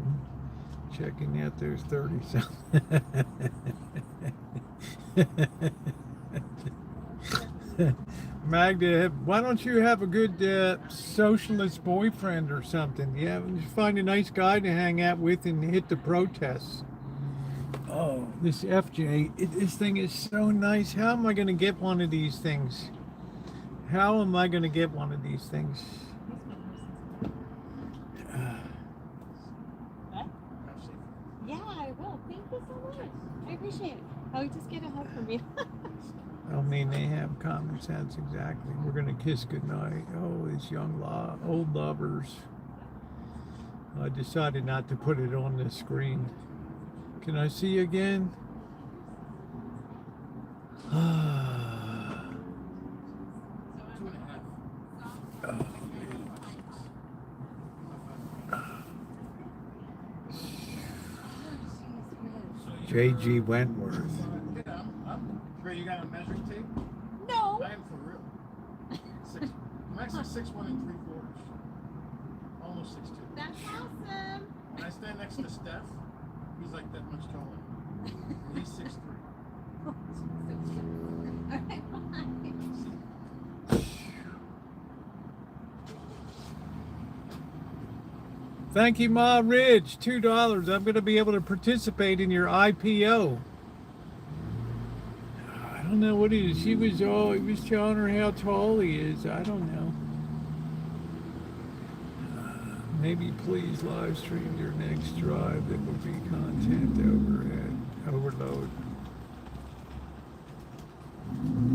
Speaker 1: Checking out there's 30 something. Magda, why don't you have a good socialist boyfriend or something? Yeah, just find a nice guy to hang out with and hit the protests. Oh, this FJ, this thing is so nice. How am I going to get one of these things? How am I going to get one of these things?
Speaker 6: Yeah, I will. Thank you so much. I appreciate it. I'll just get a hug from you.
Speaker 1: I mean, they have common sense, exactly. We're going to kiss goodnight. Oh, these old lovers. I decided not to put it on the screen. Can I see you again? J.G. Wentworth.
Speaker 7: Yeah, I'm great. You got a measuring tape?
Speaker 6: No.
Speaker 7: I am for real. I'm actually 6'1" and 3/4. Almost 6'2".
Speaker 6: That's awesome.
Speaker 7: When I stand next to Steph, he's like that much taller. He's 6'3".
Speaker 1: Thank you, Ma Ridge. $2. I'm going to be able to participate in your IPO. I don't know what he is. He was telling her how tall he is. I don't know. Maybe please live stream your next drive. That would be content overload.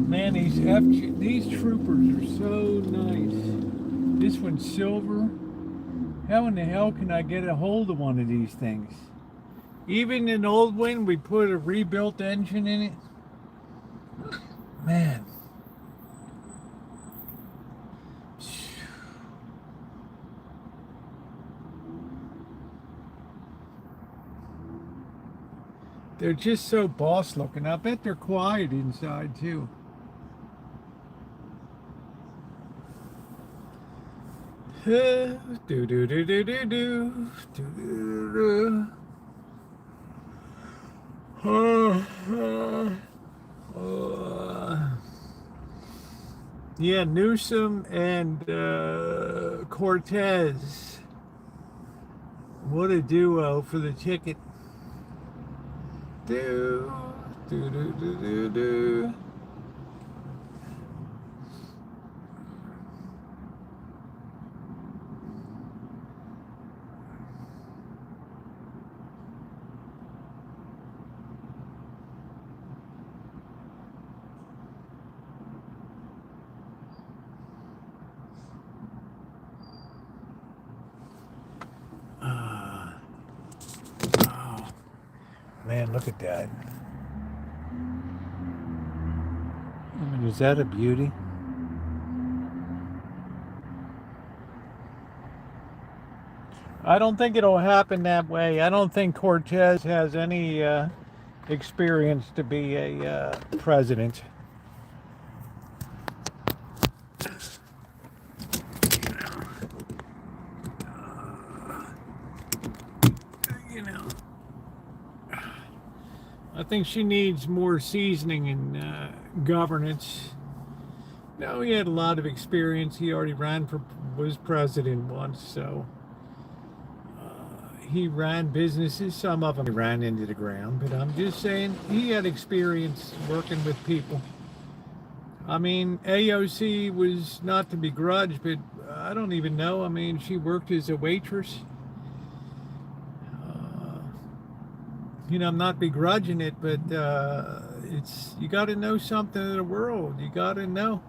Speaker 1: Man, these troopers are so nice. This one's silver. How in the hell can I get a hold of one of these things? Even an old one, we put a rebuilt engine in it. Man. They're just so boss looking. I bet they're quiet inside too. Do do do do do do do do. Yeah, Newsom and Cortez. What a duo for the ticket. Do do do do do do. man, look at that. I mean, is that a beauty? I don't think it'll happen that way. I don't think Cortez has any experience to be a president. You know, I think she needs more seasoning in governance. No, he had a lot of experience. He already was president once, so he ran businesses. Some of them ran into the ground, but I'm just saying he had experience working with people. I mean, AOC was not to begrudge, but I don't even know. I mean, she worked as a waitress. You know, I'm not begrudging it, but it's, you got to know something of the world. You got to know.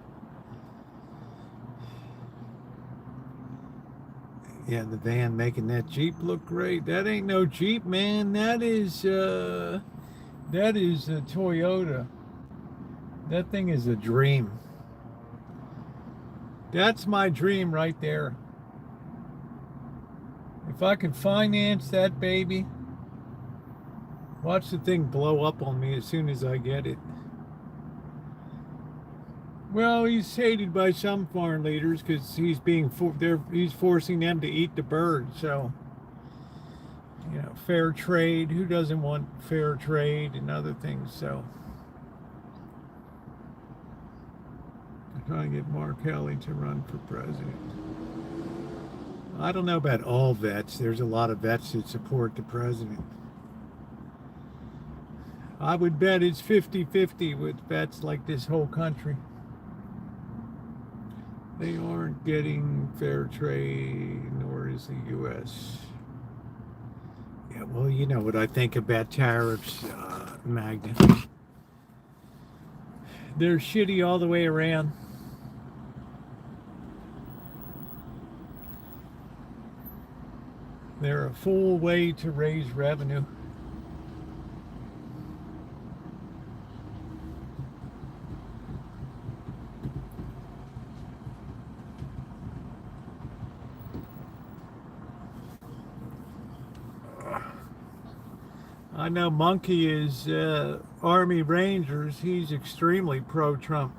Speaker 1: Yeah, the van making that Jeep look great. That ain't no Jeep, man. That is a Toyota. That thing is a dream. That's my dream right there. If I can finance that baby, watch the thing blow up on me as soon as I get it. Well, he's hated by some foreign leaders because he's he's forcing them to eat the bird. So, you know, fair trade. Who doesn't want fair trade and other things? So, I'm trying to get Mark Kelly to run for president. I don't know about all vets. There's a lot of vets that support the president. I would bet it's 50-50 with vets like this whole country. They aren't getting fair trade, nor is the U.S. Yeah, well, you know what I think about tariffs, Magda. They're shitty all the way around. They're a full way to raise revenue. I know Monkey is Army Rangers. He's extremely pro-Trump.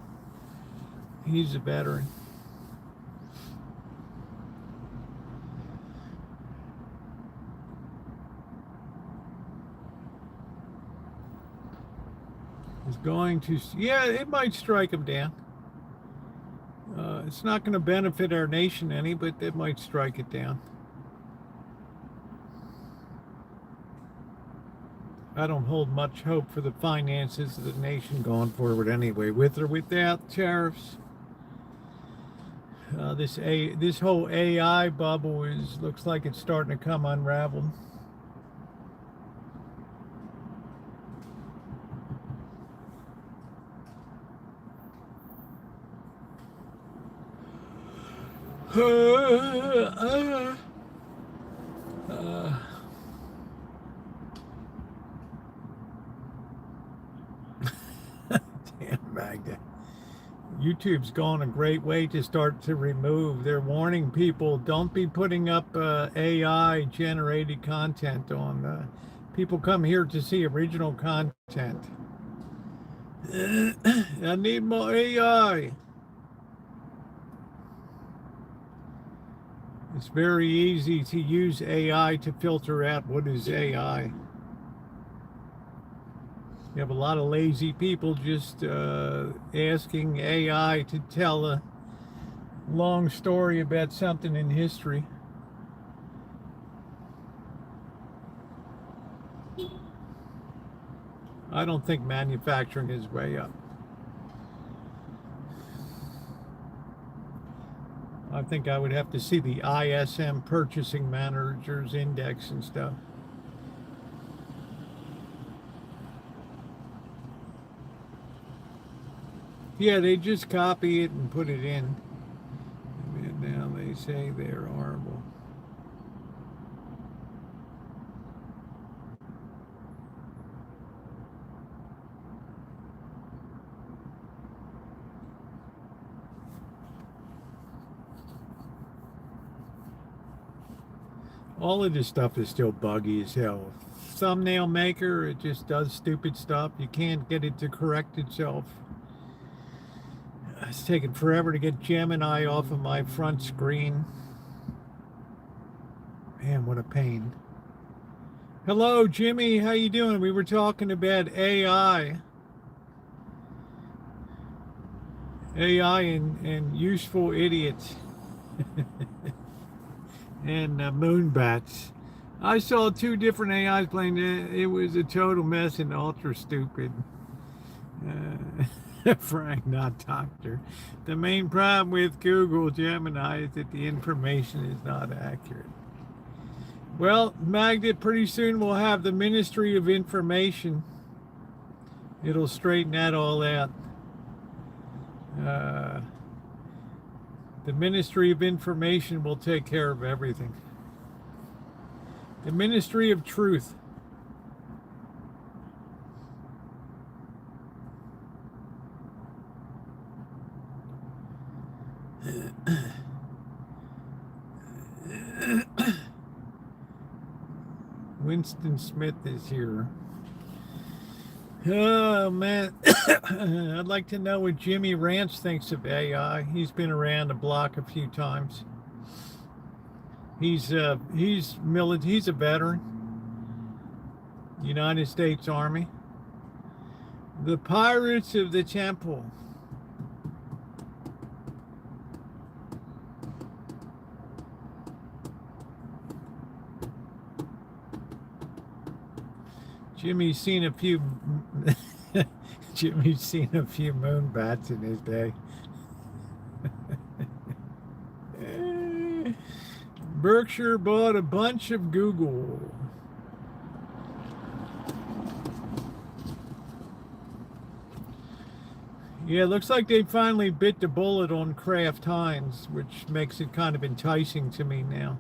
Speaker 1: He's a veteran. Is going to, yeah, it might strike him down. It's not going to benefit our nation any, but it might strike it down. I don't hold much hope for the finances of the nation going forward anyway, with or without tariffs. This whole AI bubble looks like it's starting to come unraveled. Damn, Magda. YouTube's gone a great way to start to remove. They're warning people, don't be putting up AI generated content on. People come here to see original content. I need more AI. It's very easy to use AI to filter out what is AI. You have a lot of lazy people just asking AI to tell a long story about something in history. I don't think manufacturing is way up. I think I would have to see the ISM Purchasing Managers Index and stuff. Yeah, they just copy it and put it in. And now they say they're horrible. All of this stuff is still buggy as hell. Thumbnail maker, it just does stupid stuff. You can't get it to correct itself. It's taken forever to get Gemini off of my front screen. Man, what a pain. Hello, Jimmy. How you doing? We were talking about AI. AI and useful idiots. And moon bats. I saw two different AIs playing. It was a total mess and ultra stupid. Frank, not doctor. The main problem with Google Gemini is that the information is not accurate. Well, Magda, pretty soon we'll have the Ministry of Information. It'll straighten that all out. The Ministry of Information will take care of everything. The Ministry of Truth. Winston Smith is here. Oh man, I'd like to know what Jimmy Ranch thinks of AI. He's been around the block a few times. He's a veteran, United States Army. The Pirates of the Temple. Jimmy's seen a few moon bats in his day. Berkshire bought a bunch of Google. Yeah, it looks like they finally bit the bullet on Kraft Heinz, which makes it kind of enticing to me now.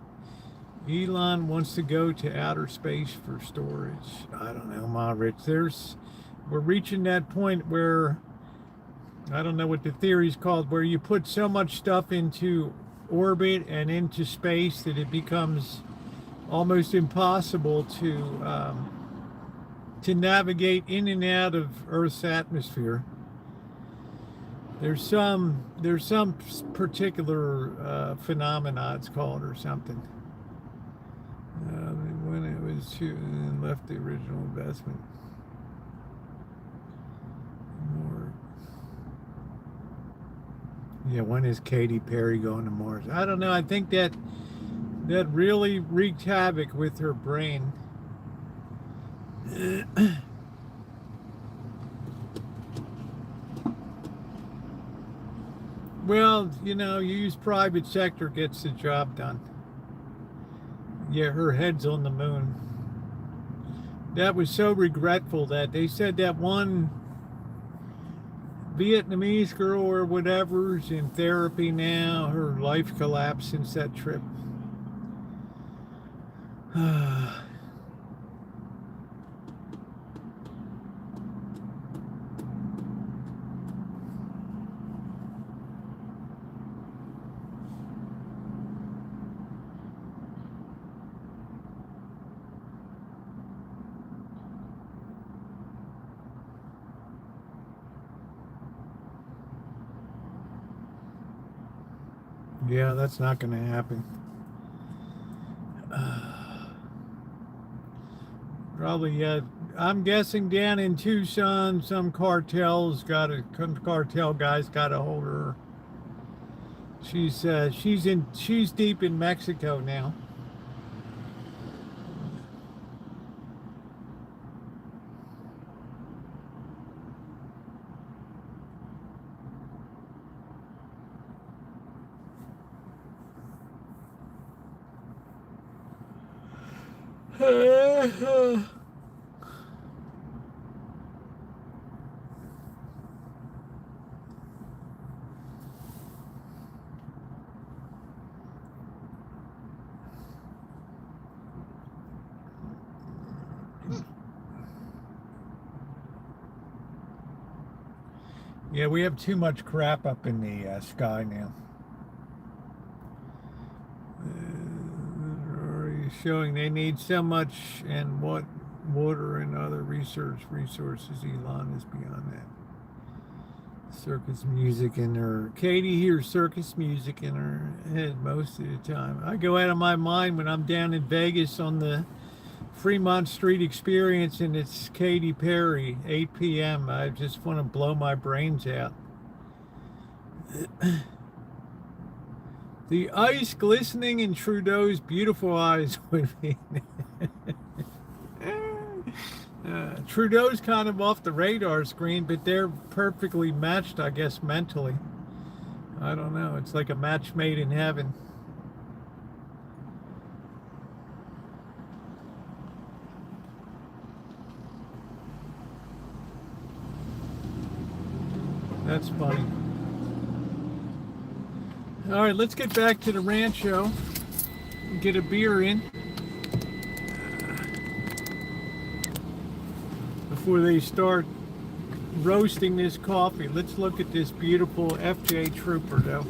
Speaker 1: Elon wants to go to outer space for storage. I don't know, Ma Rich. We're reaching that point where, I don't know what the theory's called, where you put so much stuff into orbit and into space that it becomes almost impossible to navigate in and out of Earth's atmosphere. There's some particular phenomena it's called or something. When it was and left the original investment. More. Yeah, when is Katy Perry going to Mars? I don't know. I think that really wreaked havoc with her brain. Well, use private sector gets the job done. Yeah, her head's on the moon. That was so regretful that they said that one Vietnamese girl or whatever's in therapy now. Her life collapsed since that trip. Yeah, that's not going to happen. Probably, yeah. I'm guessing down in Tucson, some cartel guy's got a hold of her. She's deep in Mexico now. Yeah, we have too much crap up in the sky now. is showing they need so much, and what water and other resources. Elon is beyond that. Circus music in her. Katie hears circus music in her head most of the time. I go out of my mind when I'm down in Vegas on the Fremont Street Experience and it's Katy Perry, 8 p.m. I just want to blow my brains out. The ice glistening in Trudeau's beautiful eyes would be. Trudeau's kind of off the radar screen, but they're perfectly matched, I guess, mentally. I don't know. It's like a match made in heaven. That's funny. All right, let's get back to the Rancho and get a beer in before they start roasting this coffee. Let's look at this beautiful FJ Trooper, though.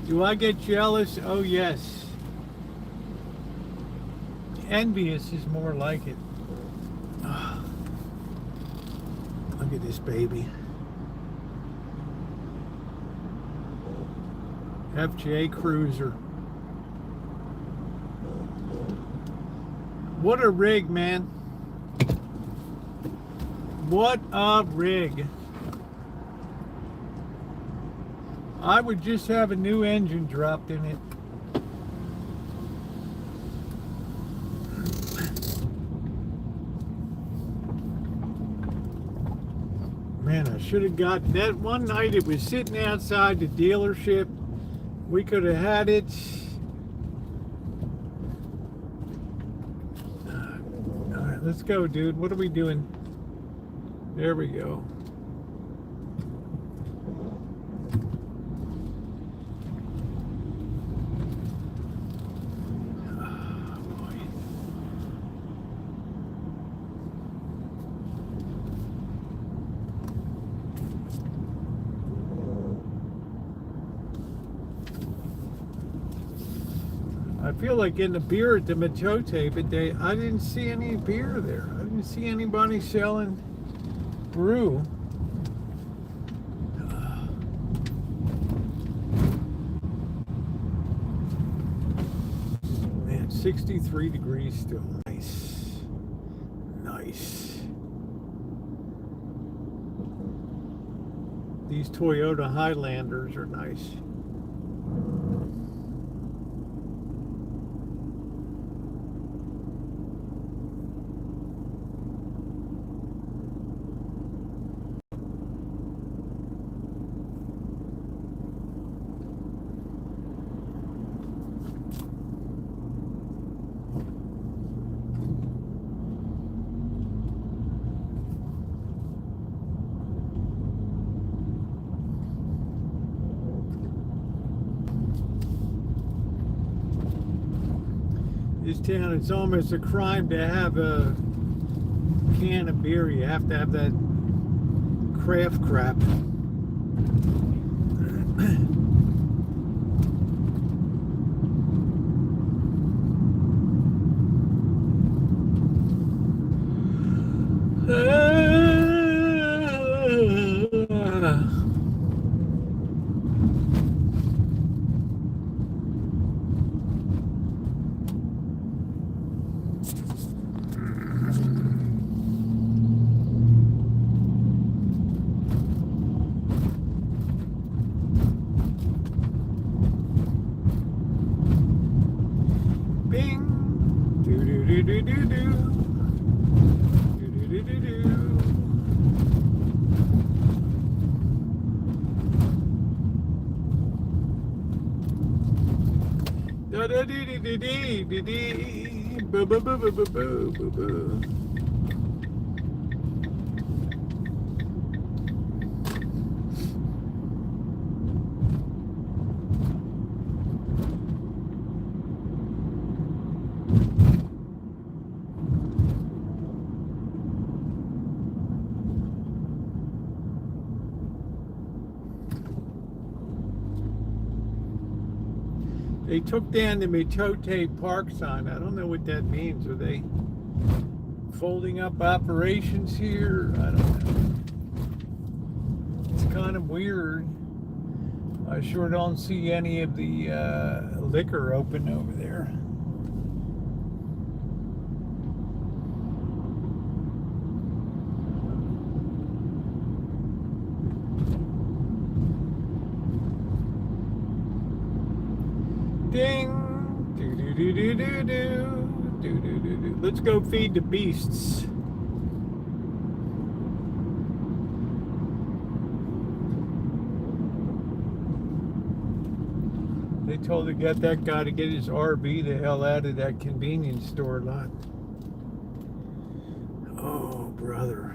Speaker 1: Do I get jealous? Oh, yes. Envious is more like it. Look at this baby. FJ Cruiser. What a rig, man. What a rig. I would just have a new engine dropped in it. Man, I should have got that one night. It was sitting outside the dealership. We could have had it. All right, let's go, dude. What are we doing? There we go. I feel like getting a beer at the Matote, but I didn't see any beer there. I didn't see anybody selling brew. Man, 63 degrees still. Nice. Nice. These Toyota Highlanders are nice. This town, it's almost a crime to have a can of beer. You have to have that craft crap. They took down the Mitote Park sign. I don't know what that means. Are they folding up operations here? I don't know. It's kind of weird. I sure don't see any of the liquor open over there. Ding! Do do do do do do do do do do. Let's go feed the beasts. They told to get that guy to get his RV the hell out of that convenience store lot. Oh, brother.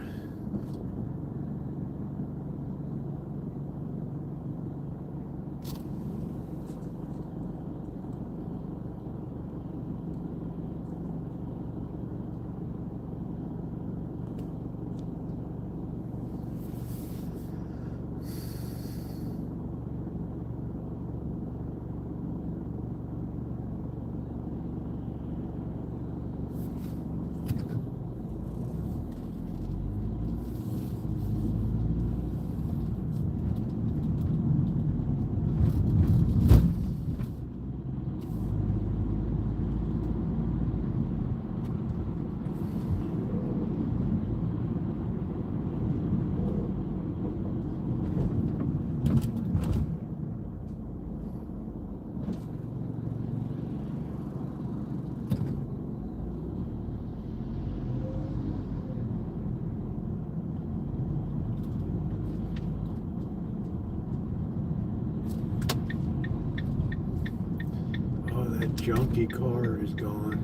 Speaker 1: That junky car is gone.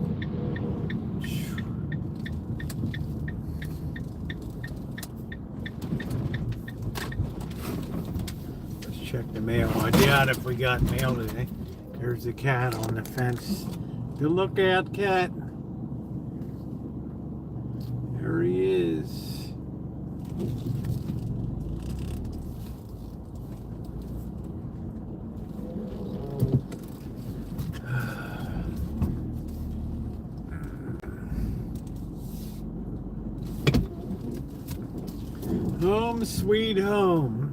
Speaker 1: Let's check the mail. I doubt if we got mail today. There's the cat on the fence. Good look out, cat. There he is. Home sweet home.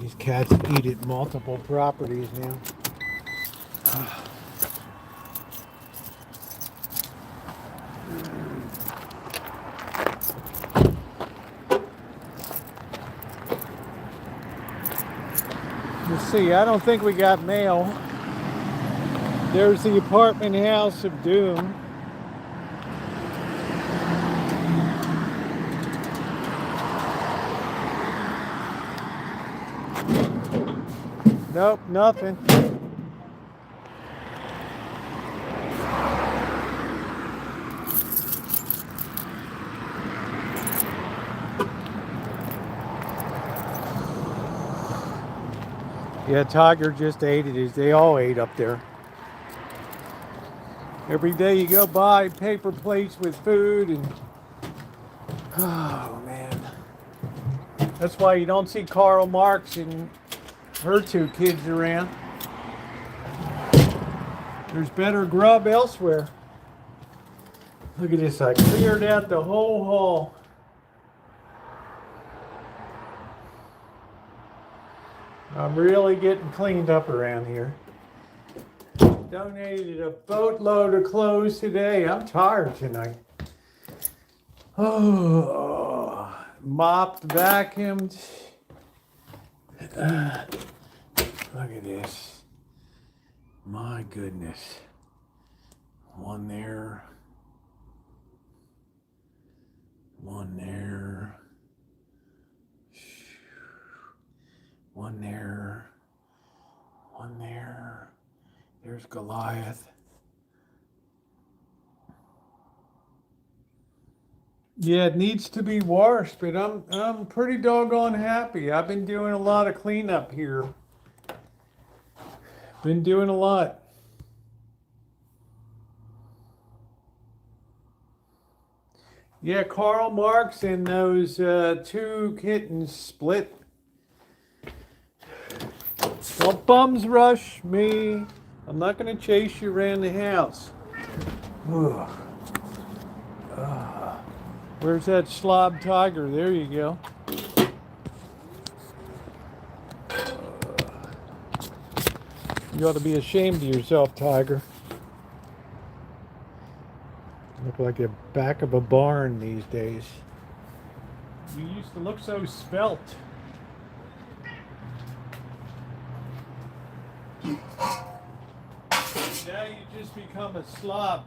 Speaker 1: These cats eat at multiple properties now. Let's see, I don't think we got mail. There's the apartment house of doom. Nope, nothing. Yeah, Tiger just ate it. They all ate up there. Every day you go by, paper plates with food and... Oh, man. That's why you don't see Karl Marx and her two kids around. There's better grub elsewhere. Look at this, I cleared out the whole hall. I'm really getting cleaned up around here. Donated a boatload of clothes today. I'm tired tonight. Oh, mopped, vacuumed. Look at this. My goodness. One there. One there. One there. One there. There's Goliath. Yeah, it needs to be washed, but I'm pretty doggone happy. I've been doing a lot of cleanup here. Been doing a lot. Yeah, Karl Marx and those two kittens split. Don't bums rush me. I'm not gonna chase you around the house. Ugh. Where's that slob tiger? There you go. You ought to be ashamed of yourself, tiger. Look like the back of a barn these days. You used to look so svelte. Now you just become a slob.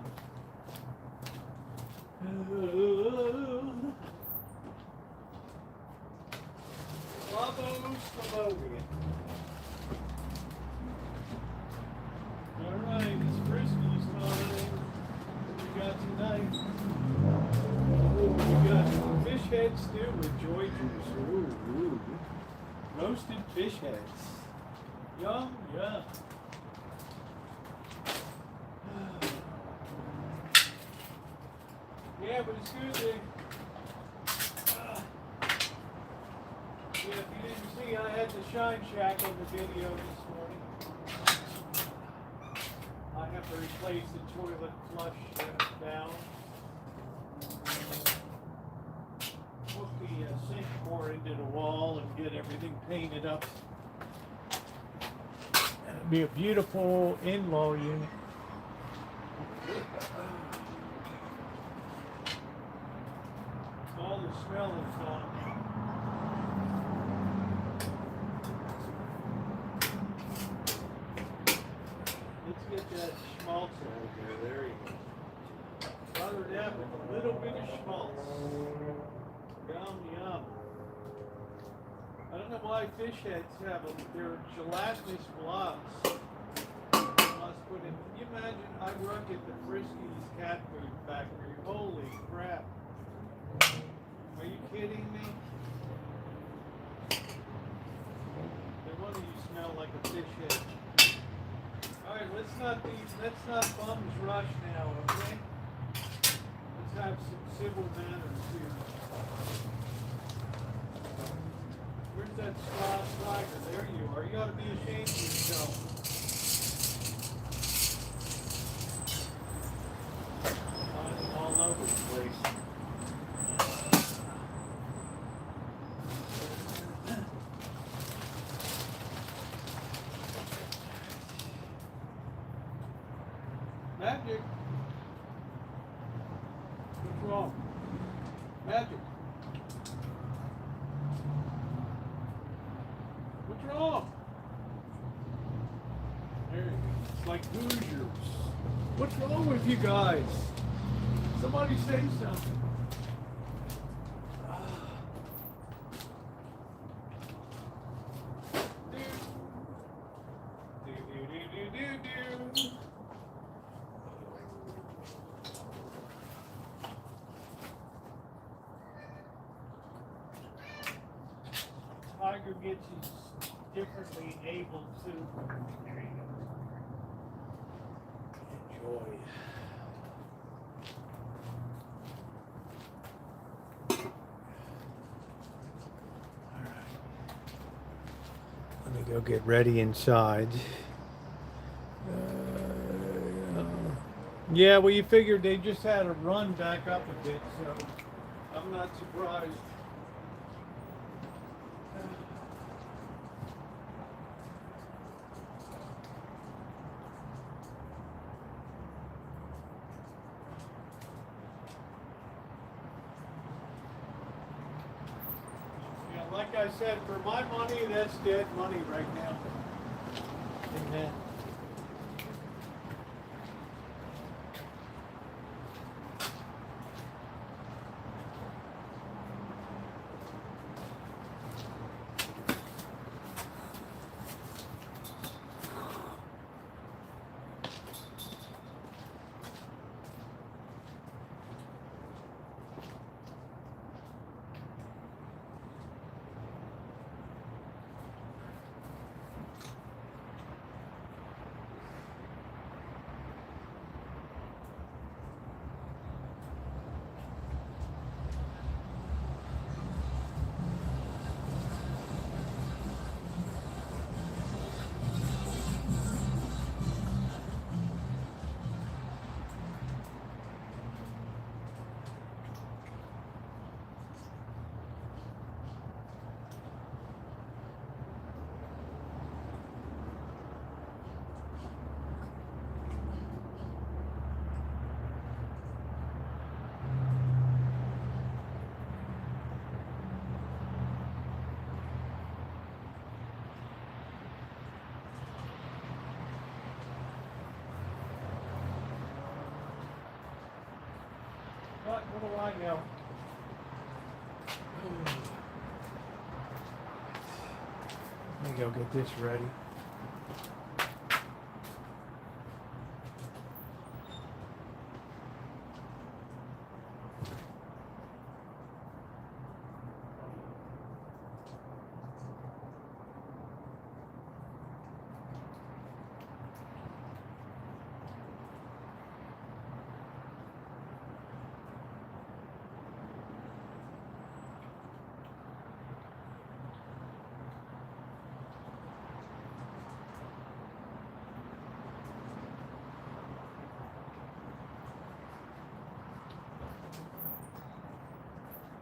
Speaker 1: Slobbo-slobovian. Alright, it's Frisky's time. What we got tonight? Oh, we got fish head stew with joy juice. Ooh. Roasted fish heads. Yum, yum. Yeah, but it's good to... yeah, if you didn't see, I had the shine shack on the video this morning. I have to replace the toilet flush valve. Hook the sink more into the wall and get everything painted up. And it'll be a beautiful in-law unit. All the smell is gone. Let's get that schmaltz over there. There you go. Rather that with a little bit of schmaltz. Yum, yum. I don't know why fish heads have them. They're gelatinous blobs. Must put in. Can you imagine? I work at the Frisky's cat food factory. Holy crap. Are you kidding me? No wonder you smell like a fish head. Alright, let's not bums rush now, okay? Let's have some civil manners here. Where's that slob tiger? There you are. You ought to be ashamed of yourself. All over the place. Magic. What's wrong? Magic. What's wrong? There you go. It's like Hoosiers. What's wrong with you guys? Somebody say something. Tiger gets his differently able to enjoy. Let me go get ready inside. Yeah, well, you figured they just had to run back up a bit, so I'm not surprised. Like I said, for my money, that's dead money right now. Amen. What do I know? Let me go get this ready.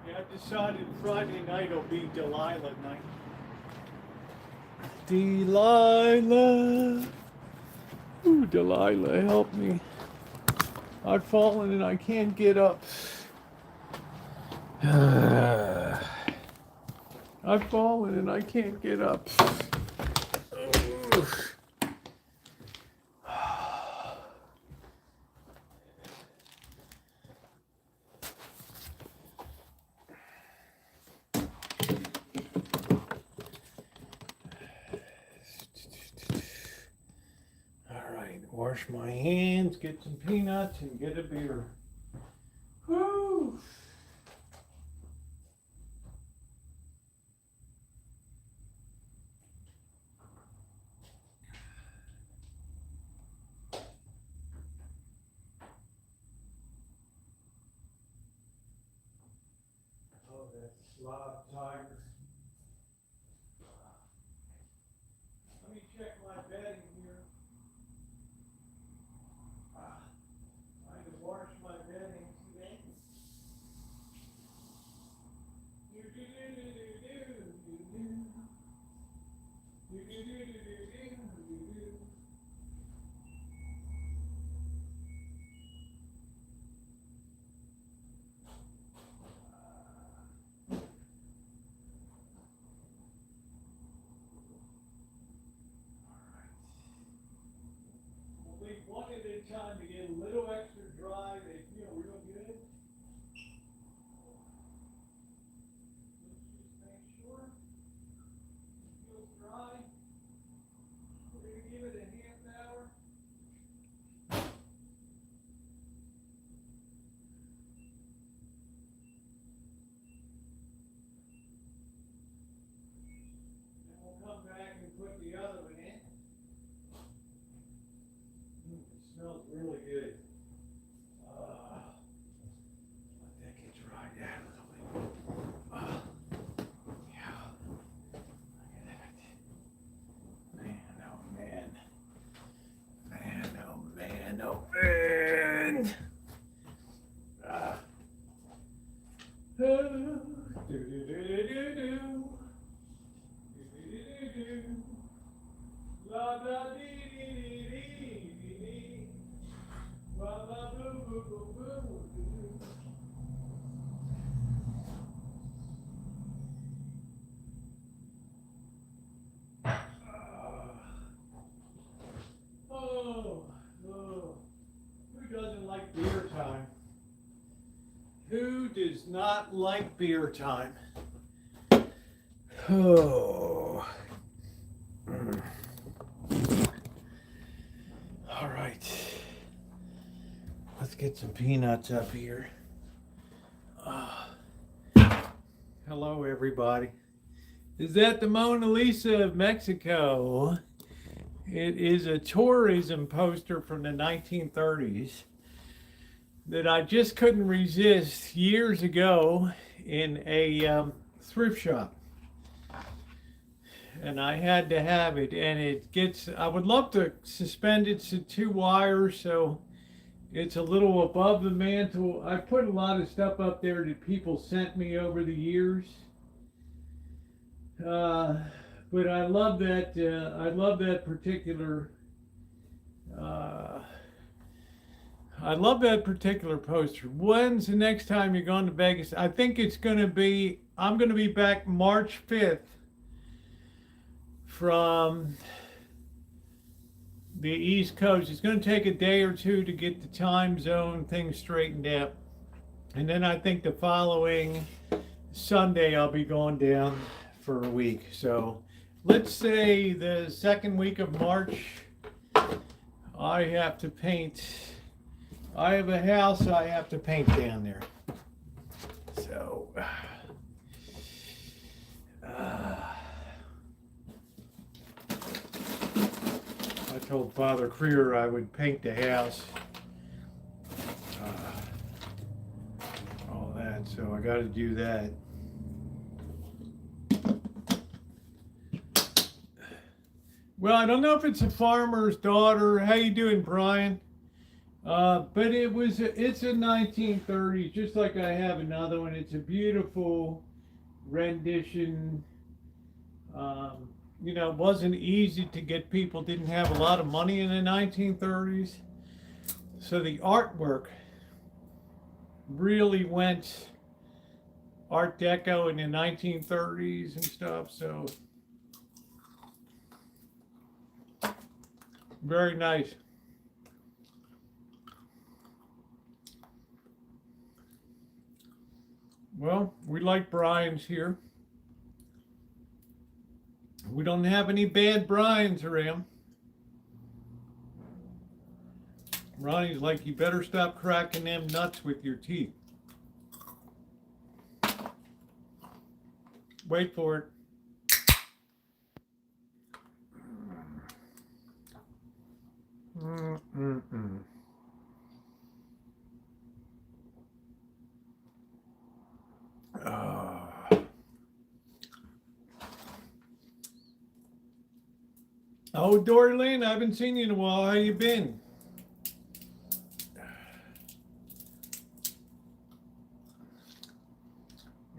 Speaker 1: Yeah, I decided Friday night will be Delilah night. Delilah. Ooh, Delilah, help me. I've fallen and I can't get up. I've fallen and I can't get up. Ooh. Wash my hands, get some peanuts, and get a beer. Woo! Oh, that slob tiger. Let me check my bedding here. I had to wash my bedding today. We'll leave one at a time to get a little extra dry. They feel real good. Let's just make sure it feels dry. We're going to give it a half hour. Then we'll come back and put the other one in. It smells really good. Let that get dried out a little bit. Yeah. Look at that. Man, oh man. Man, oh man, oh man. Do-do-do-do-do. Do-do-do-do-do. La da dee dee dee dee dee. La la boo boo boo boo boo. Oh, who doesn't like beer time? Who does not like beer time? Oh. All right. Let's get some peanuts up here. Hello, everybody. Is that the Mona Lisa of Mexico? It is a tourism poster from the 1930s that I just couldn't resist years ago in a thrift shop. And I had to have it. And it gets, I would love to suspend it to 2 wires so it's a little above the mantle. I put a lot of stuff up there that people sent me over the years. But I love that. I love that particular. I love that particular poster. When's the next time you're going to Vegas? I think it's going to be. I'm going to be back March 5th from the East Coast. It's going to take a day or two to get the time zone thing straightened out. And then I think the following Sunday I'll be going down for a week. So let's say the second week of March, I have to paint. I have a house I have to paint down there. So, I told Father Creer I would paint the house. All that, so I got to do that. Well, I don't know if it's a farmer's daughter. How you doing, Brian? But it's a 1930s, just like I have another one. It's a beautiful rendition. You know, it wasn't easy to get people, didn't have a lot of money in the 1930s. So the artwork really went Art Deco in the 1930s and stuff. So very nice. Well, we like Brian's here. We don't have any bad Brian's around. Ronnie's like, you better stop cracking them nuts with your teeth. Wait for it. Oh, Dory Lynn, I haven't seen you in a while. How you been?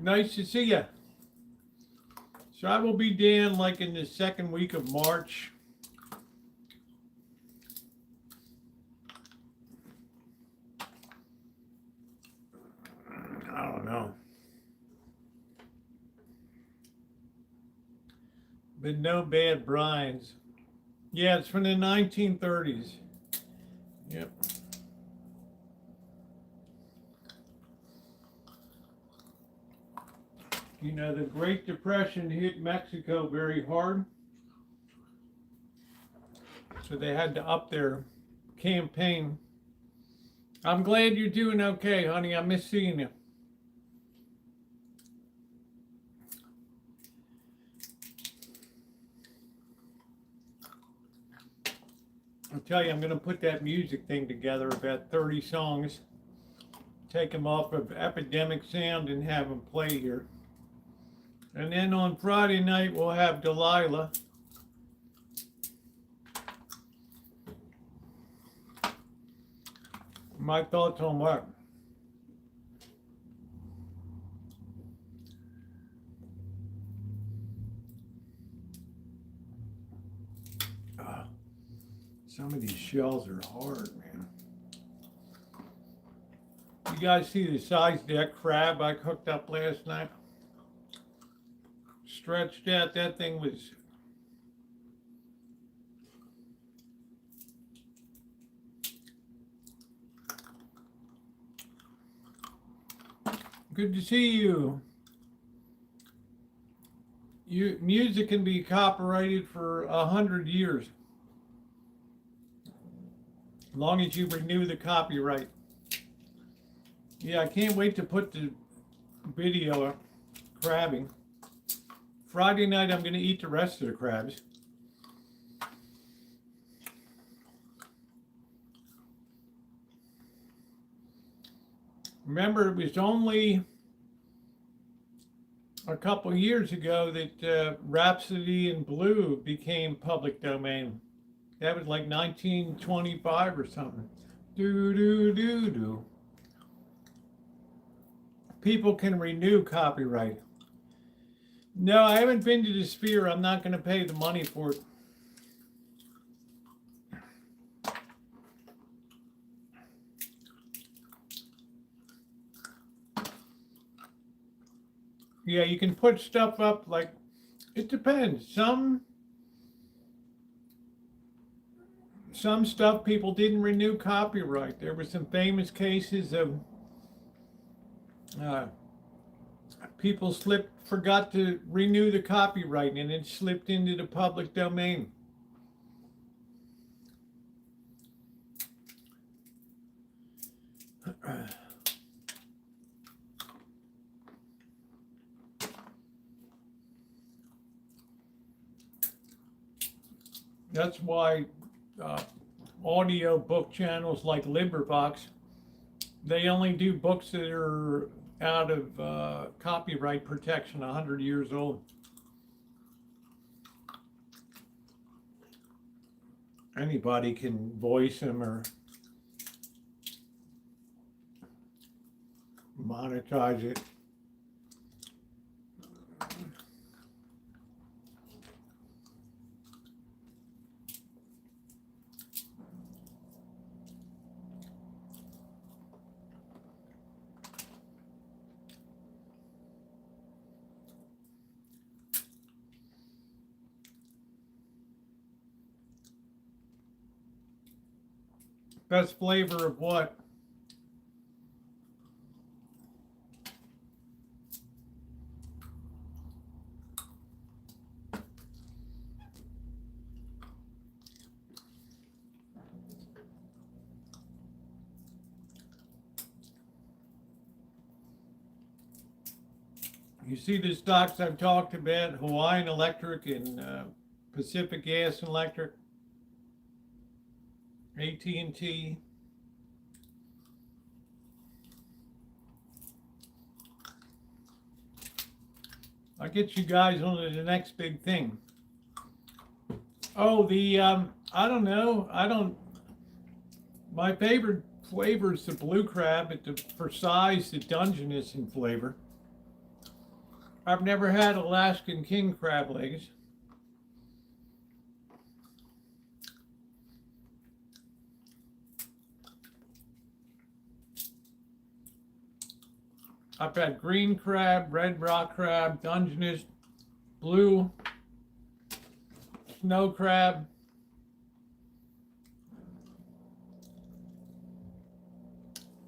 Speaker 1: Nice to see you. So I will be down like in the second week of March. I don't know. But no bad Brian's. Yeah, it's from the 1930s. Yep. You know, the Great Depression hit Mexico very hard. So they had to up their campaign. I'm glad you're doing okay, honey. I miss seeing you. I'll tell you, I'm going to put that music thing together, about 30 songs. Take them off of Epidemic Sound and have them play here. And then on Friday night, we'll have Delilah. My thoughts on what? Some of these shells are hard, man. You guys see the size of that crab I cooked up last night? Stretched out, that thing was... Good to see you. Music can be copyrighted for 100 years. As long as you renew the copyright. Yeah, I can't wait to put the video up, crabbing. Friday night, I'm going to eat the rest of the crabs. Remember, it was only a couple years ago that Rhapsody in Blue became public domain. That was like 1925 or something. Do. People can renew copyright. No, I haven't been to the Sphere. I'm not going to pay the money for it. Yeah, you can put stuff up like, it depends. Some stuff people didn't renew copyright. There were some famous cases of people forgot to renew the copyright and it slipped into the public domain. That's why audio book channels like LibriVox, they only do books that are out of copyright protection 100 years old. Anybody can voice them or monetize it. Best flavor of what? You see the stocks I've talked about, Hawaiian Electric and Pacific Gas and Electric, AT&T. I'll get you guys on to the next big thing. Oh, I don't know. My favorite flavor is the blue crab. For size, the Dungeness in flavor. I've never had Alaskan king crab legs. I've had green crab, red rock crab, Dungeness, blue, snow crab.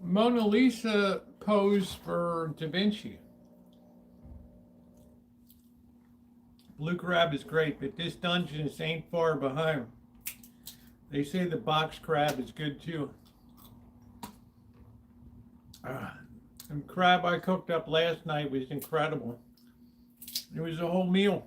Speaker 1: Mona Lisa posed for Da Vinci. Blue crab is great, but this Dungeness ain't far behind. They say the box crab is good too. And crab I cooked up last night was incredible. It was a whole meal.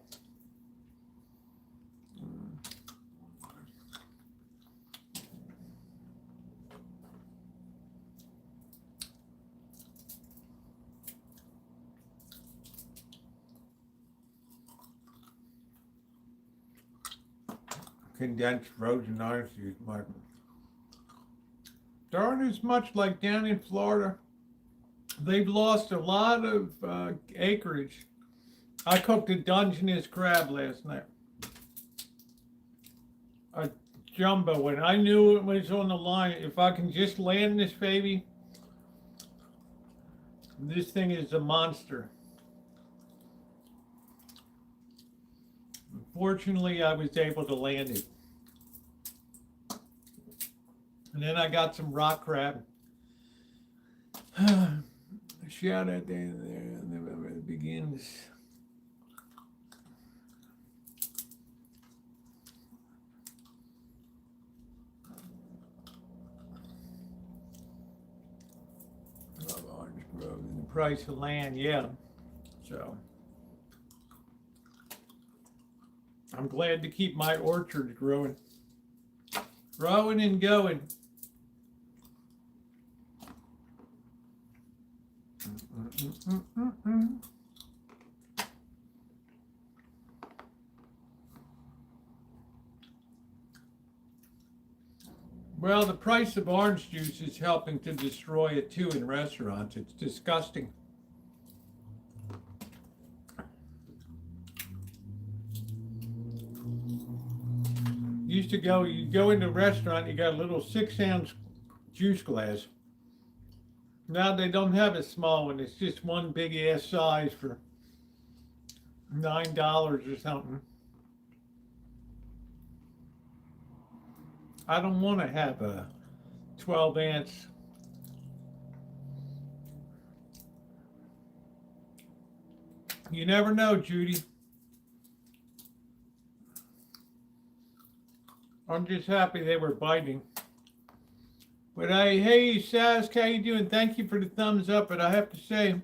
Speaker 1: Condensed frozen ice juice, Michael. There aren't as much like down in Florida. They've lost a lot of acreage. I cooked a Dungeness crab last night. A jumbo one. I knew it was on the line. If I can just land this baby, this thing is a monster. Fortunately, I was able to land it. And then I got some rock crab. Shout out there, it begins. Orange Grove and the price of land, yeah. So. I'm glad to keep my orchard growing. Growing and going. Well, the price of orange juice is helping to destroy it too in restaurants. It's disgusting. Used to go, you go into a restaurant, you got a little 6-ounce juice glass. Now they don't have a small one. It's just one big ass size for $9 or something. I don't want to have a 12-ounce You never know, Judy. I'm just happy they were biting. But hey, Sask, how you doing? Thank you for the thumbs up. But I have to say,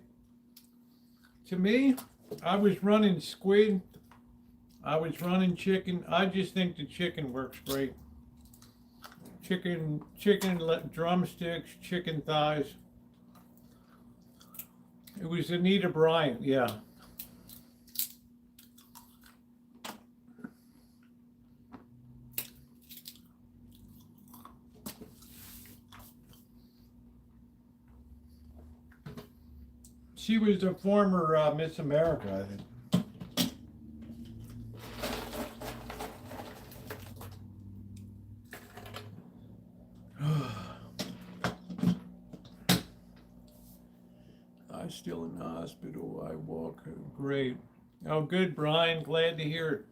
Speaker 1: to me, I was running squid. I was running chicken. I just think the chicken works great. Chicken drumsticks, chicken thighs. It was Anita Bryant, yeah. She was a former Miss America, I think. I'm still in the hospital. I walk. Great. Oh, good, Brian. Glad to hear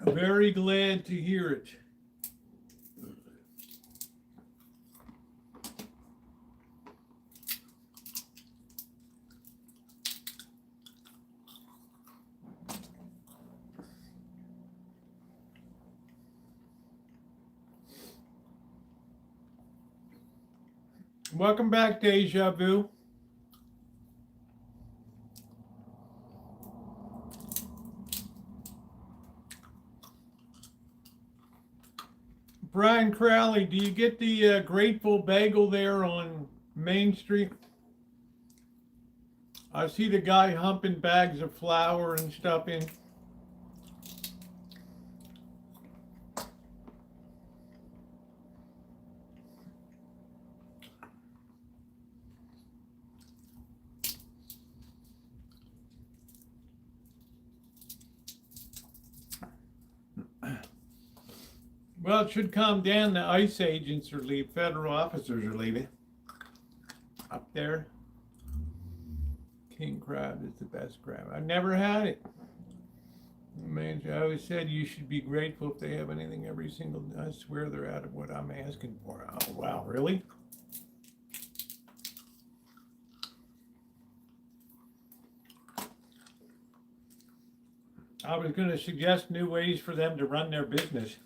Speaker 1: it. Very glad to hear it. Welcome back, Deja Vu. Brian Crowley, do you get the Grateful Bagel there on Main Street? I see the guy humping bags of flour and stuff in. Well, it should calm down. The ICE agents are leaving. Federal officers are leaving. Up there. King crab is the best crab. I've never had it. Man, I always said you should be grateful if they have anything every single day. I swear they're out of what I'm asking for. Oh, wow, really? I was going to suggest new ways for them to run their business.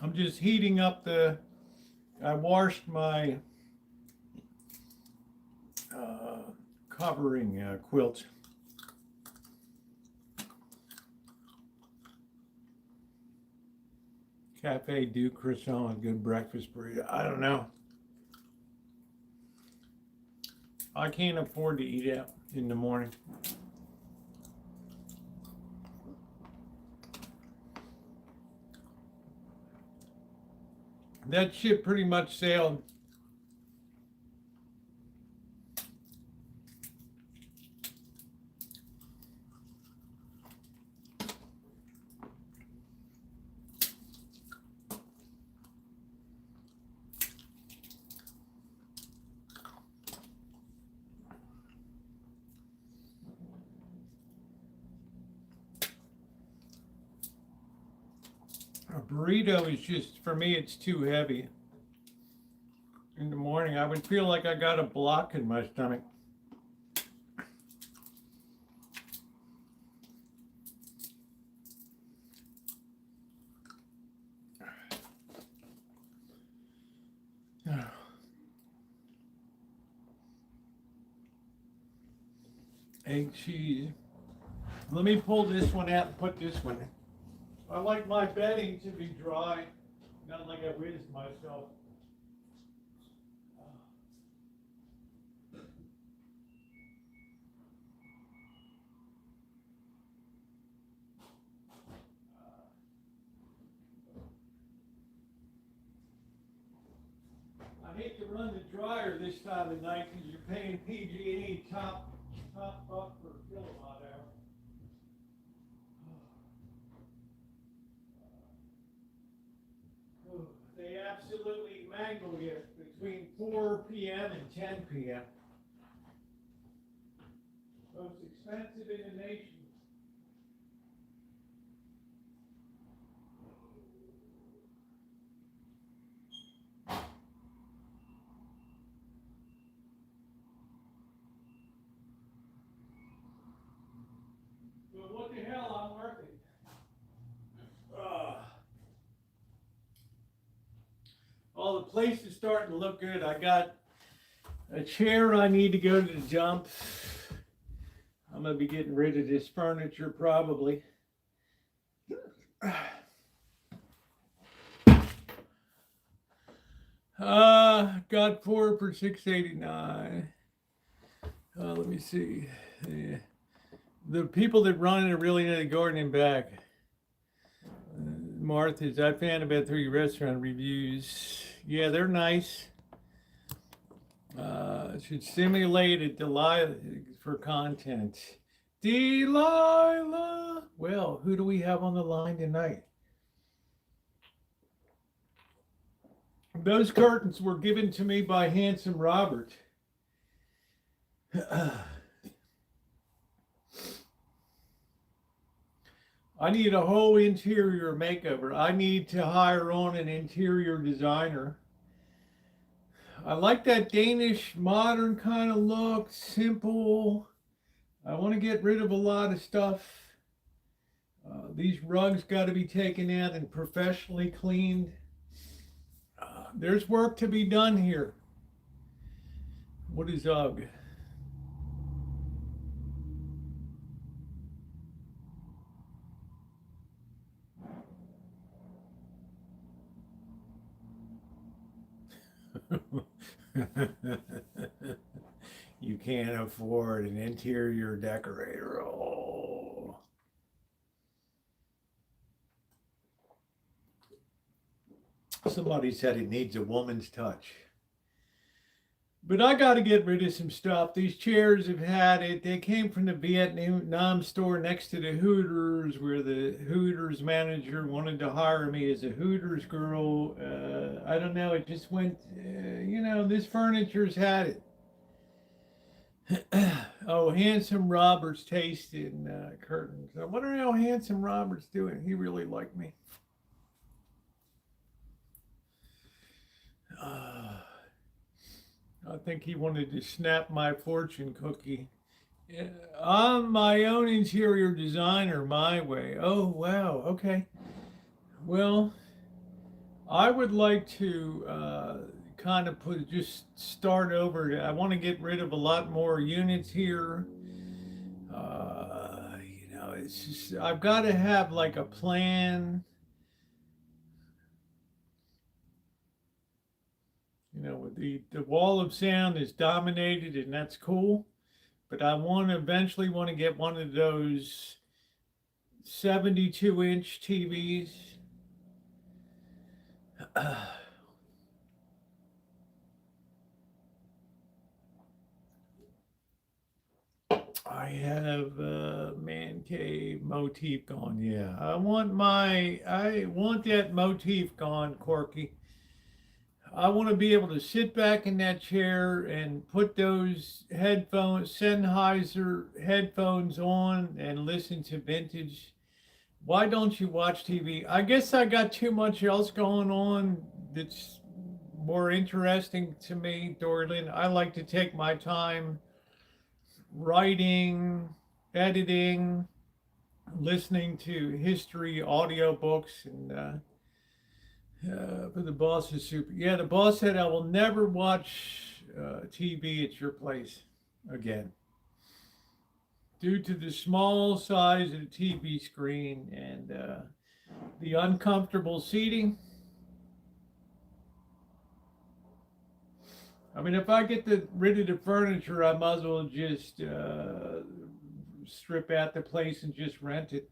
Speaker 1: I'm just heating up I washed my covering quilts. Cafe du Croissant, good breakfast burrito. I don't know. I can't afford to eat out in the morning. That ship pretty much sailed. A burrito is just, for me, it's too heavy. In the morning, I would feel like I got a block in my stomach. Egg cheese. Let me pull this one out and put this one in. I like my bedding to be dry, not like I whizzed myself. I hate to run the dryer this time of night because you're paying PG&E top buck per kilowatt hour. They absolutely mango yet between 4 p.m. and 10 p.m. Most expensive in the nation. But what the hell, I'm worth it. Oh, the place is starting to look good. I got a chair I need to go to the dump. I'm gonna be getting rid of this furniture probably. Got 4 for $6.89. Let me see. Yeah. The people that run it are really into the gardening back. Martha's, I found about 3 restaurant reviews. Yeah, they're nice. Should simulate a Delilah for content. Delilah. Well, who do we have on the line tonight? Those curtains were given to me by Handsome Robert. I need a whole interior makeover. I need to hire on an interior designer. I like that Danish modern kind of look, simple. I want to get rid of a lot of stuff. These rugs got to be taken out and professionally cleaned. There's work to be done here. What is UGG? You can't afford an interior decorator. Oh. Somebody said it needs a woman's touch. But I got to get rid of some stuff. These chairs have had it. They came from the Vietnam store next to the Hooters, where the Hooters manager wanted to hire me as a Hooters girl. I don't know. It just went, this furniture's had it. Oh, Handsome Robert's taste in curtains. I wonder how Handsome Robert's doing. He really liked me. I think he wanted to snap my fortune cookie. I'm my own interior designer, my way. Oh, wow. Okay. Well, I would like to kind of start over. I want to get rid of a lot more units here. It's just, I've got to have like a plan. The wall of sound is dominated, and that's cool. But I eventually want to get one of those 72-inch TVs. I have man cave motif gone. Yeah, I want that motif gone, Corky. I want to be able to sit back in that chair and put those Sennheiser headphones on and listen to vintage. Why don't you watch TV? I guess I got too much else going on that's more interesting to me, Dorlin. I like to take my time writing, editing, listening to history audiobooks, and but the boss is super. Yeah, the boss said I will never watch TV at your place again due to the small size of the TV screen and the uncomfortable seating. I mean, if I get rid of the furniture, I might as well just strip out the place and just rent it.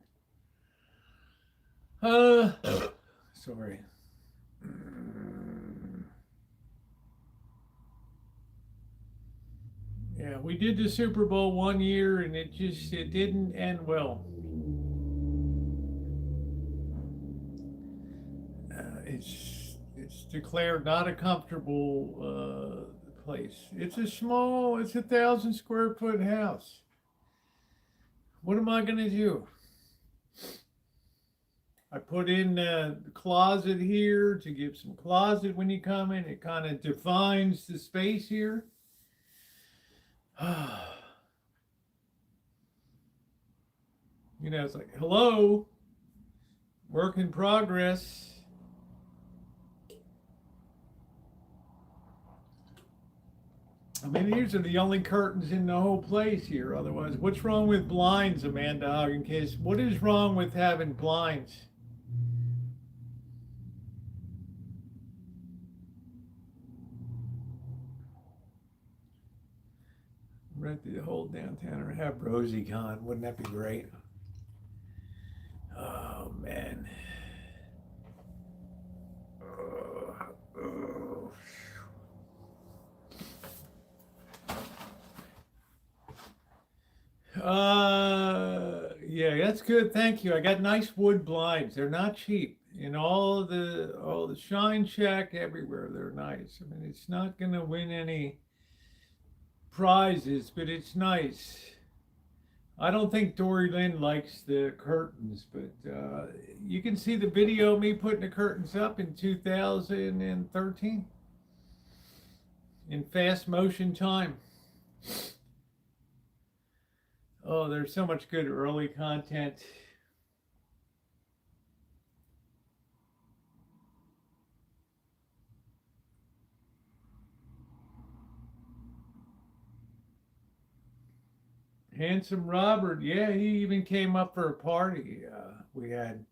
Speaker 1: Sorry. Yeah, we did the Super Bowl one year and it didn't end well. It's declared not a comfortable place. It's a 1,000 square foot house. What am I gonna do? I put in the closet here to give some closet when you come in. It kind of defines the space here. You know, it's like, hello, work in progress. I mean, these are the only curtains in the whole place here. Otherwise, what's wrong with blinds, Amanda Hoggincase? What is wrong with having blinds? Rent the whole downtown or have Rosie gone. Wouldn't that be great? Oh, man. Yeah, that's good. Thank you. I got nice wood blinds. They're not cheap. And all the shine check everywhere. They're nice. I mean, it's not gonna win any prizes, but it's nice. I don't think Dory Lynn likes the curtains, but you can see the video of me putting the curtains up in 2013 in fast motion time. Oh, there's so much good early content. Handsome Robert, yeah, he even came up for a party we had.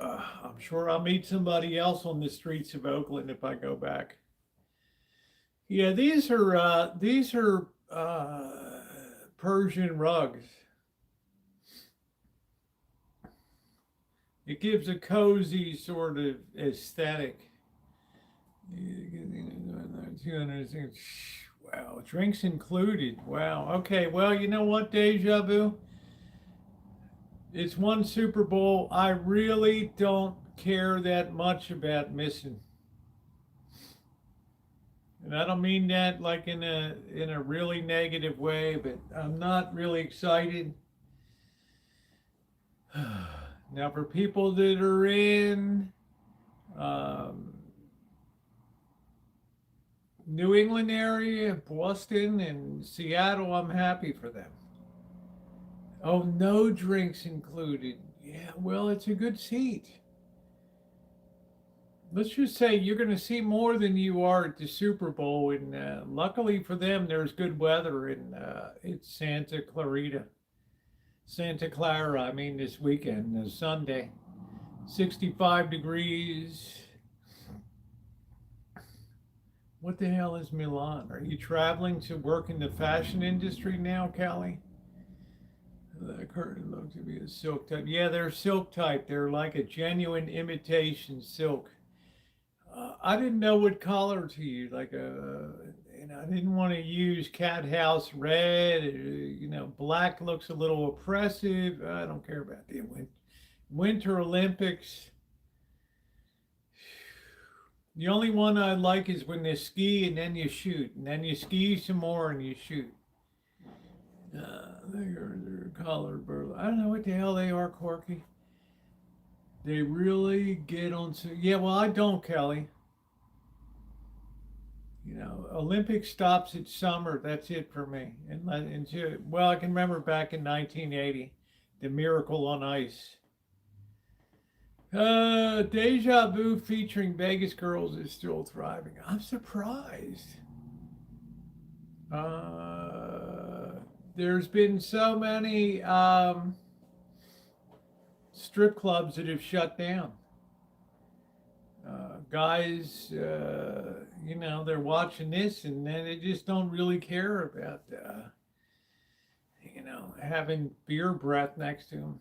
Speaker 1: I'm sure I'll meet somebody else on the streets of Oakland if I go back. Yeah, these are Persian rugs. It gives a cozy sort of aesthetic. Wow, drinks included. Wow. Okay, well, you know what, Deja Vu? It's one Super Bowl. I really don't care that much about missing. And I don't mean that like in a really negative way, but I'm not really excited. Now, for people that are in New England area, Boston and Seattle, I'm happy for them. Oh, no drinks included. Yeah, well, it's a good seat. Let's just say you're going to see more than you are at the Super Bowl. And luckily for them, there's good weather in it's Santa Clara, I mean, this weekend, Sunday. 65 degrees. What the hell is Milan? Are you traveling to work in the fashion industry now, Callie? The curtain looks to be a silk type. Yeah, they're silk type. They're like a genuine imitation silk. I didn't know what color to use. And I didn't want to use cat house red. Black looks a little oppressive. I don't care about the Winter Olympics. The only one I like is when they ski and then you shoot, and then you ski some more and you shoot. They're colored burlap. I don't know what the hell they are, Corky. They really get on. Yeah, well, I don't, Kelly. Olympic stops at summer. That's it for me. Well, I can remember back in 1980, the Miracle on Ice. Deja Vu featuring Vegas girls is still thriving. I'm surprised. There's been so many strip clubs that have shut down. Guys, they're watching this and then they just don't really care about, having beer breath next to them.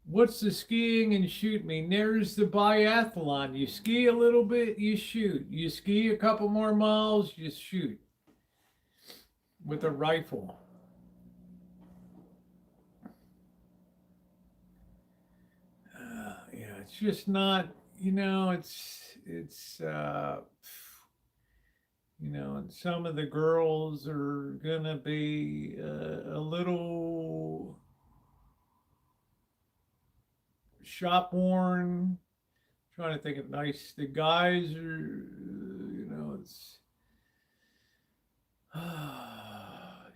Speaker 1: What's the skiing and shoot mean? There's the biathlon. You ski a little bit, you shoot. You ski a couple more miles, you shoot with a rifle. it's just not, and some of the girls are gonna be a little shop worn. Trying to think of the guys are, it's,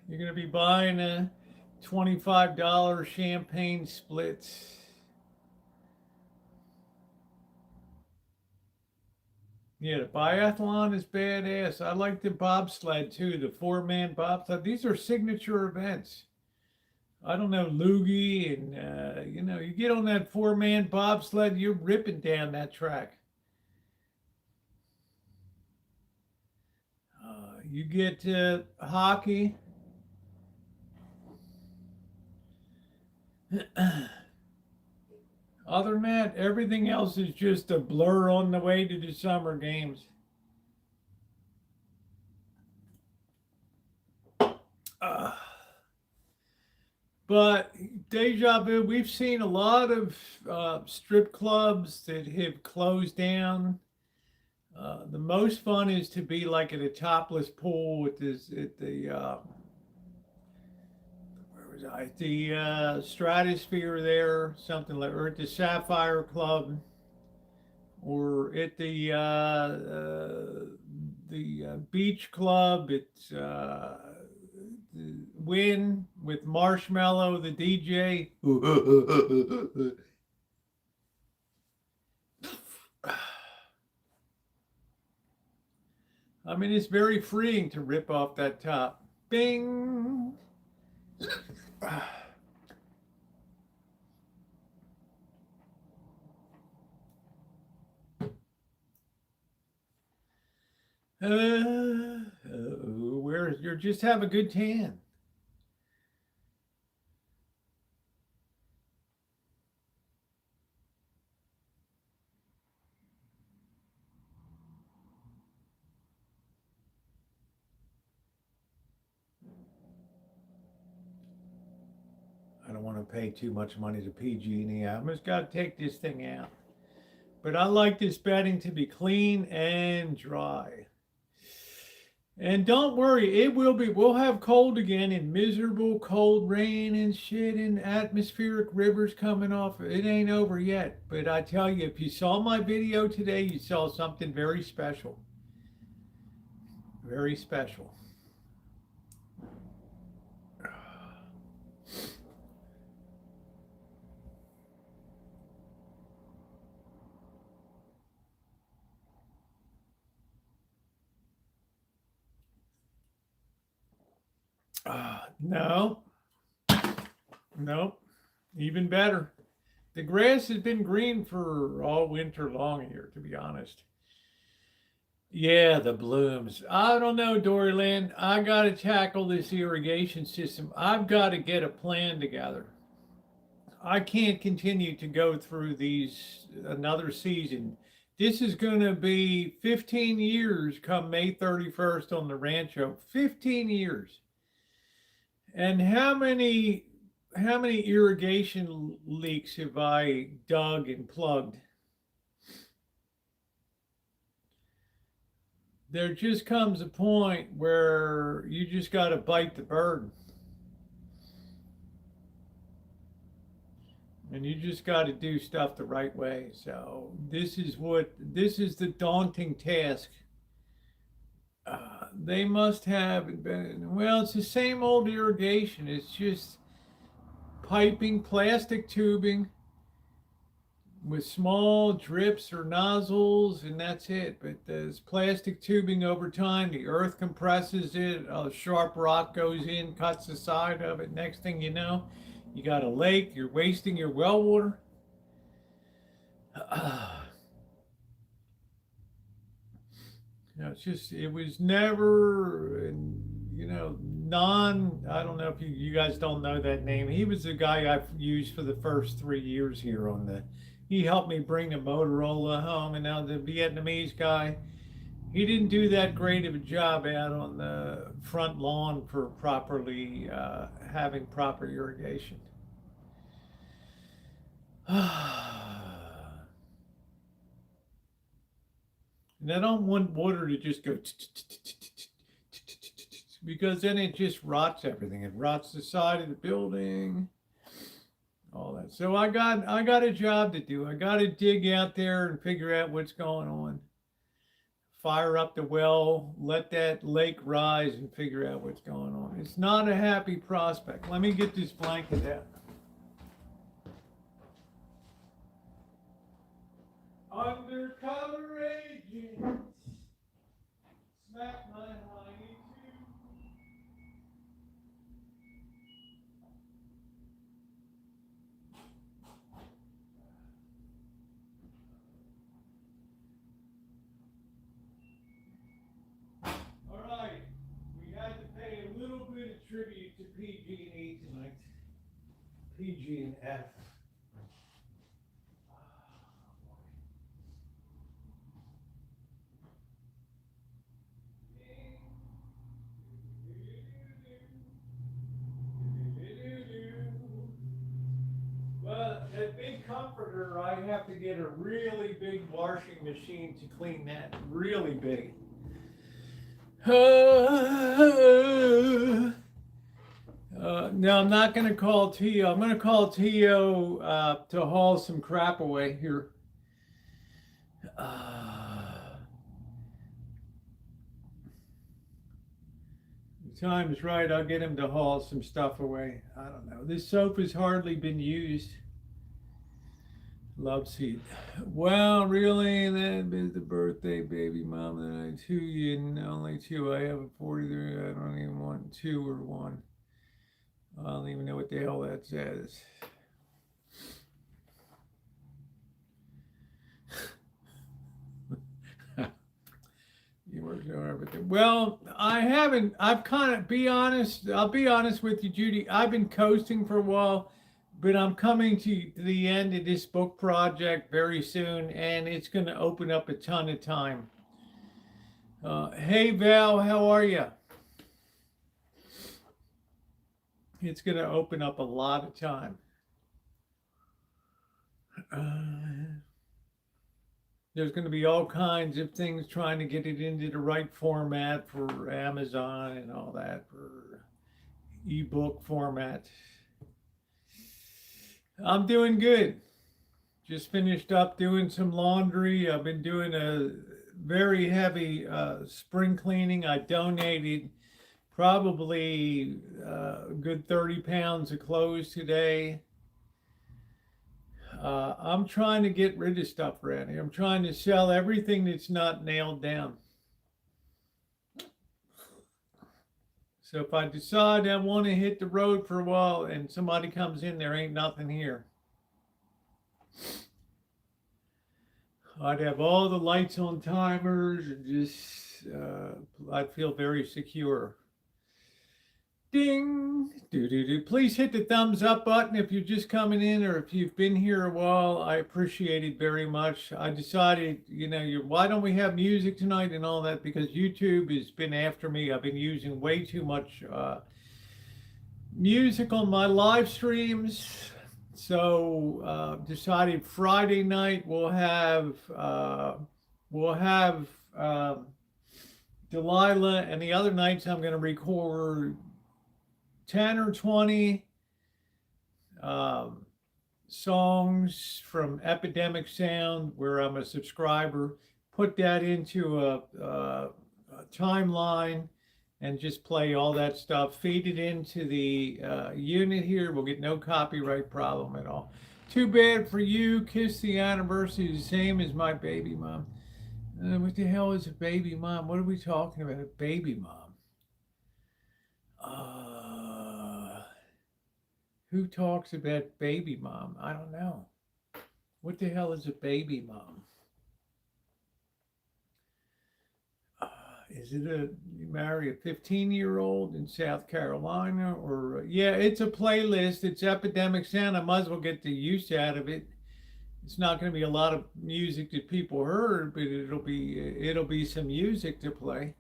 Speaker 1: you're gonna be buying a $25 champagne splits. Yeah, the biathlon is badass. I like the bobsled too, the 4-man bobsled. These are signature events. I don't know, loogie, and you get on that 4-man bobsled, you're ripping down that track. You get hockey. Other than that, everything else is just a blur on the way to the summer games. But deja vu, we've seen a lot of strip clubs that have closed down. The most fun is to be like at a topless pool at the Stratosphere there, something like, or at the Sapphire Club, or at the beach club. It's the Win with Marshmallow, the DJ. I mean, it's very freeing to rip off that top. Bing. Where you just have a good tan. I don't want to pay too much money to PG&E. I just got to take this thing out. But I like this bedding to be clean and dry. And don't worry, we'll have cold again and miserable cold rain and shit and atmospheric rivers coming off. It ain't over yet. But I tell you, if you saw my video today, you saw something very special. Very special. No. Nope. Even better. The grass has been green for all winter long here, to be honest. Yeah, the blooms. I don't know, Doryland. I got to tackle this irrigation system. I've got to get a plan together. I can't continue to go through another season. This is going to be 15 years come May 31st on the Rancho. 15 years. And how many irrigation leaks have I dug and plugged? There just comes a point where you just got to bite the bird. And you just got to do stuff the right way. So this is the daunting task. They must have been, well, it's the same old irrigation. It's just piping, plastic tubing with small drips or nozzles, and that's it. But there's plastic tubing over time. The earth compresses it. A sharp rock goes in, cuts the side of it. Next thing you know, you got a lake. You're wasting your well water. It was never, I don't know if you guys don't know that name. He was the guy I've used for the first 3 years here he helped me bring the Motorola home, and now the Vietnamese guy, he didn't do that great of a job out on the front lawn for properly having proper irrigation. And I don't want water to just go because then it just rots everything. It rots the side of the building, all that. So I got a job to do. I got to dig out there and figure out what's going on. Fire up the well, let that lake rise and figure out what's going on. It's not a happy prospect. Let me get this blanket out. Undercover agent, smack my hiney too. All right, we had to pay a little bit of tribute to PG&E tonight. PG and F. Well, that big comforter, I have to get a really big washing machine to clean that. Really big. No, I'm not going to call Tio. I'm going to call Tio to haul some crap away here. The time is right. I'll get him to haul some stuff away. I don't know. This sofa's hardly been used. Love seat. Well, really, that is the birthday baby mom that I 2 you and only 2. I have a 43. I don't even want 2 or 1. I don't even know what the hell that says. You worked on everything. Well, I've kind of, I'll be honest with you, Judy. I've been coasting for a while, but I'm coming to the end of this book project very soon, and it's going to open up a ton of time. Hey, Val, how are you? It's going to open up a lot of time. There's going to be all kinds of things trying to get it into the right format for Amazon and all that, for ebook format. I'm doing good. Just finished up doing some laundry. I've been doing a very heavy spring cleaning. I donated probably a good 30 pounds of clothes today. I'm trying to get rid of stuff around here. I'm trying to sell everything that's not nailed down. So if I decide I want to hit the road for a while and somebody comes in, there ain't nothing here. I'd have all the lights on timers and just, I'd feel very secure. Ding! Do. Please hit the thumbs up button if you're just coming in or if you've been here a while. I appreciate it very much. I decided, why don't we have music tonight and all that? Because YouTube has been after me. I've been using way too much music on my live streams. So decided Friday night we'll have Delilah, and the other nights I'm going to record 10 or 20 songs from Epidemic Sound, where I'm a subscriber, put that into a timeline and just play all that stuff, feed it into the unit here. We'll get no copyright problem at all. Too bad for you. Kiss the anniversary, the same as my baby mom. What the hell is a baby mom? What are we talking about? A baby mom? Who talks about baby mom? I don't know. What the hell is a baby mom? Is it you marry a 15-year-old in South Carolina? Or, yeah, it's a playlist. It's Epidemic Sound. I might as well get the use out of it. It's not going to be a lot of music that people heard, but it'll be some music to play.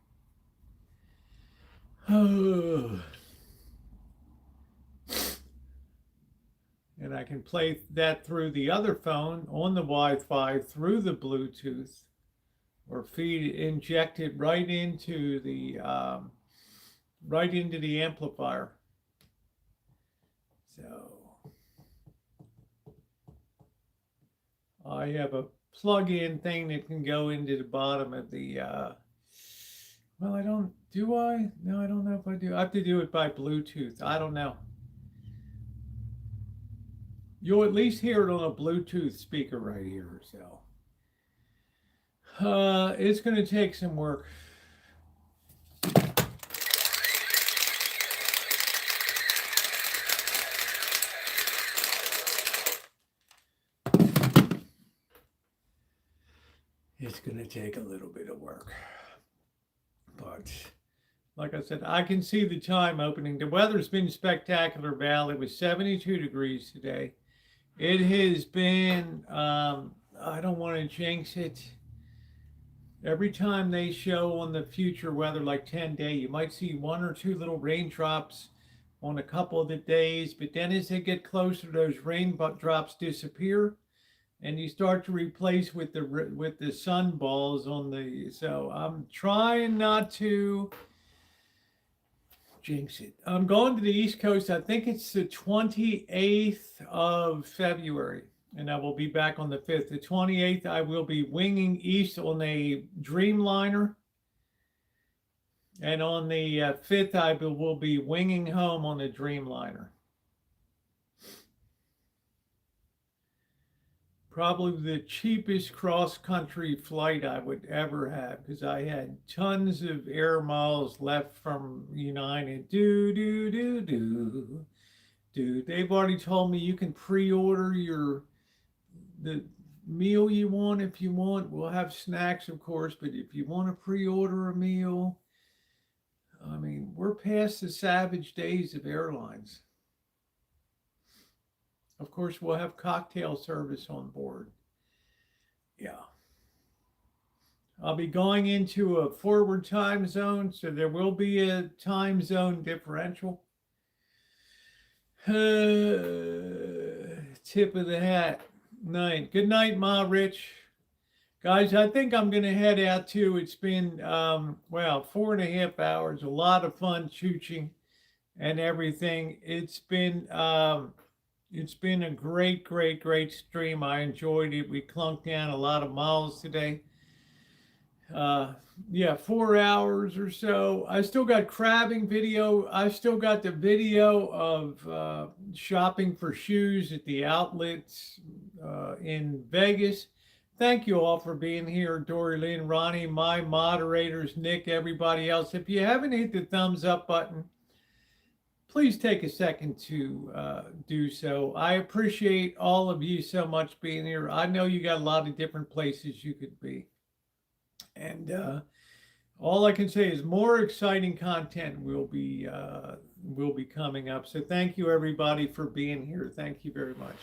Speaker 1: And I can play that through the other phone on the Wi-Fi through the Bluetooth or inject it right into the amplifier. So I have a plug-in thing that can go into the bottom of the well, I don't, do I? No, I don't know if I do. I have to do it by Bluetooth. I don't know. You'll at least hear it on a Bluetooth speaker right here. So it's going to take some work. It's going to take a little bit of work. But like I said, I can see the time opening. The weather's been spectacular, Val. It was 72 degrees today. It has been, I don't want to jinx it. Every time they show on the future weather, like 10-day, you might see 1 or 2 little raindrops on a couple of the days. But then as they get closer, those raindrops disappear. And you start to replace with the sun balls on the, so I'm trying not to jinx it. I'm going to the East Coast. I think it's the 28th of February, and I will be back on the 5th. The 28th, I will be winging east on a Dreamliner. And on the 5th, I will be winging home on a Dreamliner. Probably the cheapest cross-country flight I would ever have, because I had tons of air miles left from United. They've already told me you can pre-order the meal you want if you want. We'll have snacks, of course, but if you want to pre-order a meal, I mean, we're past the savage days of airlines. Of course, we'll have cocktail service on board. Yeah. I'll be going into a forward time zone, so there will be a time zone differential. Tip of the hat. Night. Good night, Ma Rich. Guys, I think I'm going to head out too. It's been, 4.5 hours. A lot of fun chooching and everything. It's been a great stream. I enjoyed it. We clunked down a lot of miles today. 4 hours or so. I still got crabbing video. I still got the video of shopping for shoes at the outlets in Vegas. Thank you all for being here. Dory Lynn, Ronnie, my moderators, Nick, everybody else. If you haven't hit the thumbs up button, please take a second to do so. I appreciate all of you so much being here. I know you got a lot of different places you could be. And all I can say is more exciting content will be coming up. So thank you, everybody, for being here. Thank you very much.